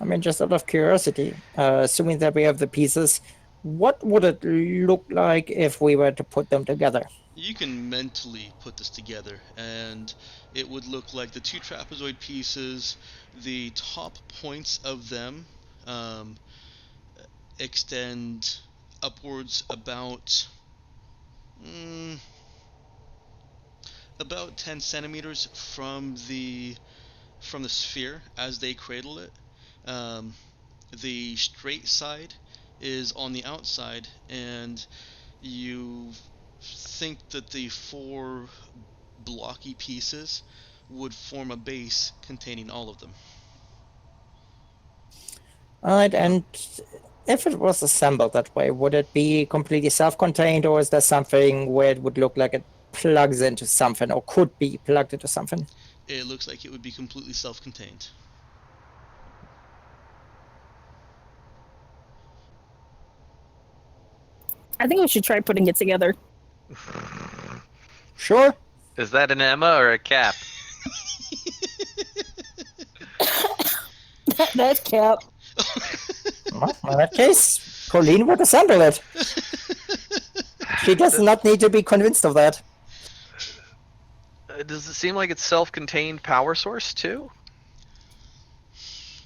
I mean, just out of curiosity, assuming that we have the pieces, what would it look like if we were to put them together? You can mentally put this together, and it would look like the two trapezoid pieces, the top points of them extend upwards about 10 centimeters from the sphere as they cradle it. The straight side is on the outside, and you think that the 4 blocky pieces would form a base containing all of them. All right, and if it was assembled that way, would it be completely self-contained, or is there something where it would look like it plugs into something, or could be plugged into something? It looks like it would be completely self-contained. I think we should try putting it together. Sure. Is that an Emma or a Cap? That's Cap. Well, in that case, Colleen would assemble it. She does not need to be convinced of that. Does it seem like it's self-contained power source too?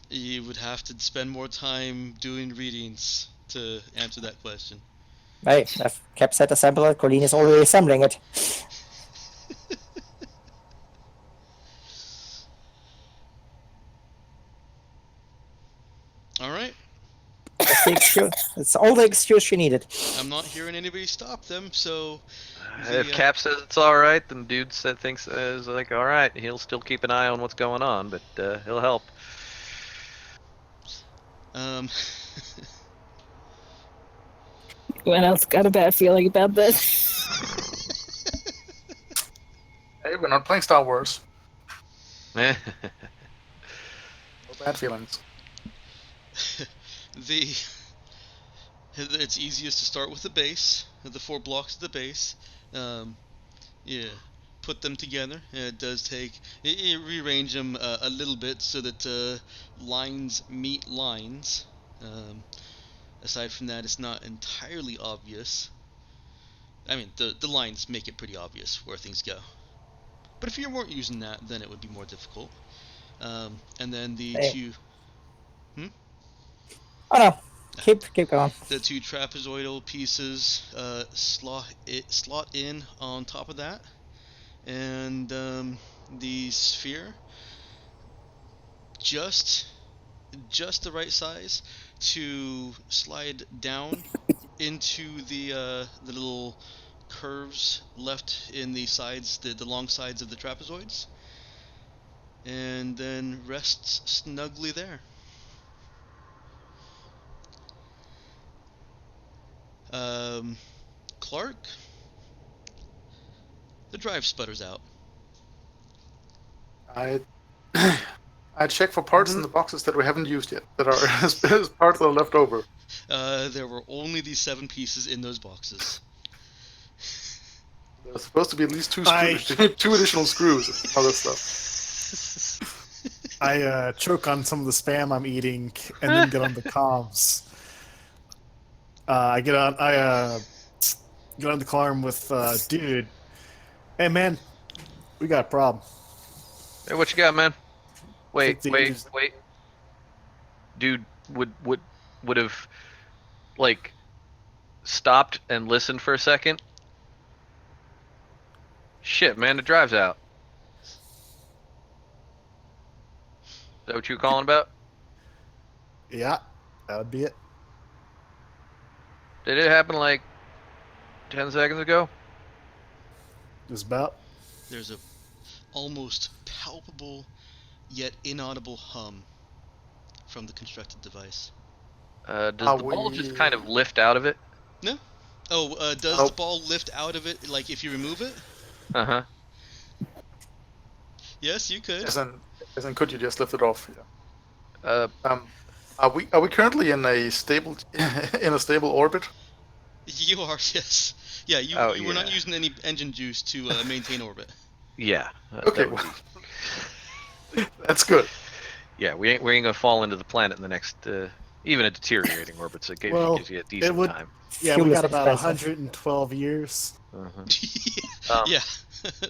You would have to spend more time doing readings to answer that question. Hey, if Cap said assemble it, Colleen is already assembling it. All right. That's the excuse. It's all the excuse she needed. I'm not hearing anybody stop them, so If Cap says it's all right, then dude thinks is like all right. He'll still keep an eye on what's going on, but he'll help. Anyone else got a bad feeling about this? Hey, we're not playing Star Wars. Eh. No bad feelings. the it's easiest to start with the base, the 4 blocks of the base. Yeah, put them together. It does take rearrange them a little bit so that lines meet lines. Aside from that, it's not entirely obvious. I mean, the lines make it pretty obvious where things go. But if you weren't using that, then it would be more difficult. And then the Hey. two Oh no, keep going. the two trapezoidal pieces slot in on top of that, and the sphere just just the right size to slide down into the little curves left in the sides, the long sides of the trapezoids, and then rests snugly there. Um, Clark, the drive sputters out. I I check for parts in the boxes that we haven't used yet, that are as parts that are left over. There were only these 7 pieces in those boxes. There's supposed to be at least 2 I- screws, 2 additional screws and other stuff. I choke on some of the spam I'm eating and then get on the comms. I get on the alarm with dude. Hey man, we got a problem. Hey, what you got, man? Wait. 50 Dude would have like stopped and listened for a second. Shit, man, the drive's out. Is that what you were calling about? Yeah, that would be it. Did it happen like 10 seconds ago? Just about. There's a almost palpable yet inaudible hum from the constructed device. Does the ball just kind of lift out of it? No? Oh, does Oh. the ball lift out of it, like if you remove it? Uh-huh. Yes, you could. As in, could you just lift it off? Yeah. Uh, Are we currently in a stable orbit? You are, yes. Yeah, you were not yeah. using any engine juice to maintain orbit. Yeah. Okay, that would well, that's good. Yeah, we ain't gonna fall into the planet in the next even a deteriorating orbit, so it gives you a decent would- time. Yeah, Fuel we is got about expensive. 112 years. Uh-huh. Yeah,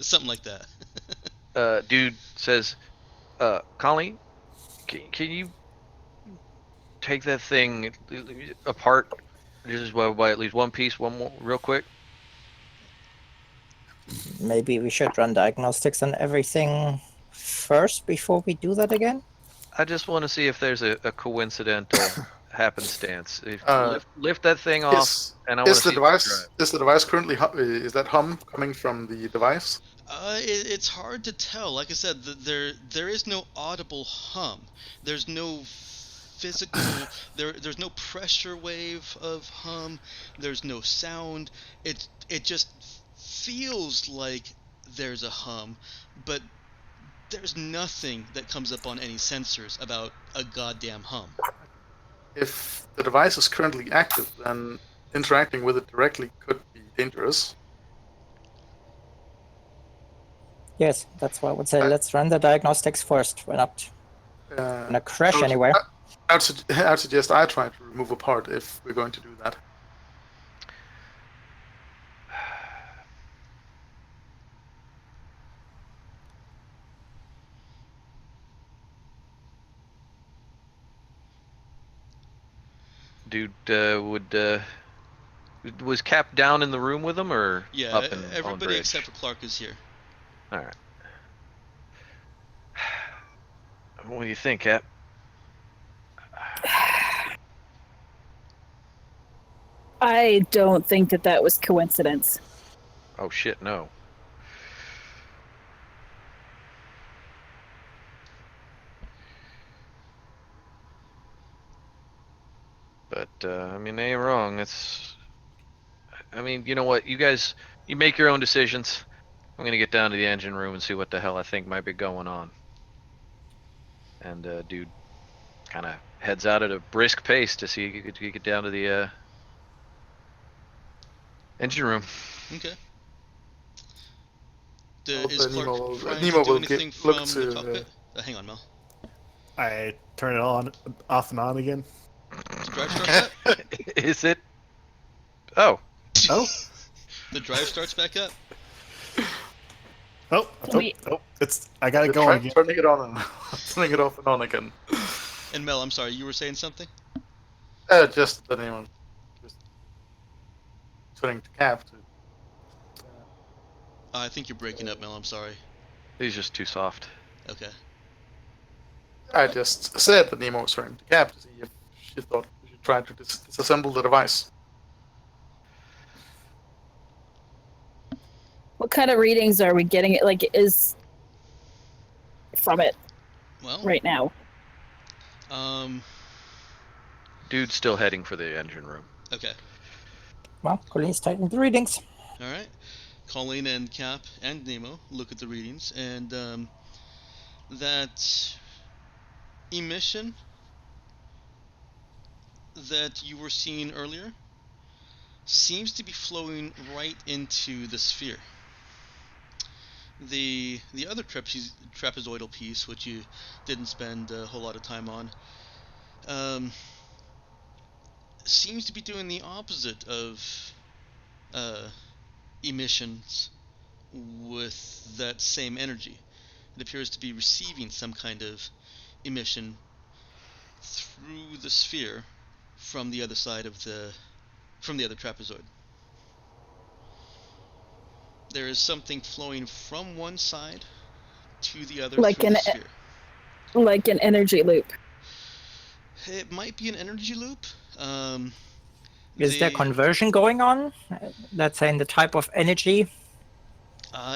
something like that. Dude says, Colleen, can you take that thing apart just by at least one piece, one more, real quick? Maybe we should run diagnostics on everything first before we do that again. I just want to see if there's a coincidental happenstance. Uh, Lift that thing off, and I want to see Is the device currently is that hum coming from the device? It's hard to tell. Like I said, there is no audible hum. There's no physical. There's no pressure wave of hum. There's no sound. It just feels like there's a hum, but there's nothing that comes up on any sensors about a goddamn hum. If the device is currently active, then interacting with it directly could be dangerous. Yes, that's why I would say let's run the diagnostics first. We're not gonna crash anywhere. I'd suggest I try to remove a part if we're going to do that. Dude, was Cap down in the room with him, or Yeah, up and everybody on except for Clark is here. All right. What do you think, Cap? I don't think that was coincidence. Oh shit, no. But I mean, they ain't wrong. I mean, you know what? You guys, you make your own decisions. I'm gonna get down to the engine room and see what the hell I think might be going on. And dude kind of heads out at a brisk pace to see if you could get down to the engine room. Okay. Well, Is Clark Nemo trying to Nemo do will anything look from the to. cockpit? Hang on, Mel. I turn it on, off and on again. The drive starts up? Is it? Oh, Oh, The drive starts back up? oh, Wait. it's. I got it Try going again. turning it on and turning it off and on again. And Mel, I'm sorry, you were saying something? Just the Nemo. Just turning to cap to. I think you're breaking up, Mel. I'm sorry. he's just too soft. Okay. I just said that Nemo was turning to cap to see if she thought we should try to disassemble the device. What kind of readings are we getting? It like is from it Well, right now. Dude's still heading for the engine room. Okay. Well, Colleen's taking the readings. All right. Colleen and Cap and Nemo look at the readings, and that emission that you were seeing earlier seems to be flowing right into the sphere. The other trapezoidal piece, which you didn't spend a whole lot of time on, seems to be doing the opposite of emissions with that same energy. It appears to be receiving some kind of emission through the sphere from the other side of the other trapezoid. There is something flowing from one side to the other Like through the sphere. Like an energy loop. It might be an energy loop. Is there conversion going on? Let's say in the type of energy.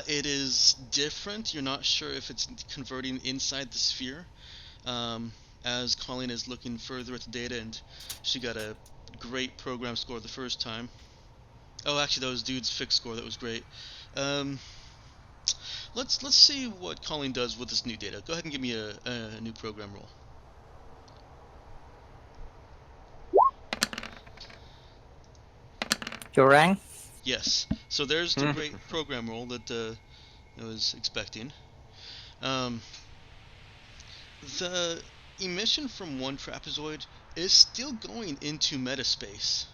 It is different. You're not sure if it's converting inside the sphere. As Colleen is looking further at the data, and she got a great program score the first time. Oh, actually, that was Dude's fixed score. That was great. Let's see what Colleen does with this new data. Go ahead and give me a new program roll. You rang? Yes. So there's the great program roll that I was expecting. The emission from one trapezoid is still going into metaspace.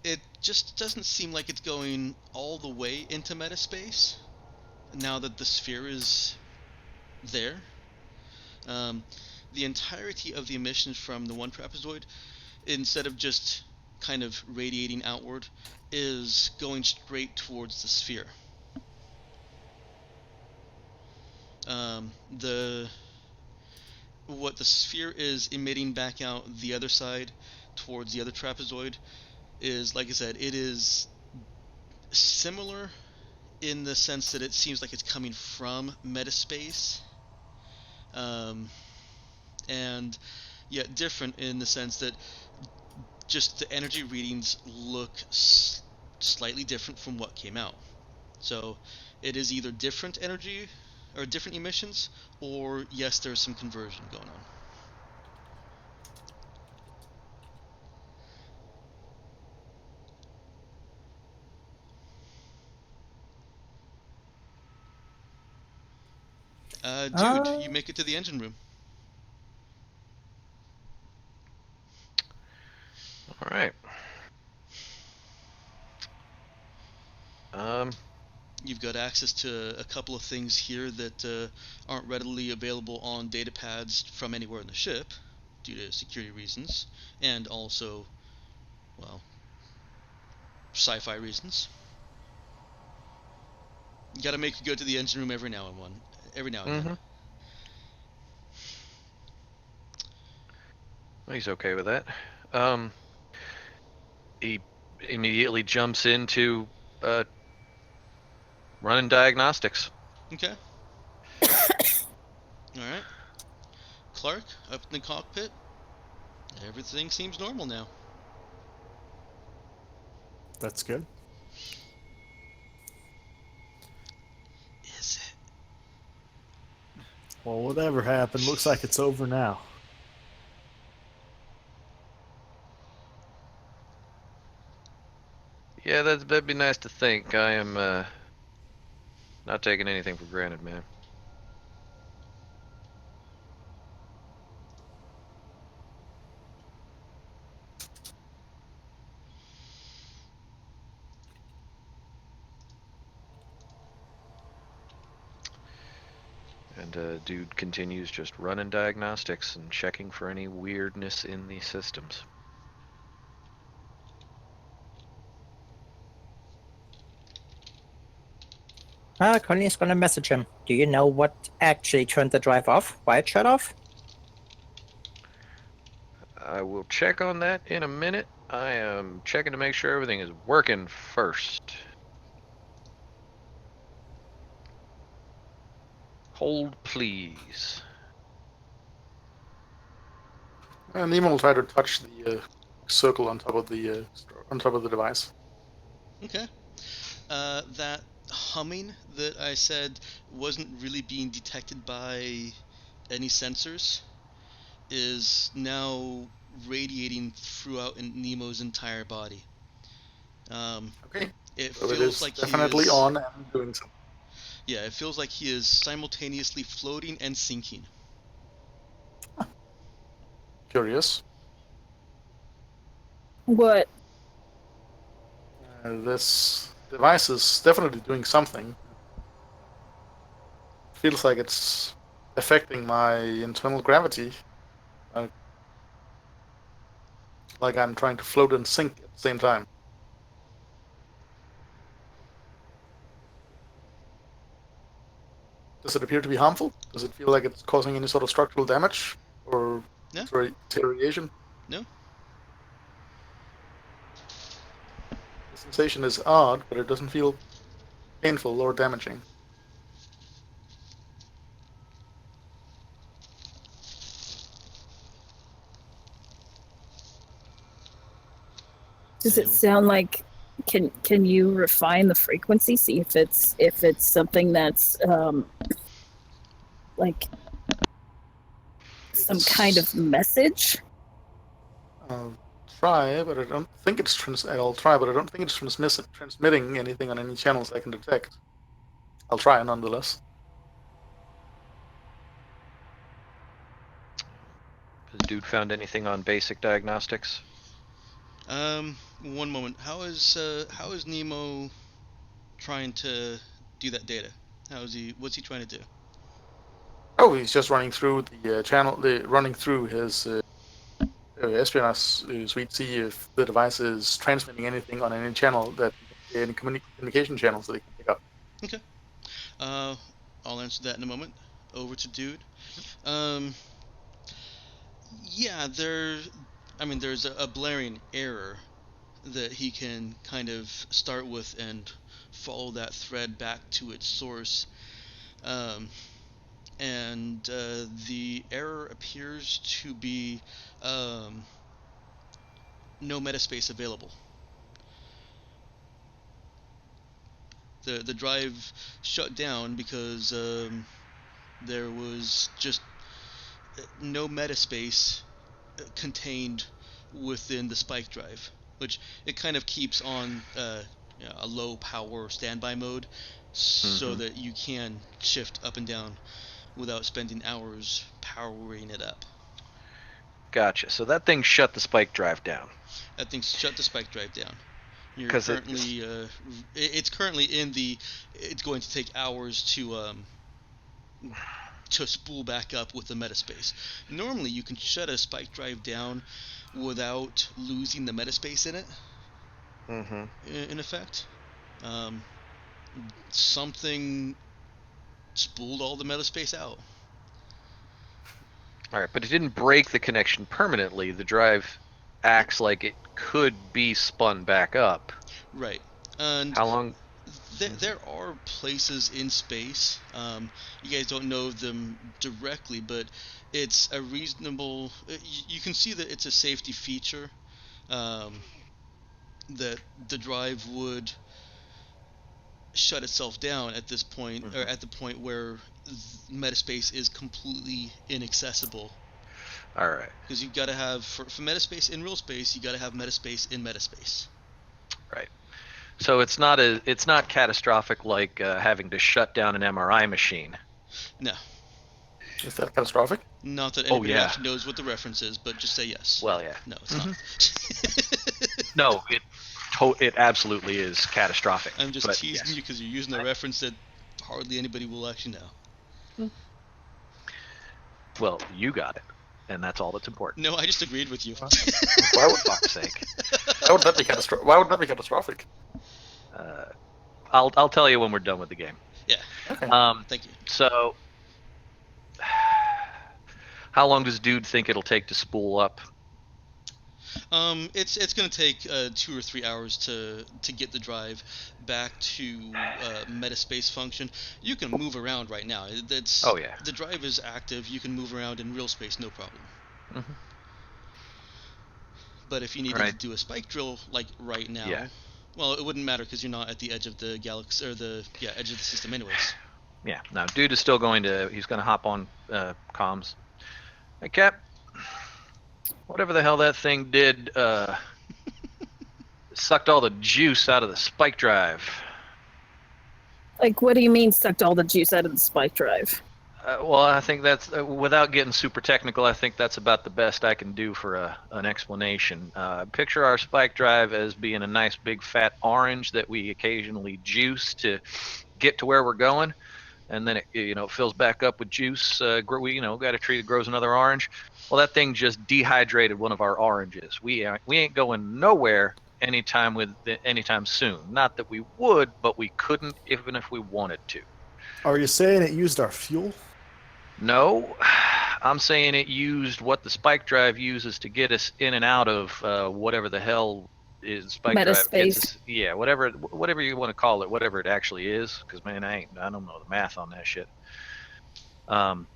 It just doesn't seem like it's going all the way into metaspace now that the sphere is there. The entirety of the emissions from the one trapezoid, instead of just kind of radiating outward, is going straight towards the sphere. What the sphere is emitting back out the other side towards the other trapezoid is, like I said, it is similar in the sense that it seems like it's coming from metaspace, and yet different in the sense that just the energy readings look slightly different from what came out. So it is either different energy or different emissions, or yes, there's some conversion going on. Dude, you make it to the engine room. All right. You've got access to a couple of things here that aren't readily available on data pads from anywhere in the ship due to security reasons, and also, well, sci-fi reasons. You gotta make you go to the engine room every now and then. He's okay with that. He immediately jumps into running diagnostics. Okay. Alright. Clark, up in the cockpit. Everything seems normal now. That's good. Well, whatever happened, looks like it's over now. Yeah, that'd be nice to think. I am not taking anything for granted, man. And dude continues just running diagnostics and checking for any weirdness in the systems. Connie's gonna message him. Do you know what actually turned the drive off? Why it shut off? I will check on that in a minute. I am checking to make sure everything is working first. Hold, please. Nemo will try to touch the circle on top of the device. Okay. That humming that I said wasn't really being detected by any sensors is now radiating throughout Nemo's entire body. Okay. It So it feels is like he definitely is. on and doing something. Yeah, it feels like he is simultaneously floating and sinking. Curious. What? This device is definitely doing something. Feels like it's affecting my internal gravity. Like I'm trying to float and sink at the same time. Does it appear to be harmful? Does it feel like it's causing any sort of structural damage or No. deterioration? No. The sensation is odd, but it doesn't feel painful or damaging. Does it Anyway. sound like? Can you refine the frequency? See if it's something that's like some kind of message. I'll try, but I don't think it's I'll try, but I don't think it's transmitting anything on any channels I can detect. I'll try nonetheless. Has dude found anything on basic diagnostics? One moment. How is Nemo trying to do that data? What's he trying to do? Oh, he's just running through the channel, running through his espionage suite, see if the device is transmitting anything on any channel any communication channels that he can pick up. Okay. Uh, I'll answer that in a moment. Over to Dude. Um, yeah, there's a blaring error that he can kind of start with and follow that thread back to its source. Um, and the error appears to be no metaspace available. The drive shut down because there was just no metaspace contained within the spike drive, which it kind of keeps on a low power standby mode so that you can shift up and down without spending hours powering it up. Gotcha. So that thing shut the spike drive down. That thing shut the spike drive down. You're 'Cause currently it's currently in the. It's going to take hours to spool back up with the metaspace. Normally, you can shut a spike drive down without losing the metaspace in it. In effect, um, something spooled all the metaspace out. All right, but it didn't break the connection permanently. The drive acts like it could be spun back up. Right. And How long? there are places in space. You guys don't know them directly, but it's a reasonable. You can see that it's a safety feature that the drive would shut itself down at this point, or at the point where metaspace is completely inaccessible. All right. Because you've got to have for metaspace in real space, you got to have metaspace in metaspace. Right. So it's not catastrophic like having to shut down an MRI machine. No. Is that catastrophic? Not that anybody yeah. actually knows what the reference is, but just say yes. Well, yeah. No, it's not. No, it absolutely is catastrophic. I'm just teasing yes. you because you're using a reference that hardly anybody will actually know. Well, you got it, and that's all that's important. No, I just agreed with you. Why would fuck's sake? Why would that be catastrophic? Why would that be catastrophic? I'll tell you when we're done with the game. Yeah. Okay. Thank you. So, how long does Dude think it'll take to spool up? It's going to take 2 or 3 hours to get the drive back to metaspace function. You can move around right now. Oh yeah. The drive is active. You can move around in real space, no problem. Mm-hmm. But if you needed to do a spike drill like right now, well, it wouldn't matter because you're not at the edge of the galaxy or the edge of the system, anyways. Yeah. Now, Dude is still he's going to hop on comms. Hey, Cap. Whatever the hell that thing did, sucked all the juice out of the spike drive. Like, what do you mean sucked all the juice out of the spike drive? Well, I think that's, without getting super technical, I think that's about the best I can do for an explanation. Picture our spike drive as being a nice big fat orange that we occasionally juice to get to where we're going. And then it fills back up with juice. We got a tree that grows another orange. Well, that thing just dehydrated one of our oranges. We ain't going nowhere anytime soon. Not that we would, but we couldn't even if we wanted to. Are you saying it used our fuel? No, I'm saying it used what the spike drive uses to get us in and out of whatever the hell is spike drive gets us. Yeah, whatever you want to call it, whatever it actually is. Because man, I don't know the math on that shit. But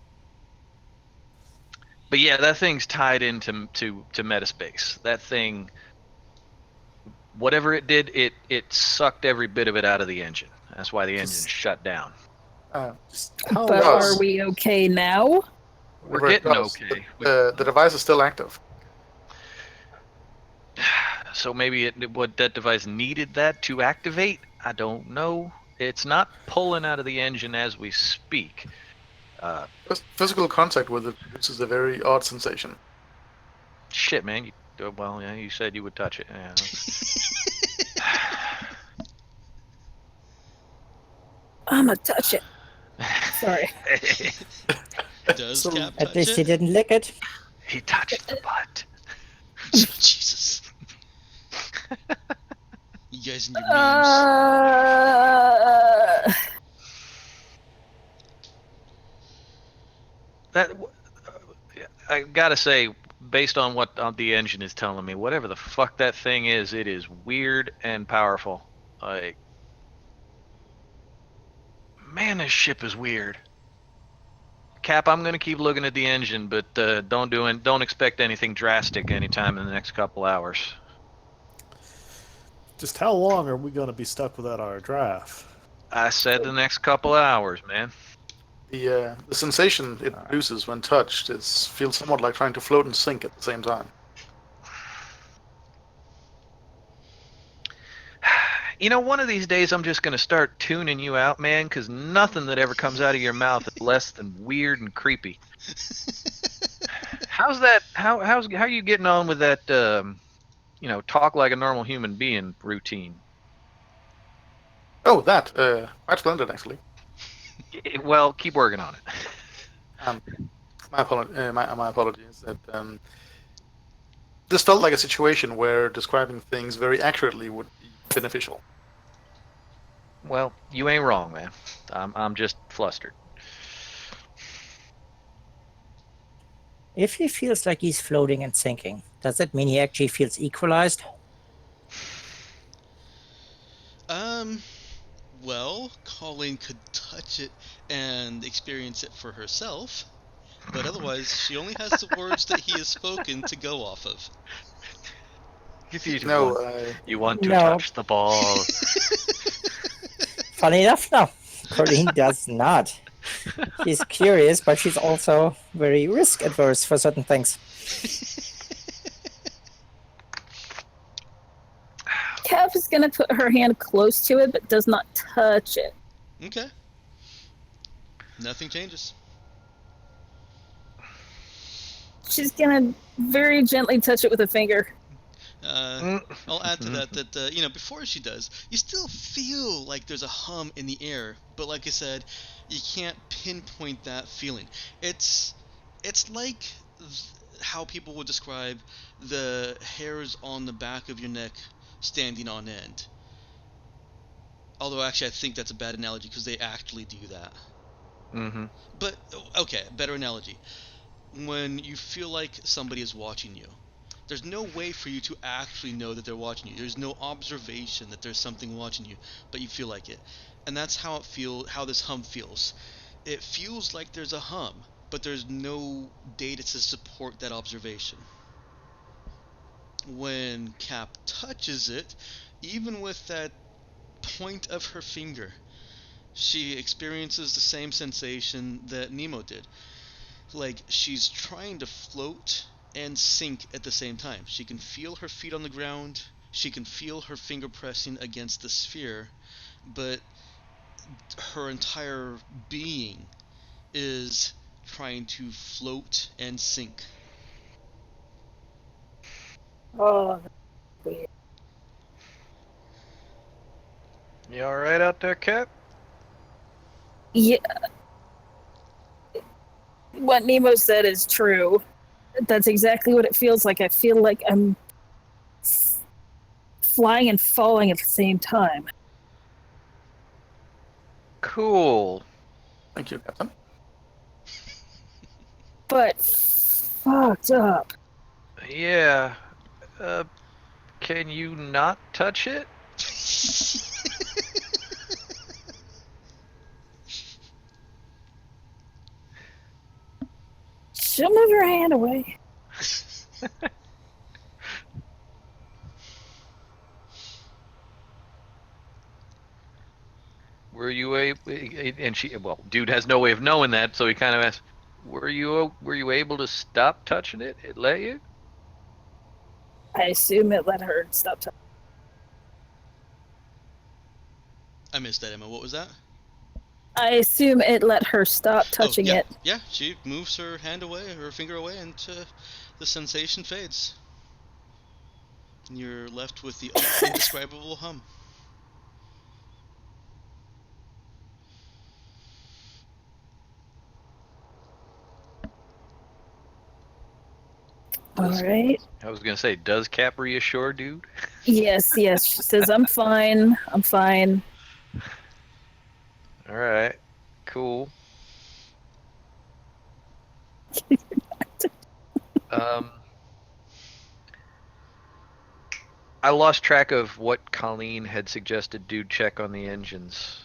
yeah, that thing's tied into metaspace. That thing, whatever it did, it sucked every bit of it out of the engine. That's why the engine shut down. But are we okay now? We're getting okay. The device is still active. So maybe what that device needed that to activate? I don't know. It's not pulling out of the engine as we speak. Physical contact with it produces a very odd sensation. Shit, man. You said you would touch it. Yeah. I'ma touch it. Sorry. Does Cap touch At least it? he didn't lick it. He touched the butt. Jesus. You guys and your memes. I gotta say, based on what the engine is telling me, whatever the fuck that thing is, it is weird and powerful. Like, man, this ship is weird. Cap, I'm gonna keep looking at the engine, but don't expect anything drastic anytime in the next couple hours. Just how long are we going to be stuck without our drive? I said the next couple hours, man. The sensation it produces when touched feels somewhat like trying to float and sink at the same time. One of these days I'm just going to start tuning you out, man, because nothing that ever comes out of your mouth is less than weird and creepy. How's that? How are you getting on with that? Talk like a normal human being routine. Oh, that quite splendid, actually. Well, keep working on it. My apologies. That this felt like a situation where describing things very accurately would be beneficial. Well, you ain't wrong, man. I'm just flustered. If he feels like he's floating and sinking, does that mean he actually feels equalized? Well, Colleen could touch it and experience it for herself, but otherwise she only has the words that he has spoken to go off of. You want to touch the ball. funny enough, no. Colleen does not. She's curious, but she's also very risk adverse for certain things. Cap is gonna put her hand close to it, but does not touch it. Okay. Nothing changes. She's gonna very gently touch it with a finger. I'll add to that you know, before she does, you still feel like there's a hum in the air, but like I said, you can't pinpoint that feeling. It's like how people would describe the hairs on the back of your neck standing on end. Although actually I think that's a bad analogy because they actually do that. Mm-hmm. But okay, better analogy. When you feel like somebody is watching you, there's no way for you to actually know that they're watching you. There's no observation that there's something watching you, but you feel like it. And that's how how this hum feels. It feels like there's a hum, but there's no data to support that observation. When Cap touches it, even with that point of her finger, she experiences the same sensation that Nemo did. Like she's trying to float and sink at the same time. She can feel her feet on the ground, she can feel her finger pressing against the sphere, but her entire being is trying to float and sink. Oh, weird. You all right out there, Cap? Yeah. What Nemo said is true. That's exactly what it feels like. I feel like I'm flying and falling at the same time. Cool. Thank you, Captain. But fucked up. Yeah. Can you not touch it? She'll move her hand away. Were you and she, well, dude has no way of knowing that, so he kind of asks, were you able to stop touching it? It let you? I assume it let her stop touching. I missed that, Emma. What was that? I assume it let her stop touching yeah. it. Yeah, she moves her hand away, her finger away, and the sensation fades. And you're left with the indescribable hum. All right. I was gonna say, does Cap reassure, dude? Yes. She says, I'm fine. I'm fine. All right, cool. I lost track of what Colleen had suggested dude check on the engines.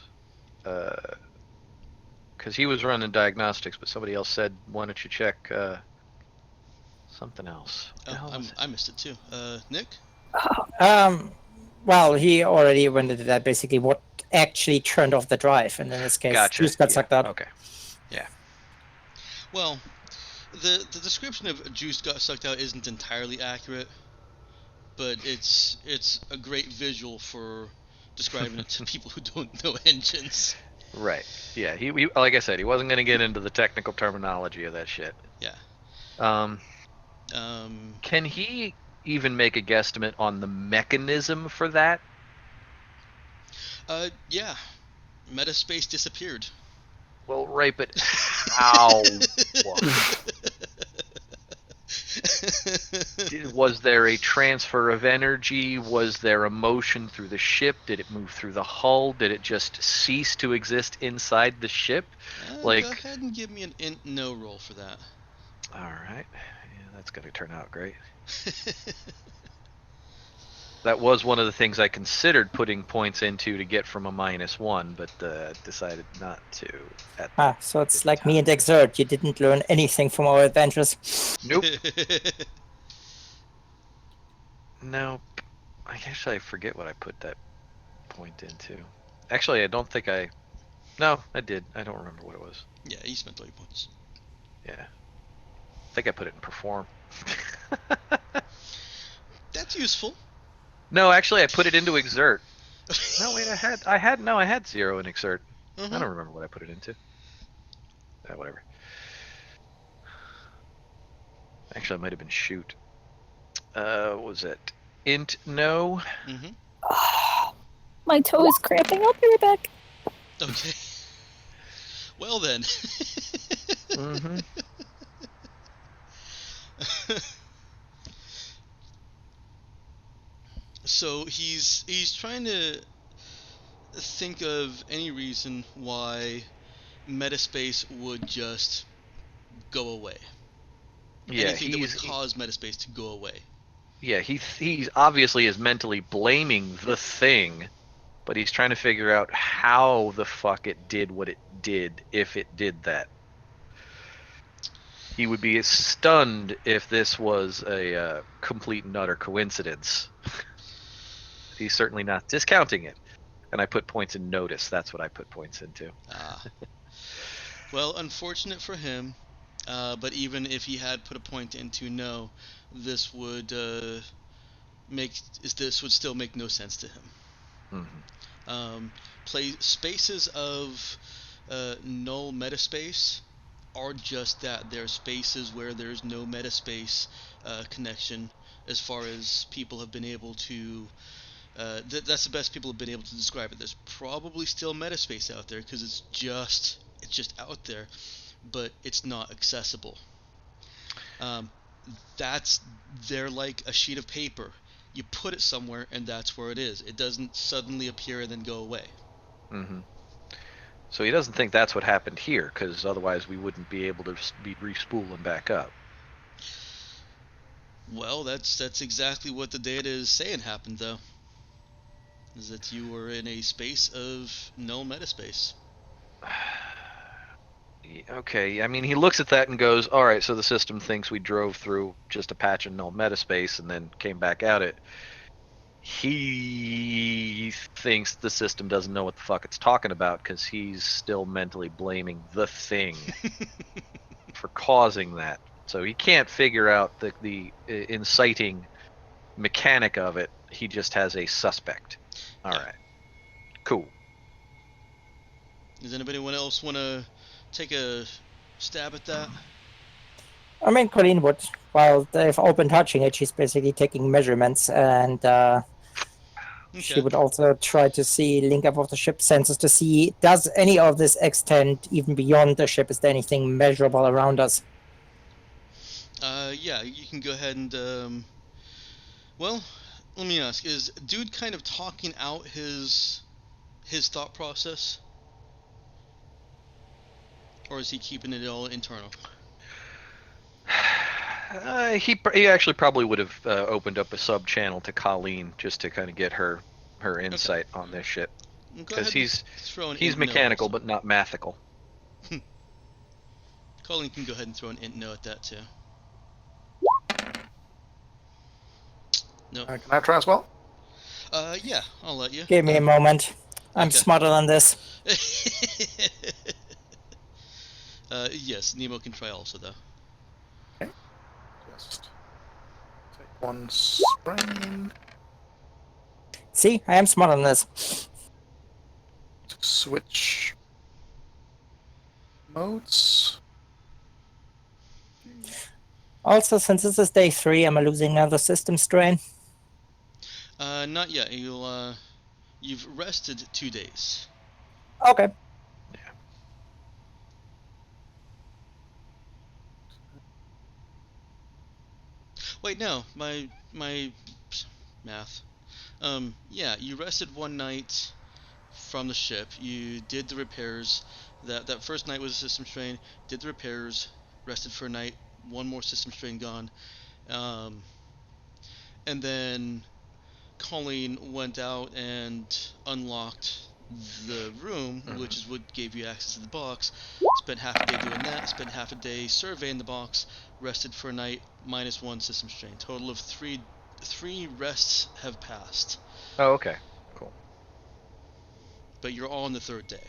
Because he was running diagnostics, but somebody else said, why don't you check something else? What the hell was it? I missed it too. Nick? Well, he already went into that. Basically, what actually turned off the drive, and in this case, Gotcha. juice got Yeah. sucked out. Okay. Yeah. Well, the description of juice got sucked out isn't entirely accurate, but it's a great visual for describing it to people who don't know engines. Right. Yeah. He like I said, he wasn't gonna get into the technical terminology of that shit. Yeah. Can he even make a guesstimate on the mechanism for that? Yeah. Metaspace disappeared. Well, right, but how? Was there a transfer of energy? Was there a motion through the ship? Did it move through the hull? Did it just cease to exist inside the ship? Go ahead and give me an no roll for that. All right. Yeah, that's going to turn out great. That was one of the things I considered putting points into to get from a -1, but decided not to. So it's like me and Exert. You didn't learn anything from our adventures. Nope. Nope. I guess I forget what I put that point into. Actually, I don't think I. No, I did. I don't remember what it was. Yeah, you spent 30 points. Yeah. I think I put it in perform. That's useful. No, actually, I put it into exert. No, wait, I had 0 in exert. I Uh-huh. don't remember what I put it into. Whatever. Actually, it might have been shoot. What was it? Int no. Mm-hmm. My toe is cramping. I'll be right back. Okay. Well then. Mm-hmm. So he's trying to think of any reason why metaspace would just go away. Yeah, Anything that would cause metaspace to go away. Yeah, he's obviously is mentally blaming the thing, but he's trying to figure out how the fuck it did what it did if it did that. He would be stunned if this was a complete and utter coincidence. He's certainly not discounting it. And I put points in notice. That's what I put points into. Ah. Well, unfortunate for him, but even if he had put a point into no, this would this would still make no sense to him. Mm-hmm. Play spaces of null metaspace are just that. They're spaces where there's no metaspace connection, as far as people have been able to. That's the best people have been able to describe it. There's probably still metaspace out there because it's just out there, but it's not accessible. They're like a sheet of paper. You put it somewhere, and that's where it is. It doesn't suddenly appear and then go away. Mm-hmm. So he doesn't think that's what happened here, because otherwise we wouldn't be able to be respooling back up. Well, that's exactly what the data is saying happened, though. Is that you were in a space of null metaspace. Okay, I mean, he looks at that and goes, all right, so the system thinks we drove through just a patch of null metaspace and then came back at it. He thinks the system doesn't know what the fuck it's talking about because he's still mentally blaming the thing for causing that. So he can't figure out the inciting mechanic of it. He just has a suspect. All right, cool. Does anyone else want to take a stab at that? I mean, Colleen would, while they've all been touching it, she's basically taking measurements, and she Okay. would also try to see link up of the ship sensors to see, does any of this extend even beyond the ship? Is there anything measurable around us? Yeah, you can go ahead and well, let me ask: is dude kind of talking out his thought process, or is he keeping it all internal? He actually probably would have opened up a sub channel to Colleen just to kind of get her insight on this shit, Go because ahead and throw an he's int no mechanical also. but not mathical. Colleen can go ahead and throw an int no at that too. No. Can I try as well? Yeah, I'll let you. Give me a moment. I'm Okay. smarter than this. Yes, Nemo can try also though. Okay. Just take one sprain. See, I am smarter than this. Switch modes. Also, since this is day 3, am I losing another system strain? Not yet. You've rested 2 days. Okay. Wait, no, my math. Yeah, you rested 1 night from the ship. You did the repairs. That first night was a system strain. Did the repairs. Rested for a night. 1 more system strain gone. And then Colleen went out and unlocked the room, which is what gave you access to the box. Spent half a day doing that. Spent half a day surveying the box. Rested for a night. -1 system strain. Total of three rests have passed. Oh, okay, cool. but you're all on the third day.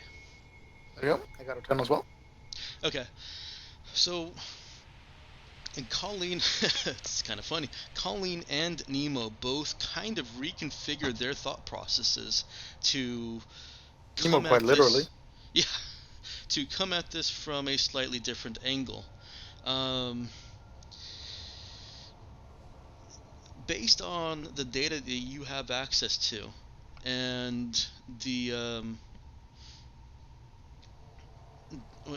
There you go. I got a 10 as well. Okay, so and Colleen, it's kind of funny. Colleen and Nemo both kind of reconfigured their thought processes to Nemo come quite at literally. this, yeah, to come at this from a slightly different angle. Based on the data that you have access to, and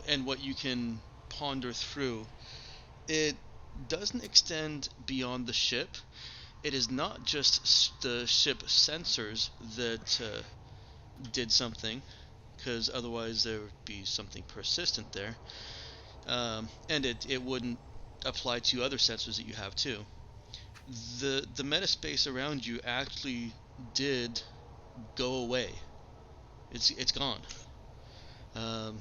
and what you can ponder through, it doesn't extend beyond the ship. It is not just the ship sensors that did something, because otherwise there would be something persistent there, and it wouldn't apply to other sensors that you have too. The metaspace around you actually did go away. It's gone. Um,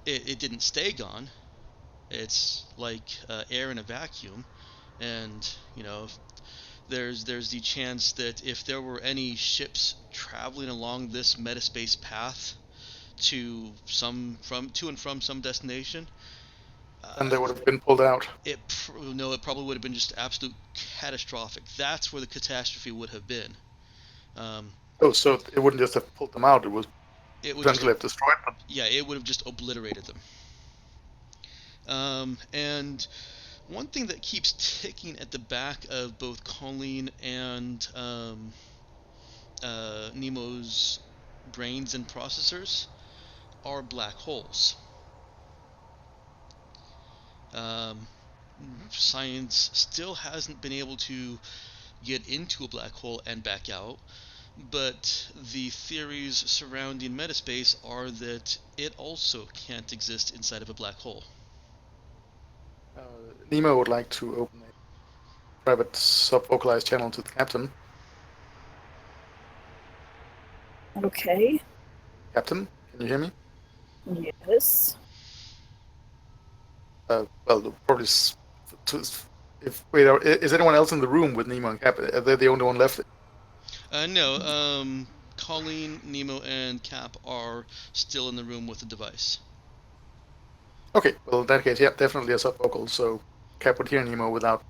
it didn't stay gone. It's like air in a vacuum, and there's the chance that if there were any ships traveling along this metaspace path to and from some destination, And they would have been pulled out. it probably would have been just absolute catastrophic. That's where the catastrophe would have been. So it wouldn't just have pulled them out, it would potentially have destroyed them. Yeah, it would have just obliterated them. And one thing that keeps ticking at the back of both Colleen and Nemo's brains and processors are black holes. Science still hasn't been able to get into a black hole and back out, but the theories surrounding metaspace are that it also can't exist inside of a black hole. Nemo would like to open a private sub-vocalized channel to the captain. Okay. Captain, can you hear me? Yes. Well, probably. Is anyone else in the room with Nemo and Cap? Are they the only one left? No. Colleen, Nemo, and Cap are still in the room with the device. Okay, well in that case, yeah, definitely a sub-vocal. So Cap would hear Nemo without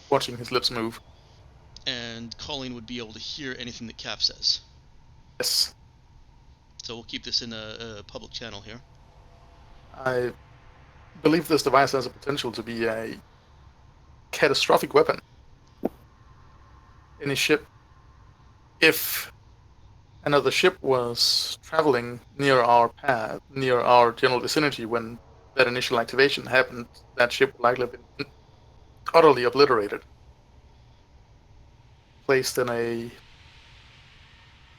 watching his lips move. And Colleen would be able to hear anything that Cap says. Yes. So we'll keep this in a public channel here. I believe this device has a potential to be a catastrophic weapon. Any ship, if another ship was traveling near our path, near our general vicinity when that initial activation happened, that ship would likely have been utterly obliterated. Placed in a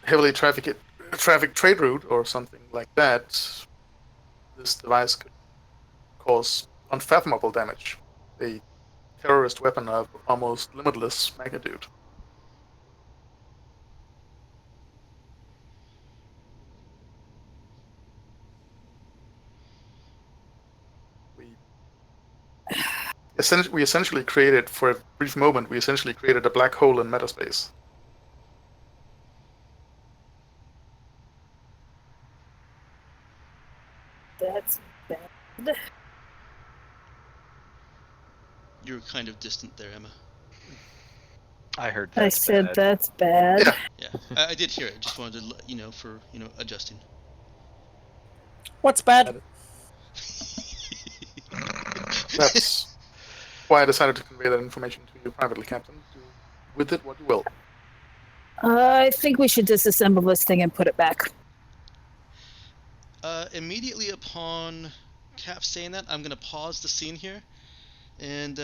heavily trafficked trade route or something like that, this device could cause unfathomable damage. A terrorist weapon of almost limitless magnitude. We essentially created, for a brief moment, a black hole in metaspace. That's bad. You're kind of distant there, Emma. I heard I that's said bad. that's bad. Yeah. Yeah, I did hear it. Just wanted to let you know for adjusting. What's bad? That's why I decided to convey that information to you privately, Captain. Do with it what you will. I think we should disassemble this thing and put it back. Immediately upon Cap saying that, I'm gonna pause the scene here, and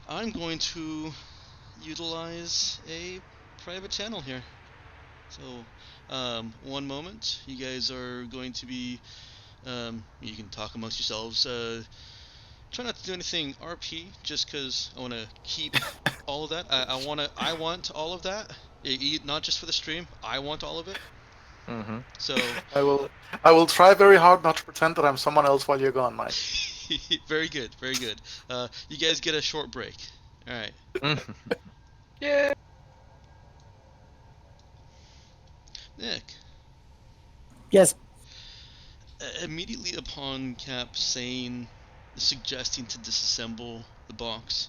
I'm going to utilize a private channel here. So, one moment. You guys are going to be, you can talk amongst yourselves. Try not to do anything RP, just because I want to keep all of that. I want all of that. Not just for the stream. I want all of it. Mm-hmm. So I will try very hard not to pretend that I'm someone else while you're gone, Mike. very good, very good. You guys get a short break. All right. Yeah. Nick, Yes. immediately upon Cap suggesting to disassemble the box,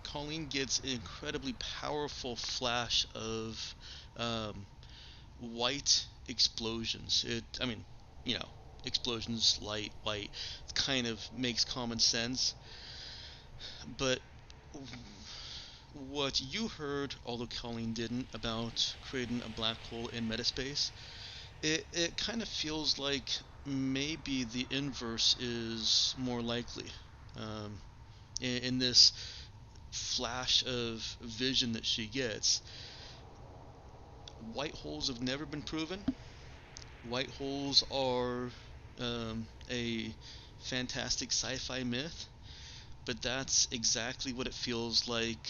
Colleen gets an incredibly powerful flash of um, white explosions. Explosions, light, white, kind of makes common sense. But what you heard, although Colleen didn't, about creating a black hole in metaspace, it kind of feels like maybe the inverse is more likely. Um, in this flash of vision that she gets, white holes have never been proven. White holes are a fantastic sci-fi myth, but that's exactly what it feels like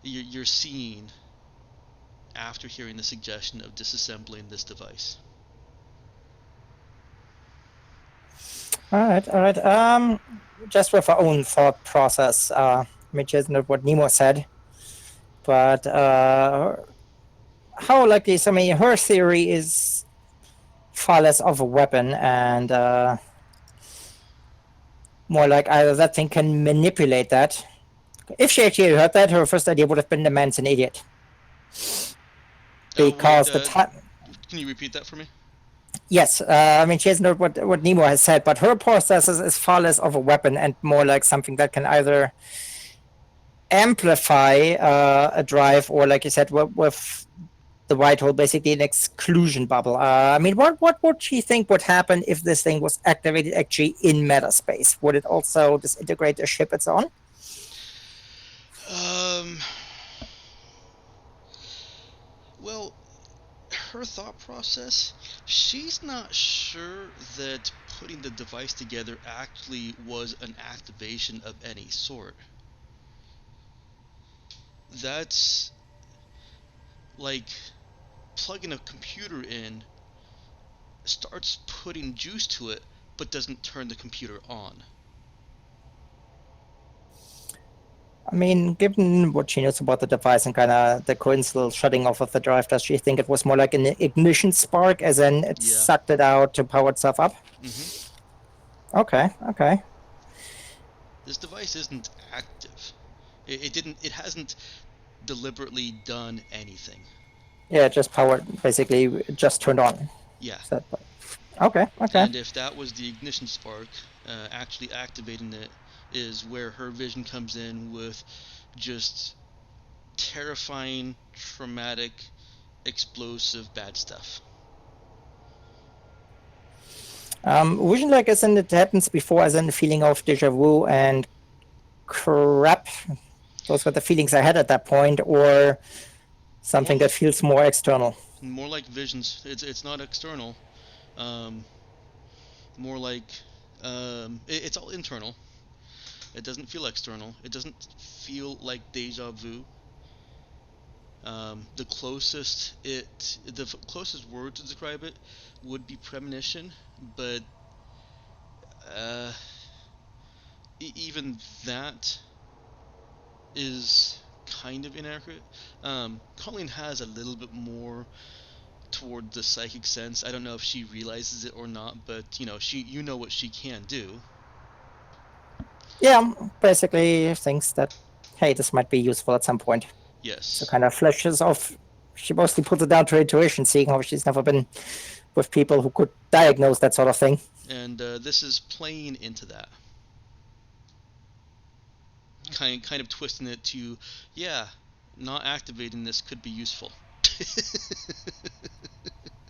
you're seeing after hearing the suggestion of disassembling this device. All right, all right. Just with our own thought process, which is not what Nemo said, but how likely is, I mean, her theory is far less of a weapon and more like either that thing can manipulate that. If she actually heard that, her first idea would have been the man's an idiot. Oh wait, Because the time. can you repeat that for me? Yes, I mean, she has not what Nemo has said, but her process is far less of a weapon and more like something that can either amplify a drive or, like you said, with the white hole, basically an exclusion bubble. I mean, what would she think would happen if this thing was activated actually in metaspace? Would it also disintegrate the ship it's on? Well, her thought process, she's not sure that putting the device together actually was an activation of any sort. That's like plugging a computer in, starts putting juice to it, but doesn't turn the computer on. I mean, given what she knows about the device and kind of the coincidental shutting off of the drive, does she think it was more like an ignition spark, as in it Yeah. sucked it out to power itself up? Okay, okay. This device isn't active. It hasn't deliberately done anything. Yeah, just powered, basically, just turned on. Yeah. Okay, okay. And if that was the ignition spark, actually activating it is where her vision comes in with just terrifying, traumatic, explosive, bad stuff. Vision, like, as in it happens before, as in the feeling of deja vu and crap. Those were the feelings I had at that point, or something that feels more external. More like visions. It's not external. More like it's all internal. It doesn't feel external. It doesn't feel like deja vu. The closest word to describe it would be premonition, but even that is kind of inaccurate. Colleen has a little bit more toward the psychic sense. I don't know if she realizes it or not, but you know what she can do. Yeah, basically thinks that, hey, this might be useful at some point. Yes. So kind of flashes off. She mostly puts it down to intuition, seeing how she's never been with people who could diagnose that sort of thing. And this is playing into that. Kind of twisting it to, yeah, not activating this could be useful.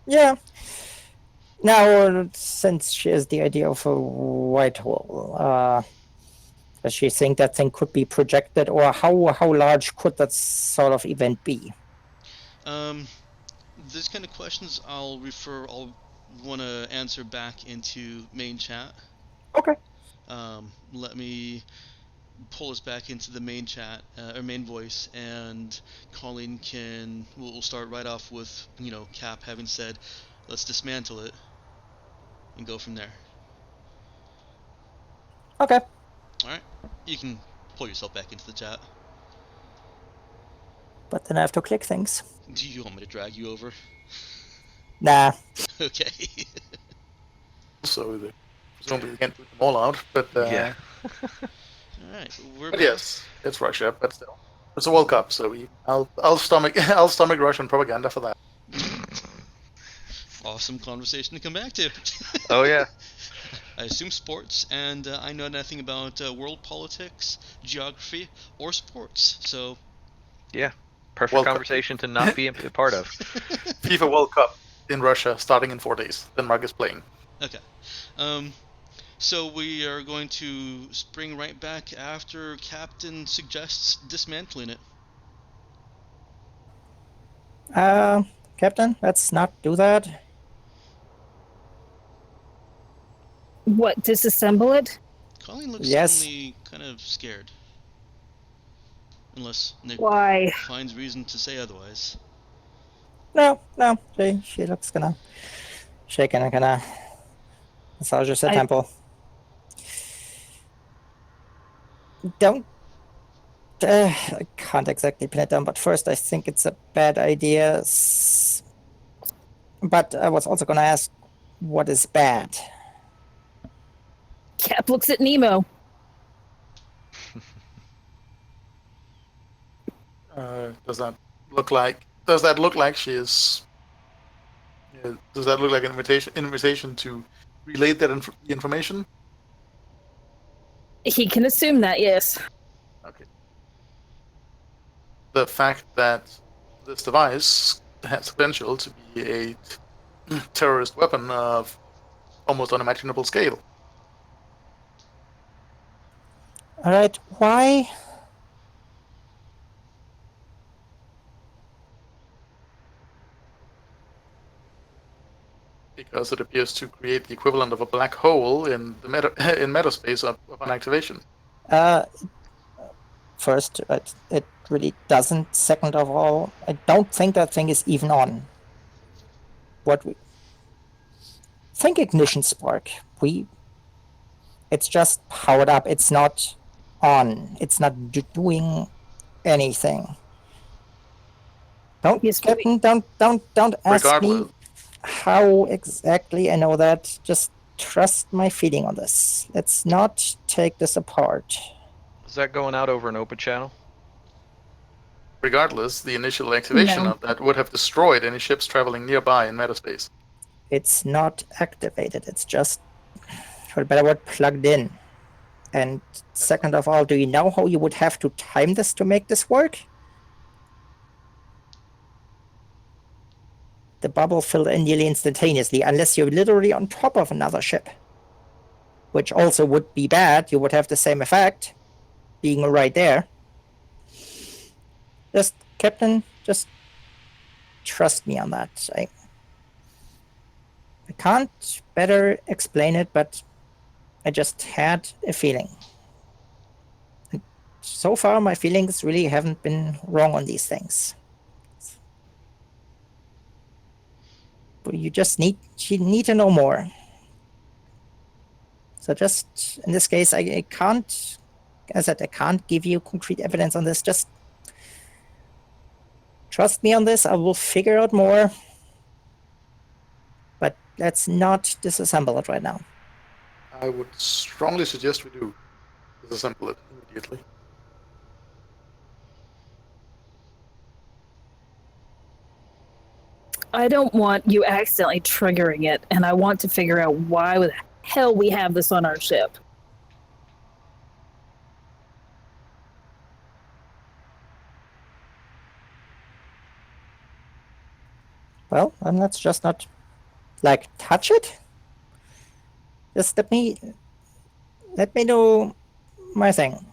Yeah. Now, since she has the idea of a white hole, does she think that thing could be projected, or how large could that sort of event be? This kind of questions I'll want to answer back into main chat. Okay. Let me pull us back into the main chat or main voice, and Colleen we'll start right off with Cap having said, let's dismantle it, and go from there. Okay. All right, you can pull yourself back into the chat. But then I have to click things. Do you want me to drag you over? Nah. Okay. So presumably they can't put them all out. But Yeah. All right, we're but back. yes, it's Russia. But still, it's a World Cup, so I'll stomach I'll stomach Russian propaganda for that. Awesome conversation to come back to. Oh yeah. I assume sports, and I know nothing about world politics, geography, or sports. So, Yeah. Perfect World Cup. conversation to not be a part of. FIFA World Cup in Russia starting in 4 days. Denmark is playing. okay. Um, so we are going to spring right back after Captain suggests dismantling it. Captain, let's not do that. What, disassemble it? Colleen looks Yes. suddenly kind of scared. Unless Nick Why? finds reason to say otherwise. No. She looks kind of shaken and kind of massages her temple. Don't. I can't exactly pin it down, but first I think it's a bad idea. But I was also going to ask, what is bad? Cap looks at Nemo. Does that look like? Does that look like she is? Does that look like an invitation to relay that information? He can assume that, yes. Okay. The fact that this device has potential to be a terrorist weapon of almost unimaginable scale. All right, why? Because it appears to create the equivalent of a black hole in the in metaspace of an activation. First, it really doesn't. Second of all, I don't think that thing is even on. Think ignition spark. It's just powered up. It's not on. It's not doing anything. Don't, Yes, Captain. Don't ask me Regardless, how exactly I know that. Just trust my feeling on this. Let's not take this apart. Is that going out over an open channel? the initial activation No. of that would have destroyed any ships traveling nearby in metaspace. It's not activated. It's just, for a better word, plugged in. And second of all, do you know how you would have to time this to make this work? The bubble filled in nearly instantaneously, unless you're literally on top of another ship. Which also would be bad. You would have the same effect, being right there. Just, Captain, just trust me on that. I can't better explain it, but I just had a feeling. And so far, my feelings really haven't been wrong on these things. But you need to know more. So just, in this case, I can't, as I said, I can't give you concrete evidence on this. Just trust me on this. I will figure out more. But let's not disassemble it right now. I would strongly suggest we do disassemble it immediately. I don't want you accidentally triggering it, and I want to figure out why the hell we have this on our ship. Well, and let's just not, like, touch it. Just let me do my thing.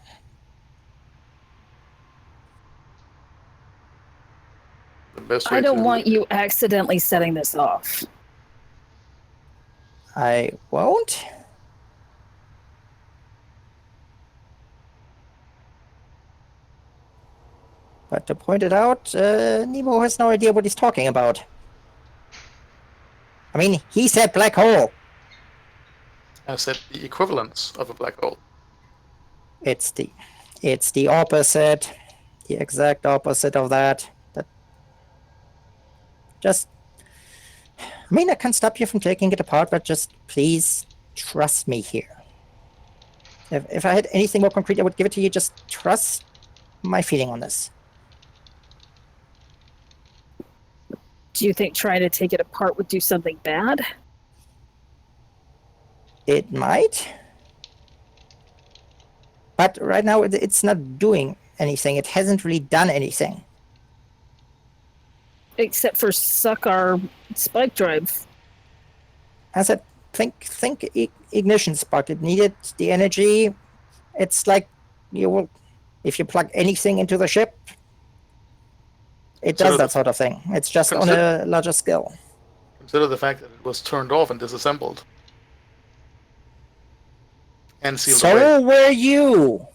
The best way I don't to want you accidentally setting this off. I won't. But to point it out, Nemo has no idea what he's talking about. I mean, he said black hole. I said the equivalence of a black hole. It's the opposite, the exact opposite of that. Just I mean, I can't stop you from taking it apart, but just please trust me here. If I had anything more concrete, I would give it to you. Just trust my feeling on this. Do you think trying to take it apart would do something bad? It might. But right now, it's not doing anything. It hasn't really done anything. Except for suck our spike drive. I said, think ignition spark. It needed the energy. It's like if you plug anything into the ship, it does that sort of thing. It's just on a larger scale. Consider the fact that it was turned off and disassembled. And sealed away. So were you.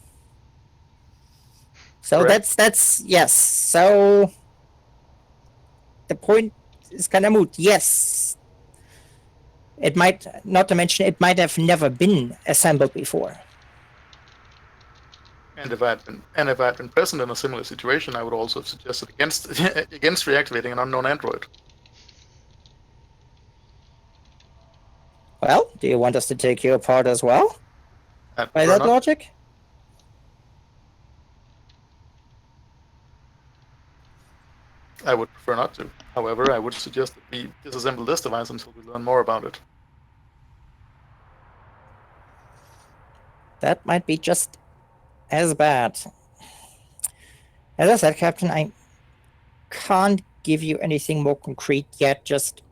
So Correct. that's yes. So the point is kind of moot. Yes. It might, not to mention, it might have never been assembled before. And if I had been present in a similar situation, I would also have suggested against reactivating an unknown android. Well, do you want us to take you apart as well? By that logic? I would prefer not to. However, I would suggest that we disassemble this device until we learn more about it. That might be just as bad. As I said, Captain, I can't give you anything more concrete yet. Just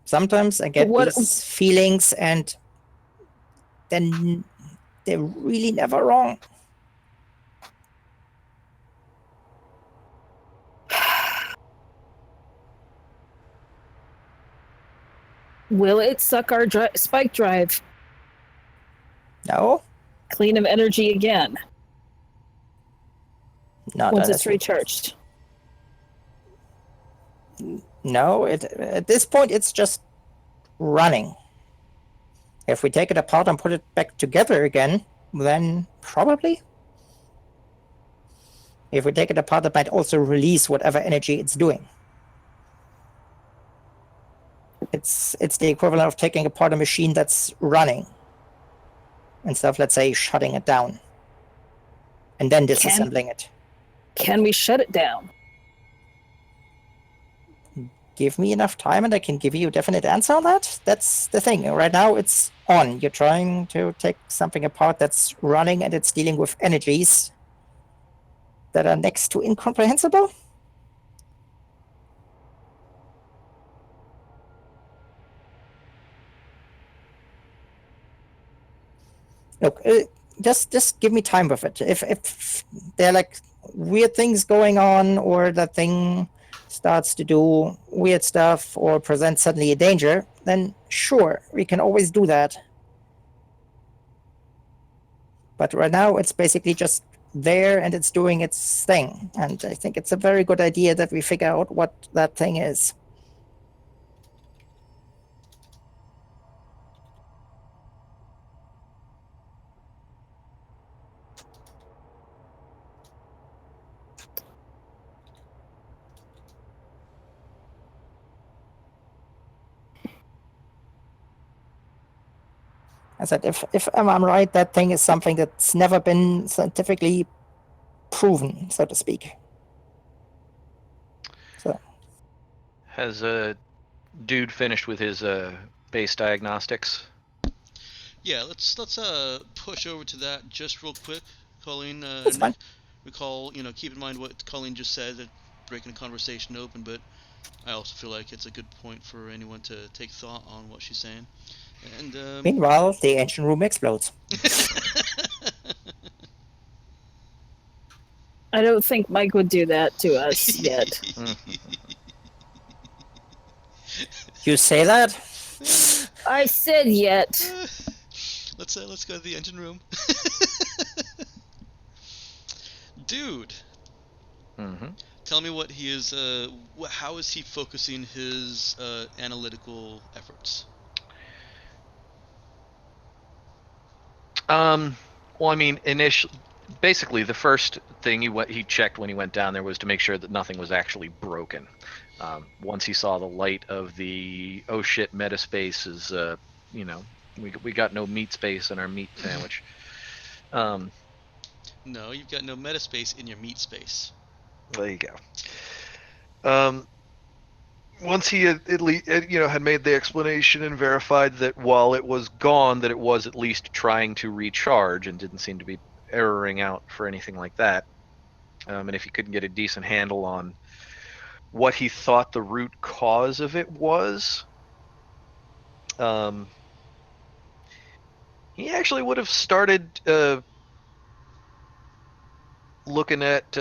sometimes I get these feelings and then they're really never wrong. Will it suck our spike drive? No. Clean of energy again. Not once it's recharged. No, at this point it's just running. If we take it apart and put it back together again, then probably. If we take it apart, it might also release whatever energy it's doing. It's the equivalent of taking apart a machine that's running instead of, let's say, shutting it down and then disassembling it. Can we shut it down? Give me enough time and I can give you a definite answer on that. That's the thing. Right now it's on. You're trying to take something apart that's running and it's dealing with energies that are next to incomprehensible. Look, just give me time with it. If there are like weird things going on, or that thing starts to do weird stuff or presents suddenly a danger, then sure, we can always do that. But right now, it's basically just there and it's doing its thing. And I think it's a very good idea that we figure out what that thing is. I said, if I'm right, that thing is something that's never been scientifically proven, so to speak. So, has a dude finished with his base diagnostics? Yeah, let's push over to that just real quick, Colleen. that's fine. Recall, keep in mind what Colleen just said, that breaking the conversation open, but I also feel like it's a good point for anyone to take thought on what she's saying. And meanwhile, the engine room explodes. I don't think Mike would do that to us yet. You say that? I said yet. Let's go to the engine room. Dude. Mm-hmm. Tell me what he is. How is he focusing his analytical efforts? Well, I mean, basically, the first thing he checked when he went down there was to make sure that nothing was actually broken. Once he saw the light of the oh shit metaspace is we got no meat space in our meat sandwich. No, you've got no metaspace in your meat space. There you go. Once he had at least, had made the explanation and verified that while it was gone, that it was at least trying to recharge and didn't seem to be erroring out for anything like that. And if he couldn't get a decent handle on what he thought the root cause of it was, he actually would have started looking at.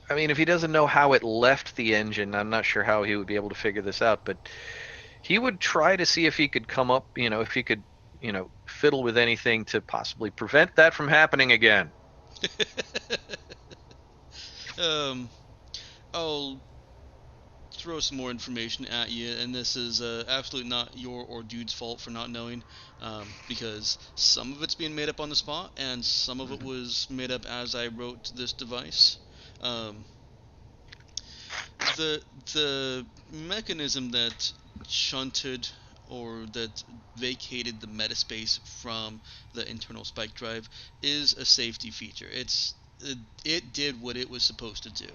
I mean, if he doesn't know how it left the engine, I'm not sure how he would be able to figure this out. But he would try to see if he could come up, if he could, fiddle with anything to possibly prevent that from happening again. I'll throw some more information at you, and this is absolutely not your or Dude's fault for not knowing, because some of it's being made up on the spot, and some of it was made up as I wrote this device. The mechanism that shunted or that vacated the metaspace from the internal spike drive is a safety feature. It did what it was supposed to do.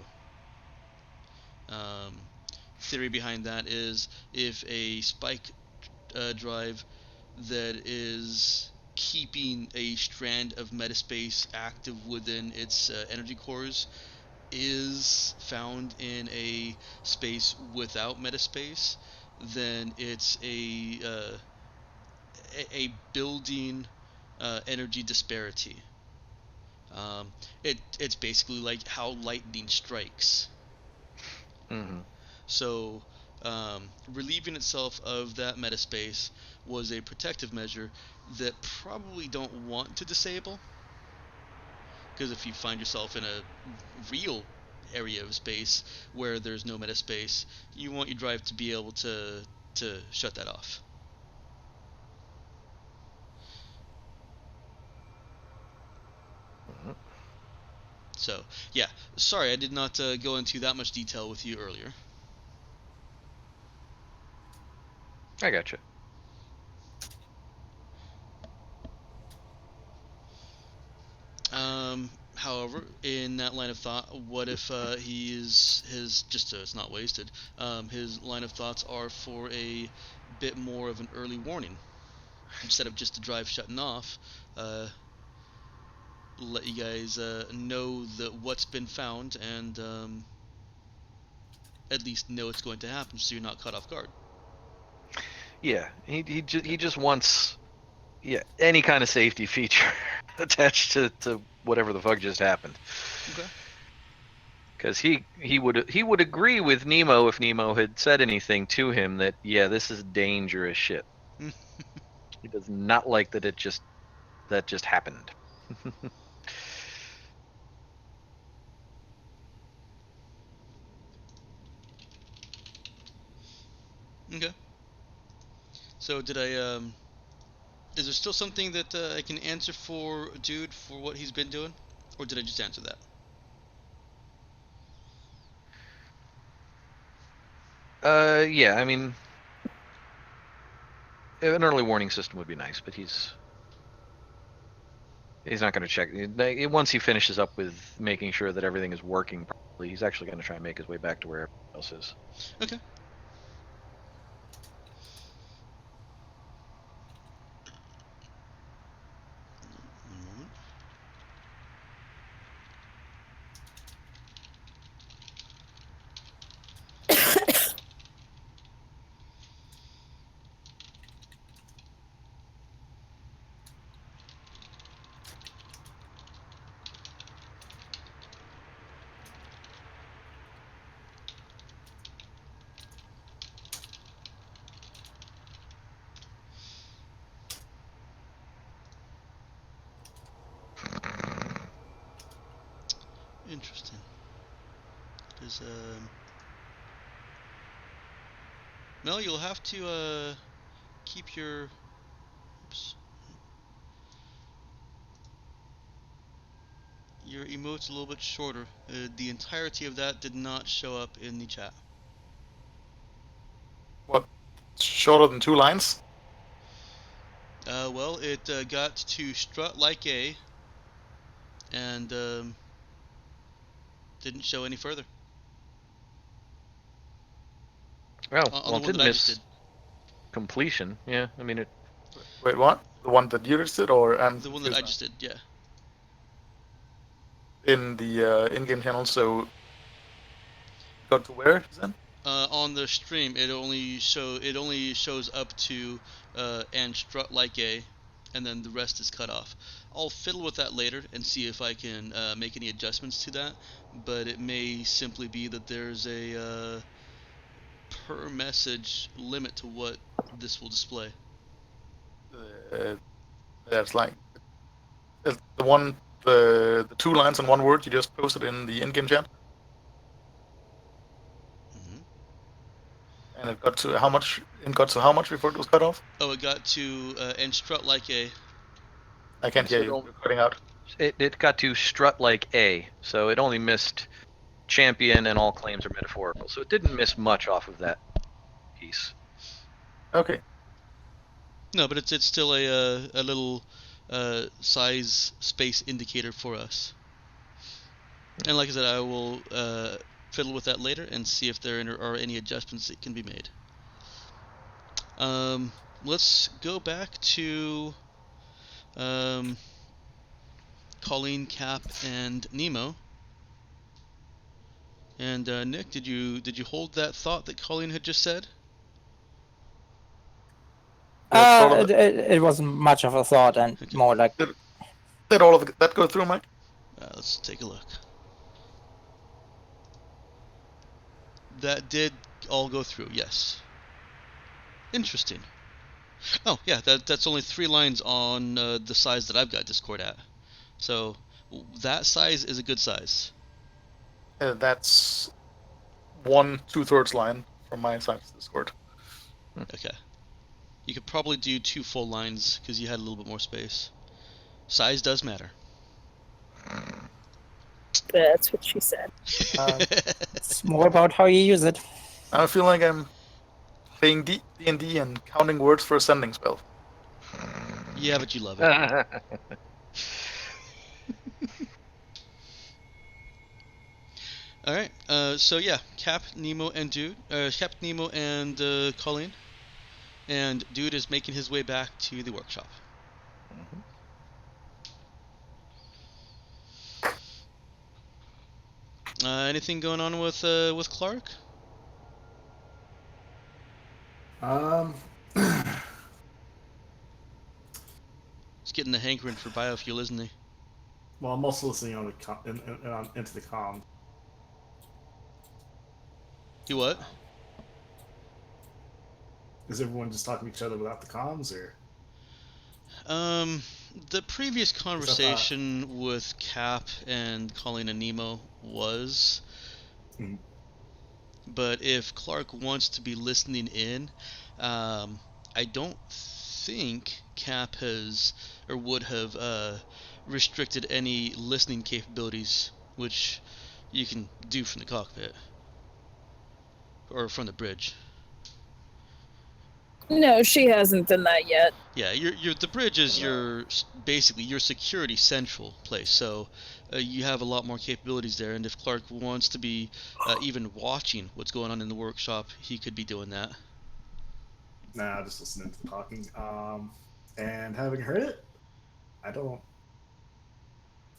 Theory behind that is if a spike drive that is keeping a strand of metaspace active within its energy cores is found in a space without metaspace, then it's a building energy disparity. It's basically like how lightning strikes. Mm-hmm. So relieving itself of that metaspace was a protective measure that probably don't want to disable, because if you find yourself in a real area of space where there's no metaspace, you want your drive to be able to shut that off. Mm-hmm. So yeah, sorry I did not go into that much detail with you earlier. I gotcha. However, in that line of thought, what if his just so it's not wasted, his line of thoughts are for a bit more of an early warning instead of just the drive shutting off. Let you guys know that what's been found and at least know it's going to happen, so you're not caught off guard. Yeah, he just wants any kind of safety feature attached to whatever the fuck just happened. Okay. Because he would agree with Nemo if Nemo had said anything to him that this is dangerous shit. He does not like that that just happened. Okay. So did I is there still something that I can answer for Dude for what he's been doing, or did I just answer that? Yeah, I mean, an early warning system would be nice, but he's not going to check. Once he finishes up with making sure that everything is working properly, he's actually going to try and make his way back to where everyone else is. Okay. One moment. Interesting. Does Mel, you'll have to keep your oops. Your emote's a little bit shorter. The entirety of that did not show up in the chat. What? Shorter than 2 lines? Well, it got to strut like a, and didn't show any further. Oh, On well, the it one didn't that I just miss did. completion. Yeah, I mean it. Wait, what? The one that you just did, or I'm The one that confused I now. just did, yeah. In the in-game channel, so got to where then? On the stream, it only shows up to and strut like a, and then the rest is cut off. I'll fiddle with that later and see if I can make any adjustments to that. But it may simply be that there's a per message limit to what this will display. That's like the 2 lines and 1 word you just posted in the in-game chat, Hmm. and it got to how much? It got to how much before it was cut off? Oh, it got to and strut like a. I can't hear So you. You're cutting out. it got to strut like a. So it only missed champion and all claims are metaphorical. So it didn't miss much off of that piece. Okay. No, but it's still a little size space indicator for us. And like I said, I will fiddle with that later and see if there are any adjustments that can be made. Let's go back to Colleen, Cap, and Nemo. And Nick, did you hold that thought that Colleen had just said? That's all of It wasn't much of a thought, and Okay. more like Did all of that go through, Mike? Let's take a look. That did all go through, yes. Interesting. Oh, yeah, that's only 3 lines on the size that I've got Discord at. So that size is a good size. That's 1 2/3 line from my side of Discord. Okay. You could probably do 2 full lines because you had a little bit more space. Size does matter. That's what she said. it's more about how you use it. I feel like I'm playing D&D and counting words for a sending spell. Yeah, but you love it. All right. So yeah, Cap, Nemo, and Colleen, and Dude is making his way back to the workshop. Anything going on with Clark? He's getting the hankering for biofuel, isn't he? Well, I'm also listening on into the comm. You what? Is everyone just talking to each other without the comms, or? The previous conversation with Cap and Colleen and Nemo was, but if Clark wants to be listening in, I don't think Cap has or would have restricted any listening capabilities, which you can do from the cockpit or from the bridge. No, she hasn't done that yet. Yeah, the bridge is basically your security central place, so you have a lot more capabilities there. And if Clark wants to be even watching what's going on in the workshop, he could be doing that. Nah, just listening to the talking. And having heard it, I don't.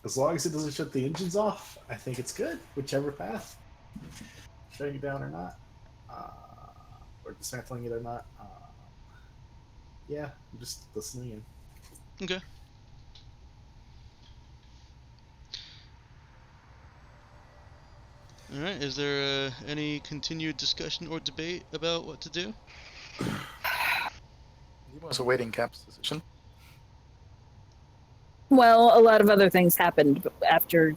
As long as it doesn't shut the engines off, I think it's good. Whichever path, shutting it down or not, or dismantling it or not. Yeah, I'm just listening in. Okay. All right. Is there any continued discussion or debate about what to do? He was awaiting Cap's decision. Well, a lot of other things happened after.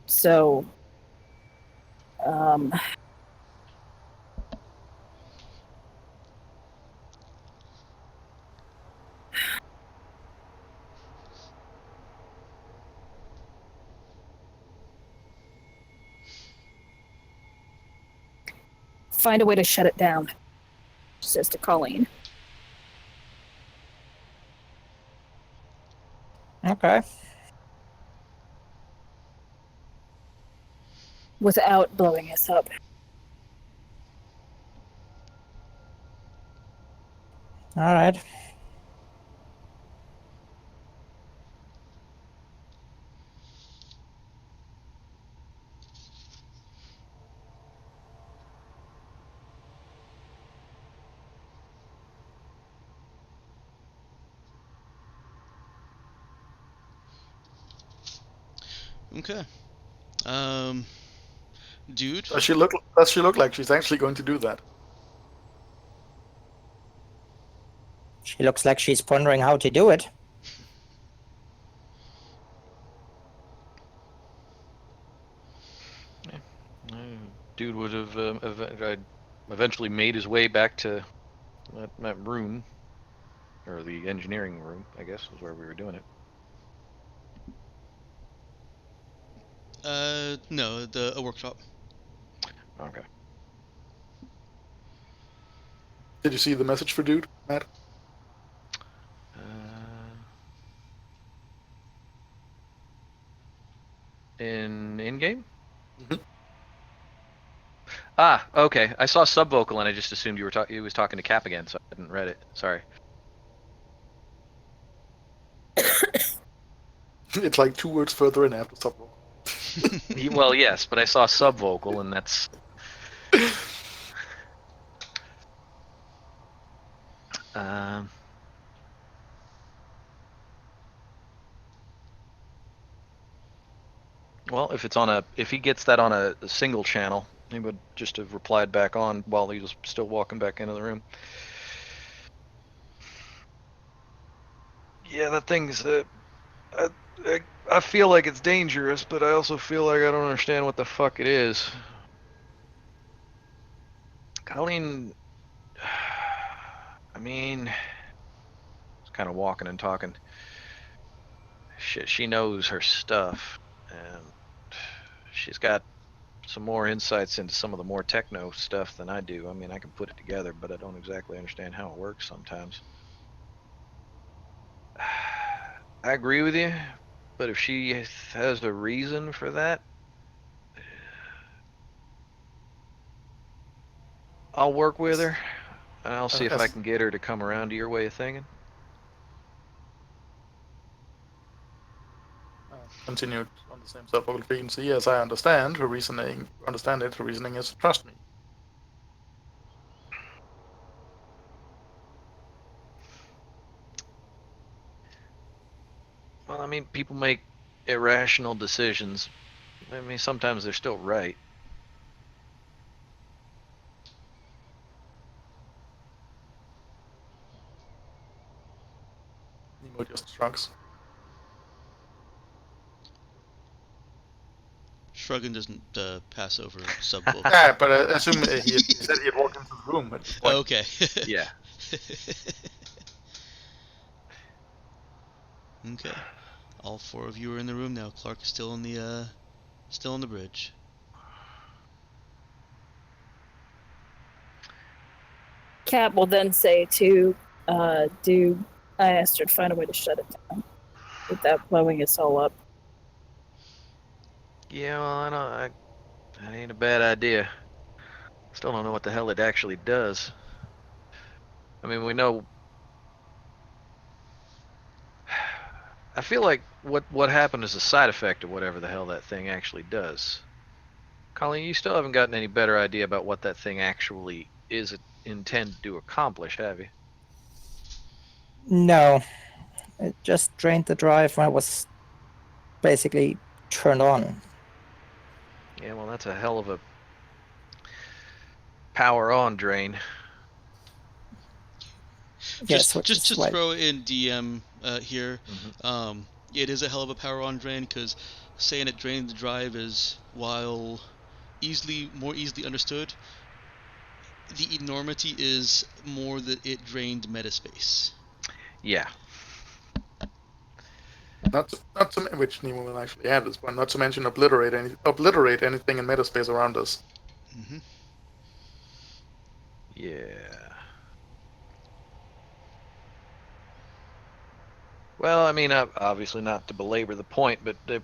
So, find a way to shut it down, she says to Colleen. Okay. Without blowing us up. All right. Okay. Dude. Does she look like she's actually going to do that? She looks like she's pondering how to do it. Dude would have eventually made his way back to that room, or the engineering room, I guess, was where we were doing it. No, a workshop. Okay. Did you see the message for Dude, Matt? In game? Mhm. Ah, okay. I saw subvocal and I just assumed you was talking to Cap again, so I hadn't read it. Sorry. It's like 2 words further in after subvocal. Well, yes, but I saw subvocal, and that's. Well, if he gets that on a single channel, he would just have replied back on while he was still walking back into the room. Yeah, that thing's. I feel like it's dangerous, but I also feel like I don't understand what the fuck it is. Colleen, I mean, it's kind of walking and talking. Shit, she knows her stuff, and she's got some more insights into some of the more techno stuff than I do. I mean, I can put it together, but I don't exactly understand how it works sometimes. I agree with you, but if she has a reason for that, I'll work with her, and I'll see if I can get her to come around to your way of thinking. Continued on the same subvocal frequency. Yes, I understand her reasoning. Her reasoning is trust me. Well, I mean, people make irrational decisions. I mean, sometimes they're still right. Nemo just shrugs. Shrugging doesn't pass over subvocal. Yeah, but I assume he said he had walked into the room at this point. Okay. Yeah. Okay. All 4 of you are in the room now. Clark is still on the bridge. Cat will then say to Dude, I asked her to find a way to shut it down without blowing us all up. Yeah, well, I know that ain't a bad idea. Still don't know what the hell it actually does. I mean, we know. I feel like what happened is a side effect of whatever the hell that thing actually does. Colleen, you still haven't gotten any better idea about what that thing actually is intended to accomplish, have you? No, it just drained the drive when it was basically turned on. Yeah, well, that's a hell of a power on drain. Yes, just to why... throw in DM here, Mm-hmm. it is a hell of a power on drain, because saying it drained the drive is, while more easily understood, the enormity is more that it drained metaspace. Yeah. Not to which Nemo will actually add this one. Not to mention obliterate anything in metaspace around us. Mm-hmm. Yeah. Well, I mean, obviously not to belabor the point, but they're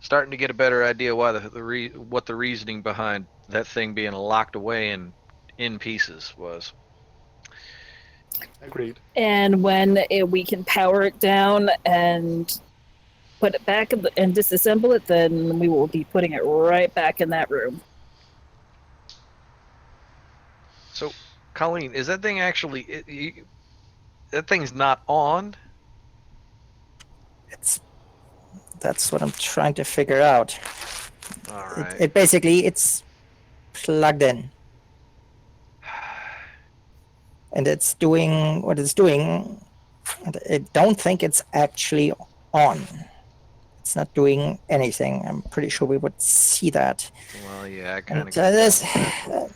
starting to get a better idea why what the reasoning behind that thing being locked away and in pieces was. Agreed. And when we can power it down and put it back and disassemble it, then we will be putting it right back in that room. So, Colleen, is that thing actually? That thing's not on. That's what I'm trying to figure out. All right. It basically it's plugged in, and it's doing what it's doing. And I don't think it's actually on. It's not doing anything. I'm pretty sure we would see that. Well, yeah, I kind And of get this, that.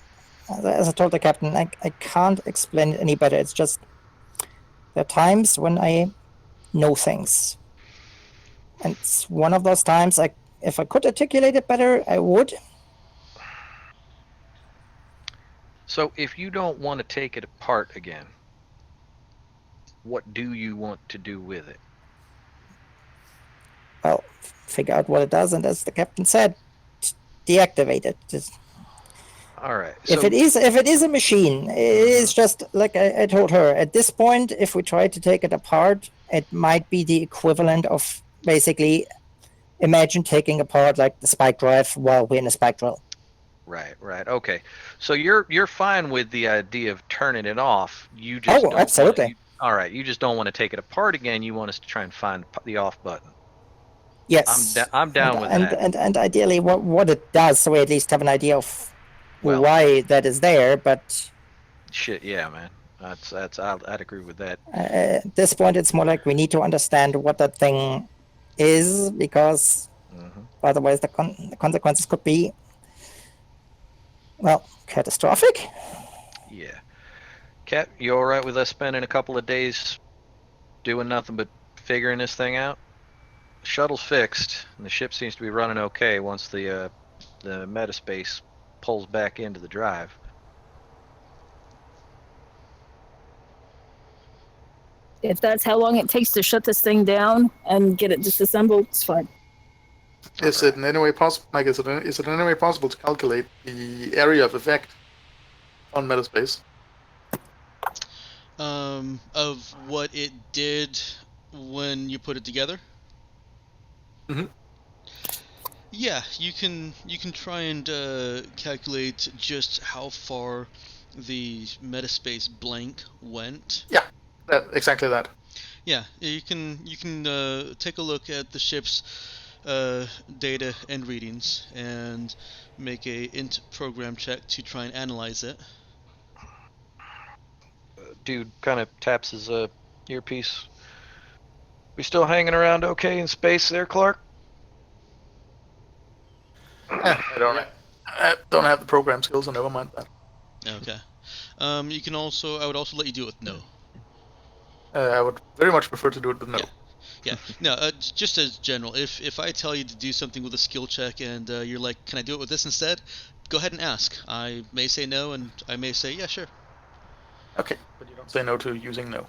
as I told the captain, I can't explain it any better. It's just there are times when I know things, and it's one of those times. If I could articulate it better, I would. So, if you don't want to take it apart again, what do you want to do with it? Well, figure out what it does, and as the captain said, deactivate it. All right. If So, it is a machine, it is just like I told her. At this point, if we try to take it apart, it might be the equivalent of basically imagine taking apart like the spike drive while we're in a spike drill. right. Okay. So you're fine with the idea of turning it off. You just don't absolutely. want. All right. You just don't want to take it apart again. You want us to try and find the off button. Yes. I'm down with that. And ideally, what it does, so we at least have an idea of why that is there. But shit, yeah, man. I'd agree with that. At this point, it's more like we need to understand what that thing is, because otherwise the consequences could be, well, catastrophic. Yeah. Cap, you all right with us spending a couple of days doing nothing but figuring this thing out? The shuttle's fixed, and the ship seems to be running okay once the metaspace pulls back into the drive. If that's how long it takes to shut this thing down and get it disassembled, it's fine. Is it in any way possible? Like, is it in any way possible to calculate the area of effect on metaspace? Of what it did when you put it together? Mm-hmm. Yeah, you can try and calculate just how far the metaspace blank went. Yeah, exactly that. Yeah, you can take a look at the ship's data and readings and make a int program check to try and analyze it. Dude kind of taps his earpiece. We still hanging around okay in space there, Clark? I don't have the program skills, so never mind that. Okay. You can also, I would also let you do it with no. I would very much prefer to do it with no. Yeah. No, just as general, if I tell you to do something with a skill check and you're like, can I do it with this instead? Go ahead and ask. I may say no, and I may say, yeah, sure. Okay, but you don't say no to using no.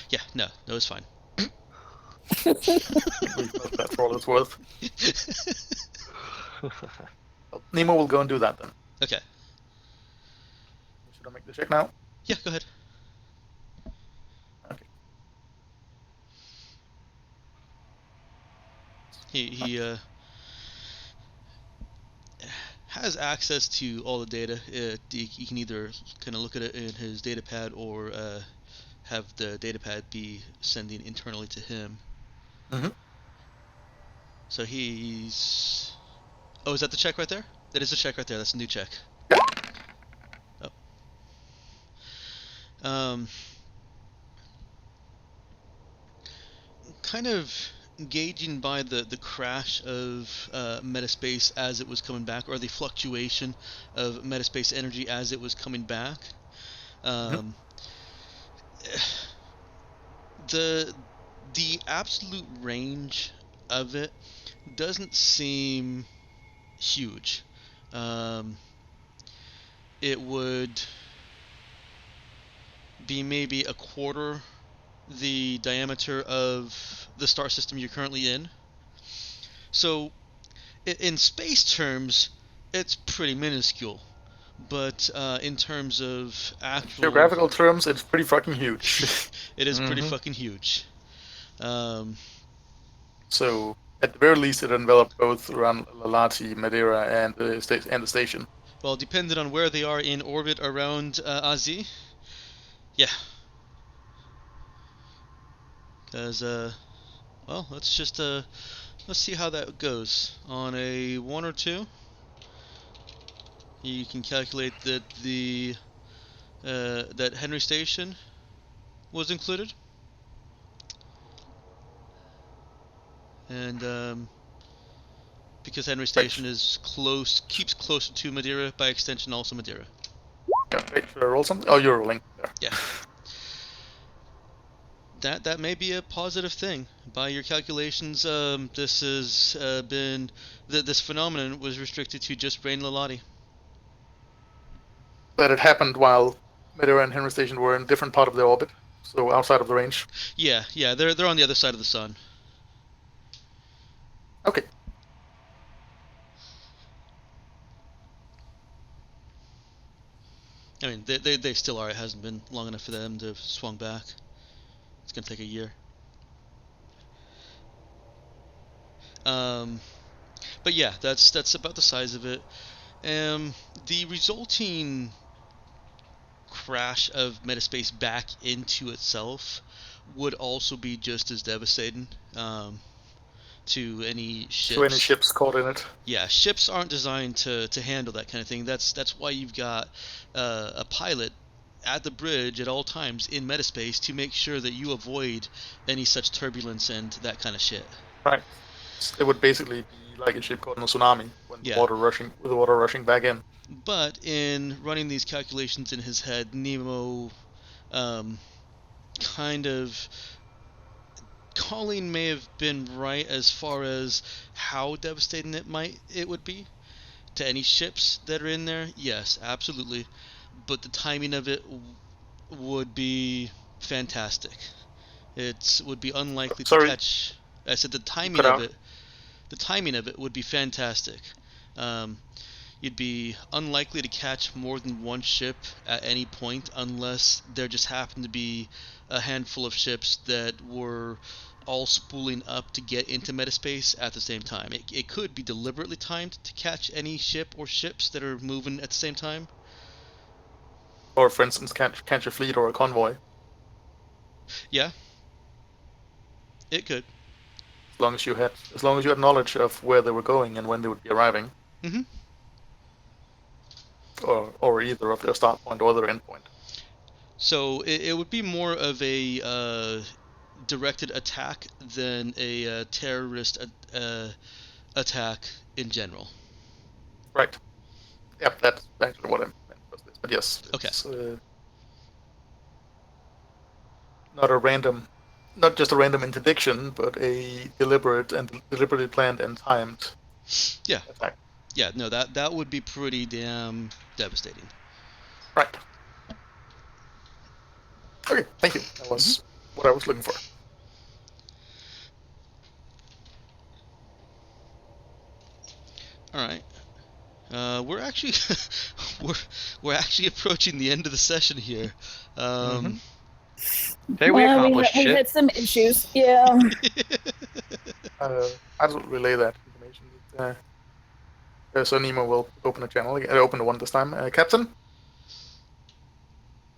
Yeah, no is fine. That's for all it's worth. Well, Nemo will go and do that then. Okay. Should I make the check now? Yeah, go ahead. Okay. He has access to all the data. He can either kind of look at it in his data pad or have the data pad be sending internally to him. Mm-hmm. So he's... Oh, is that the check right there? That is the check right there. That's a new check. Yeah. Oh. Kind of gauging by the crash of metaspace as it was coming back, or the fluctuation of metaspace energy as it was coming back. The absolute range of it doesn't seem huge. it would be maybe a quarter the diameter of the star system you're currently in. So, in space terms, it's pretty minuscule. But in terms of actual Geographical terms, it's pretty fucking huge. it is pretty fucking huge. So, at the very least, it enveloped both around Lalati, Madeira, and the station. Well, depending on where they are in orbit around Azi, yeah. Because, well, let's see how that goes. On a 1 or 2, you can calculate that that Henry Station was included. And because Henry Station is keeps closer to Madeira, by extension also Madeira. Yeah, wait, should I roll something? Oh, you're rolling there. Yeah. That may be a positive thing. By your calculations, this has been this phenomenon was restricted to just Brain Lalati. That it happened while Madeira and Henry Station were in different part of their orbit, so outside of the range. Yeah, they're on the other side of the sun. Okay. I mean, they still are. It hasn't been long enough for them to have swung back. It's gonna take a year. But yeah, that's about the size of it. The resulting crash of metaspace back into itself would also be just as devastating to any ships. To any ships caught in it. Yeah, ships aren't designed to handle that kind of thing. That's why you've got a pilot at the bridge at all times in metaspace to make sure that you avoid any such turbulence and that kind of shit. Right. It would basically be like a ship caught in a tsunami with the water rushing back in. But in running these calculations in his head, Nemo kind of... Colleen may have been right as far as how devastating it would be to any ships that are in there. Yes, absolutely. But the timing of it would be fantastic. It would be unlikely to catch... I said the timing of it would be fantastic. You'd be unlikely to catch more than one ship at any point unless there just happened to be a handful of ships that were all spooling up to get into metaspace at the same time. It could be deliberately timed to catch any ship or ships that are moving at the same time. Or, for instance, catch a fleet or a convoy. Yeah. It could. As long as you had knowledge of where they were going and when they would be arriving. Mm-hmm. Or either of their start point or their end point. So it would be more of a directed attack than a terrorist attack in general. Right. Yep, that's actually what I meant. But yes. Okay. Not just a random interdiction, but a deliberately planned and timed attack. Yeah, no, that would be pretty damn devastating. Right. Okay, thank you. That was what I was looking for. All right. We're actually we're actually approaching the end of the session here. Hey, we accomplished we had some issues. Yeah. I will relay that information. So Nemo will open a channel again. Open the one this time. Captain?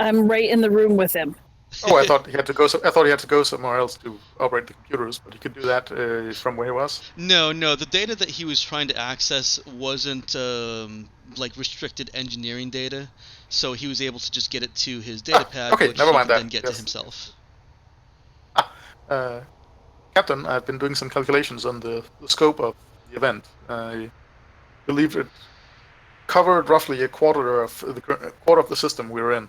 I'm right in the room with him. Oh, I thought he had to go. I thought he had to go somewhere else to operate the computers, but he could do that from where he was. No. The data that he was trying to access wasn't like restricted engineering data, so he was able to just get it to his data pad, which never he mind could that. then get to himself. Captain, I've been doing some calculations on the scope of the event. I believe it covered roughly a quarter of the system we were in.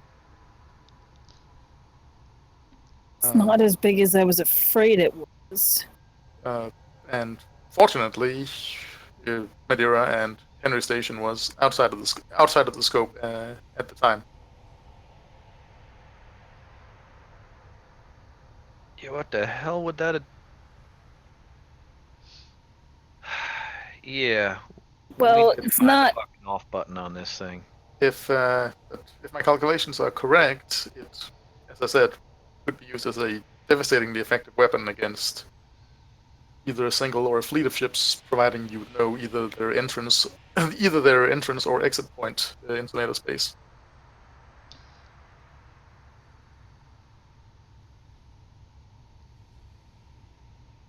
It's not as big as I was afraid it was. And fortunately, Madeira and Henry Station was outside of the scope at the time. Yeah, what the hell would that have... Yeah. Well, we need to it's find not. the fucking off button on this thing. If my calculations are correct, it, as I said, could be used as a devastatingly effective weapon against either a single or a fleet of ships, providing you know either their entrance or exit point into NATO space.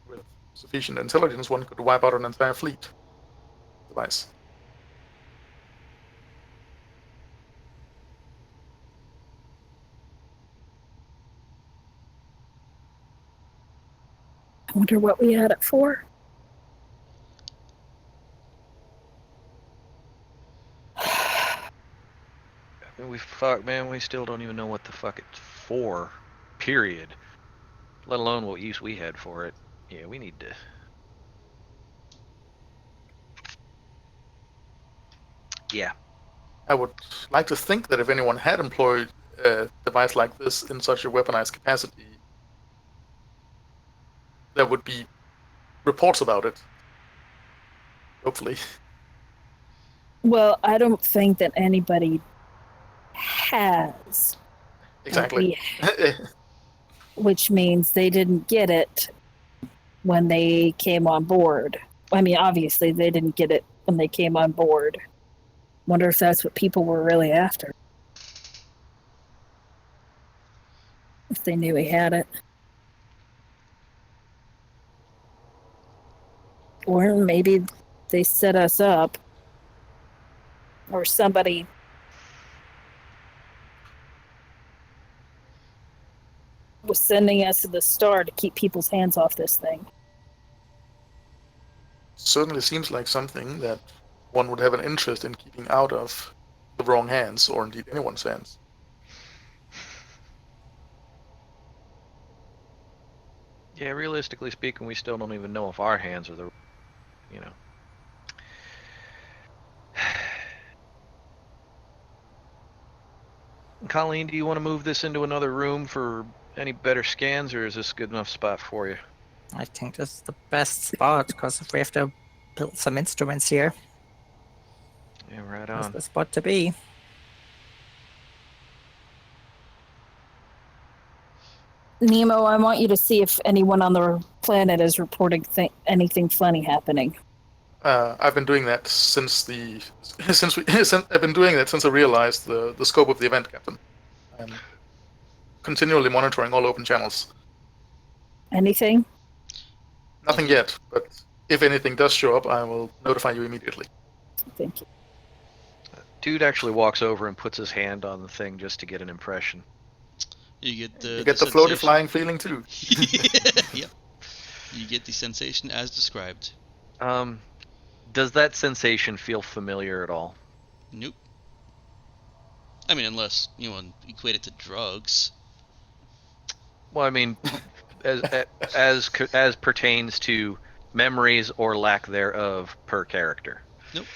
With sufficient intelligence, one could wipe out an entire fleet device. I wonder what we had it for. We still don't even know what the fuck it's for, period. Let alone what use we had for it. Yeah, we need to... Yeah. I would like to think that if anyone had employed a device like this in such a weaponized capacity, there would be reports about it. Hopefully. Well, I don't think that anybody has. Exactly. Which means they didn't get it when they came on board. I mean, obviously, they didn't get it when they came on board. Wonder if that's what people were really after. If they knew he had it. Or maybe they set us up. Or somebody was sending us to the star to keep people's hands off this thing. Certainly seems like something that one would have an interest in keeping out of the wrong hands, or indeed anyone's hands. Yeah, realistically speaking, we still don't even know if our hands are the... You know. Colleen, do you want to move this into another room for any better scans, or is this a good enough spot for you? I think this is the best spot because if we have to build some instruments here, Yeah, right that's on. the spot to be. Nemo, I want you to see if anyone on the planet is reporting anything funny happening. I've been doing that since I've been doing that since I realized the scope of the event, Captain. I'm continually monitoring all open channels. Anything? Nothing yet, but if anything does show up, I will notify you immediately. Thank you. Dude actually walks over and puts his hand on the thing just to get an impression. You get the You get the floaty flying feeling too. Yep. You get the sensation as described. Does that sensation feel familiar at all? Nope. I mean, unless you want to equate it to drugs. Well, I mean, as pertains to memories or lack thereof per character. Nope.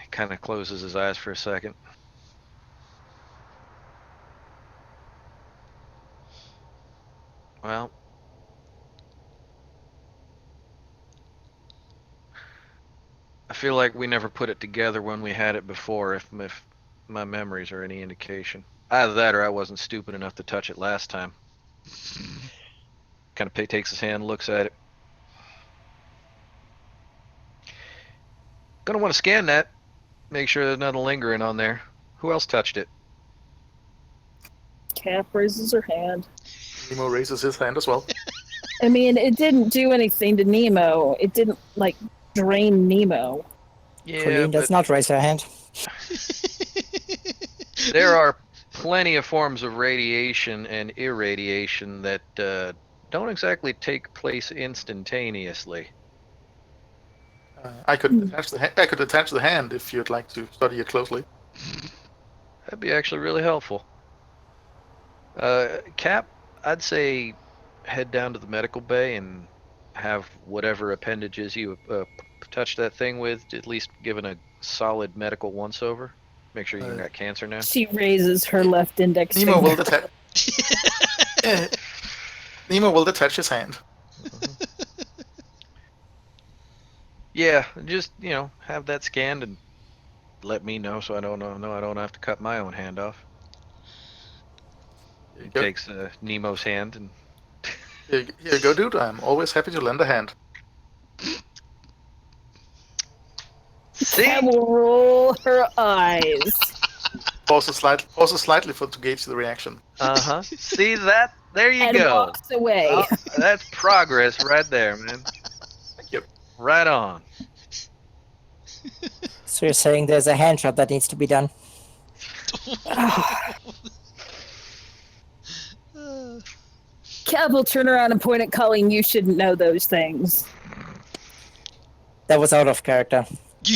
He kind of closes his eyes for a second. Well, I feel like we never put it together when we had it before, if my memories are any indication. Either that or I wasn't stupid enough to touch it last time. Kind of takes his hand, looks at it. Gonna want to scan that. Make sure there's nothing lingering on there. Who else touched it? Cap raises her hand. Nemo raises his hand as well. I mean, it didn't do anything to Nemo. It didn't, like, drain Nemo. Yeah, Colleen does not raise her hand. there are plenty of forms of radiation and irradiation that don't exactly take place instantaneously. I could attach the hand if you'd like to study it closely. That'd be actually really helpful. Cap, I'd say head down to the medical bay and have whatever appendages you touched that thing with, at least given a solid medical once over? Make sure you haven't got cancer now. She raises her left index Nemo finger. will detach. Nemo will detach his hand. Yeah, just have that scanned and let me know so I don't know I don't have to cut my own hand off. Here He you go. takes Nemo's hand and Here you go, dude. I'm always happy to lend a hand. see. Cat will roll her eyes. Pauses slightly to gauge the reaction. See that? There you And go. walks away. Oh, that's progress right there, man. Thank you. Right on. So you're saying there's a hand job that needs to be done? Cat will turn around and point at Colleen. You shouldn't know those things. That was out of character.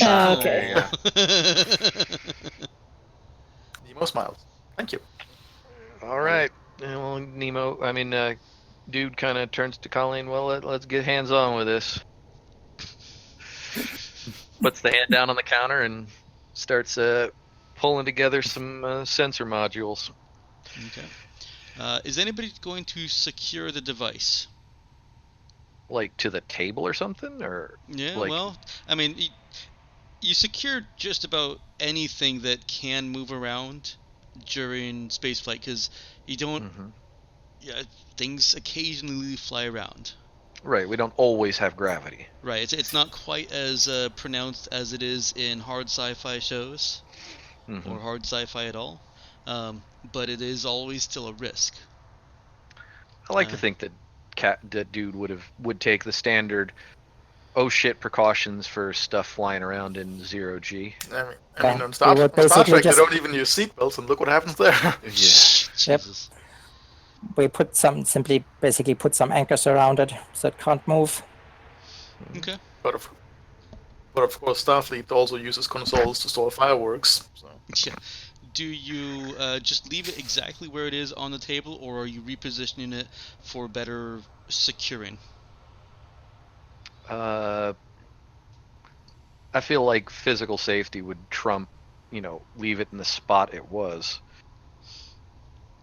Okay. Yeah. Nemo smiles. Thank you. All right. Well, dude kind of turns to Colleen. Well, let's get hands on with this. Puts the hand down on the counter and starts pulling together some sensor modules. Okay. Is anybody going to secure the device? Like to the table or something, or Yeah, like, well, I mean, you secure just about anything that can move around during spaceflight because you don't. Mhm. Yeah, things occasionally fly around. Right? We don't always have gravity. Right. It's not quite as pronounced as it is in hard sci-fi shows or hard sci-fi at all, but it is always still a risk. I like to think that that dude would take the standard oh shit precautions for stuff flying around in 0G. I mean, on we Star would Trek, basically they don't even use seatbelts, and look what happens there. Yeah. Jesus. We basically put some anchors around it so it can't move. Okay. But of course, Starfleet also uses consoles to store fireworks. So. Yeah. Do you just leave it exactly where it is on the table, or are you repositioning it for better securing? I feel like physical safety would trump, leave it in the spot it was.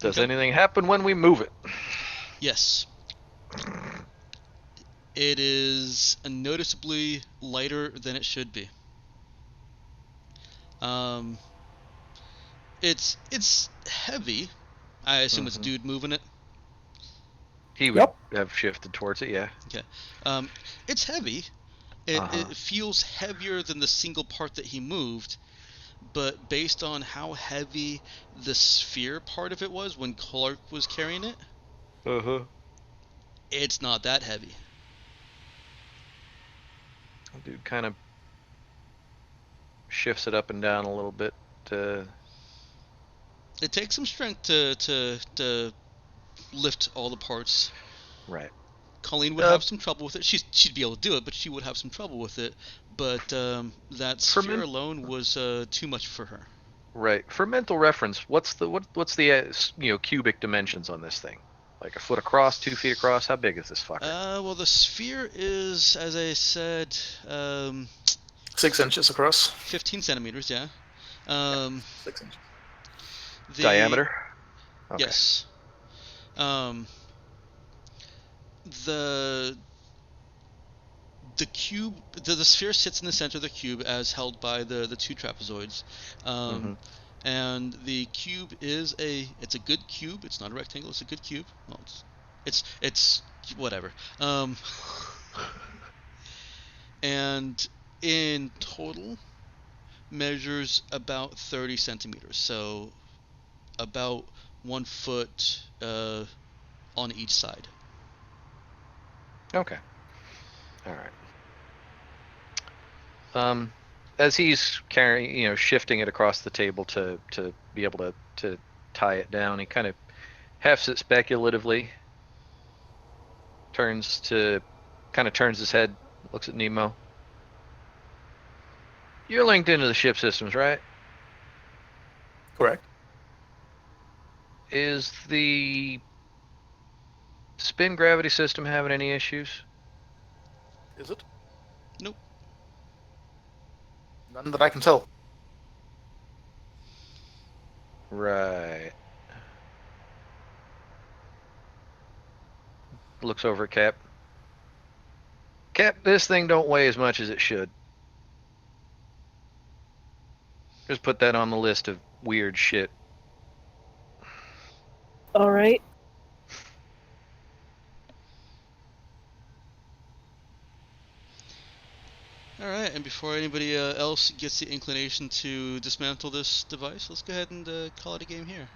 Does Okay. anything happen when we move it? Yes. It is noticeably lighter than it should be. It's heavy. I assume it's a dude moving it. He would have shifted towards it, yeah. Okay. It's heavy. It feels heavier than the single part that he moved, but based on how heavy the sphere part of it was when Clark was carrying it, it's not that heavy. Dude kind of shifts it up and down a little bit. It takes some strength to lift all the parts. Right. Colleen would have some trouble with it. She'd be able to do it, but she would have some trouble with it. But that sphere alone was too much for her. Right. For mental reference, what's the cubic dimensions on this thing? Like a foot across, 2 feet across? How big is this fucker? Well, the sphere is, as I said, 6 inches across. 15 centimeters. Yeah. 6 inches. Diameter? Okay. Yes. The cube, the sphere sits in the center of the cube as held by the two trapezoids, and the cube is it's a good cube. It's not a rectangle. It's a good cube. Well, it's whatever. And in total measures about 30 centimeters. So about 1 foot on each side. Okay. All right. As he's carrying, shifting it across the table to be able to tie it down, he kind of hefts it speculatively. Turns his head, looks at Nemo. You're linked into the ship systems, right? Correct. Is the spin gravity system having any issues? Is it? Nope. None that I can tell. Right. Looks over at Cap. Cap, this thing don't weigh as much as it should. Just put that on the list of weird shit. All right. Alright, and before anybody else gets the inclination to dismantle this device, let's go ahead and call it a game here.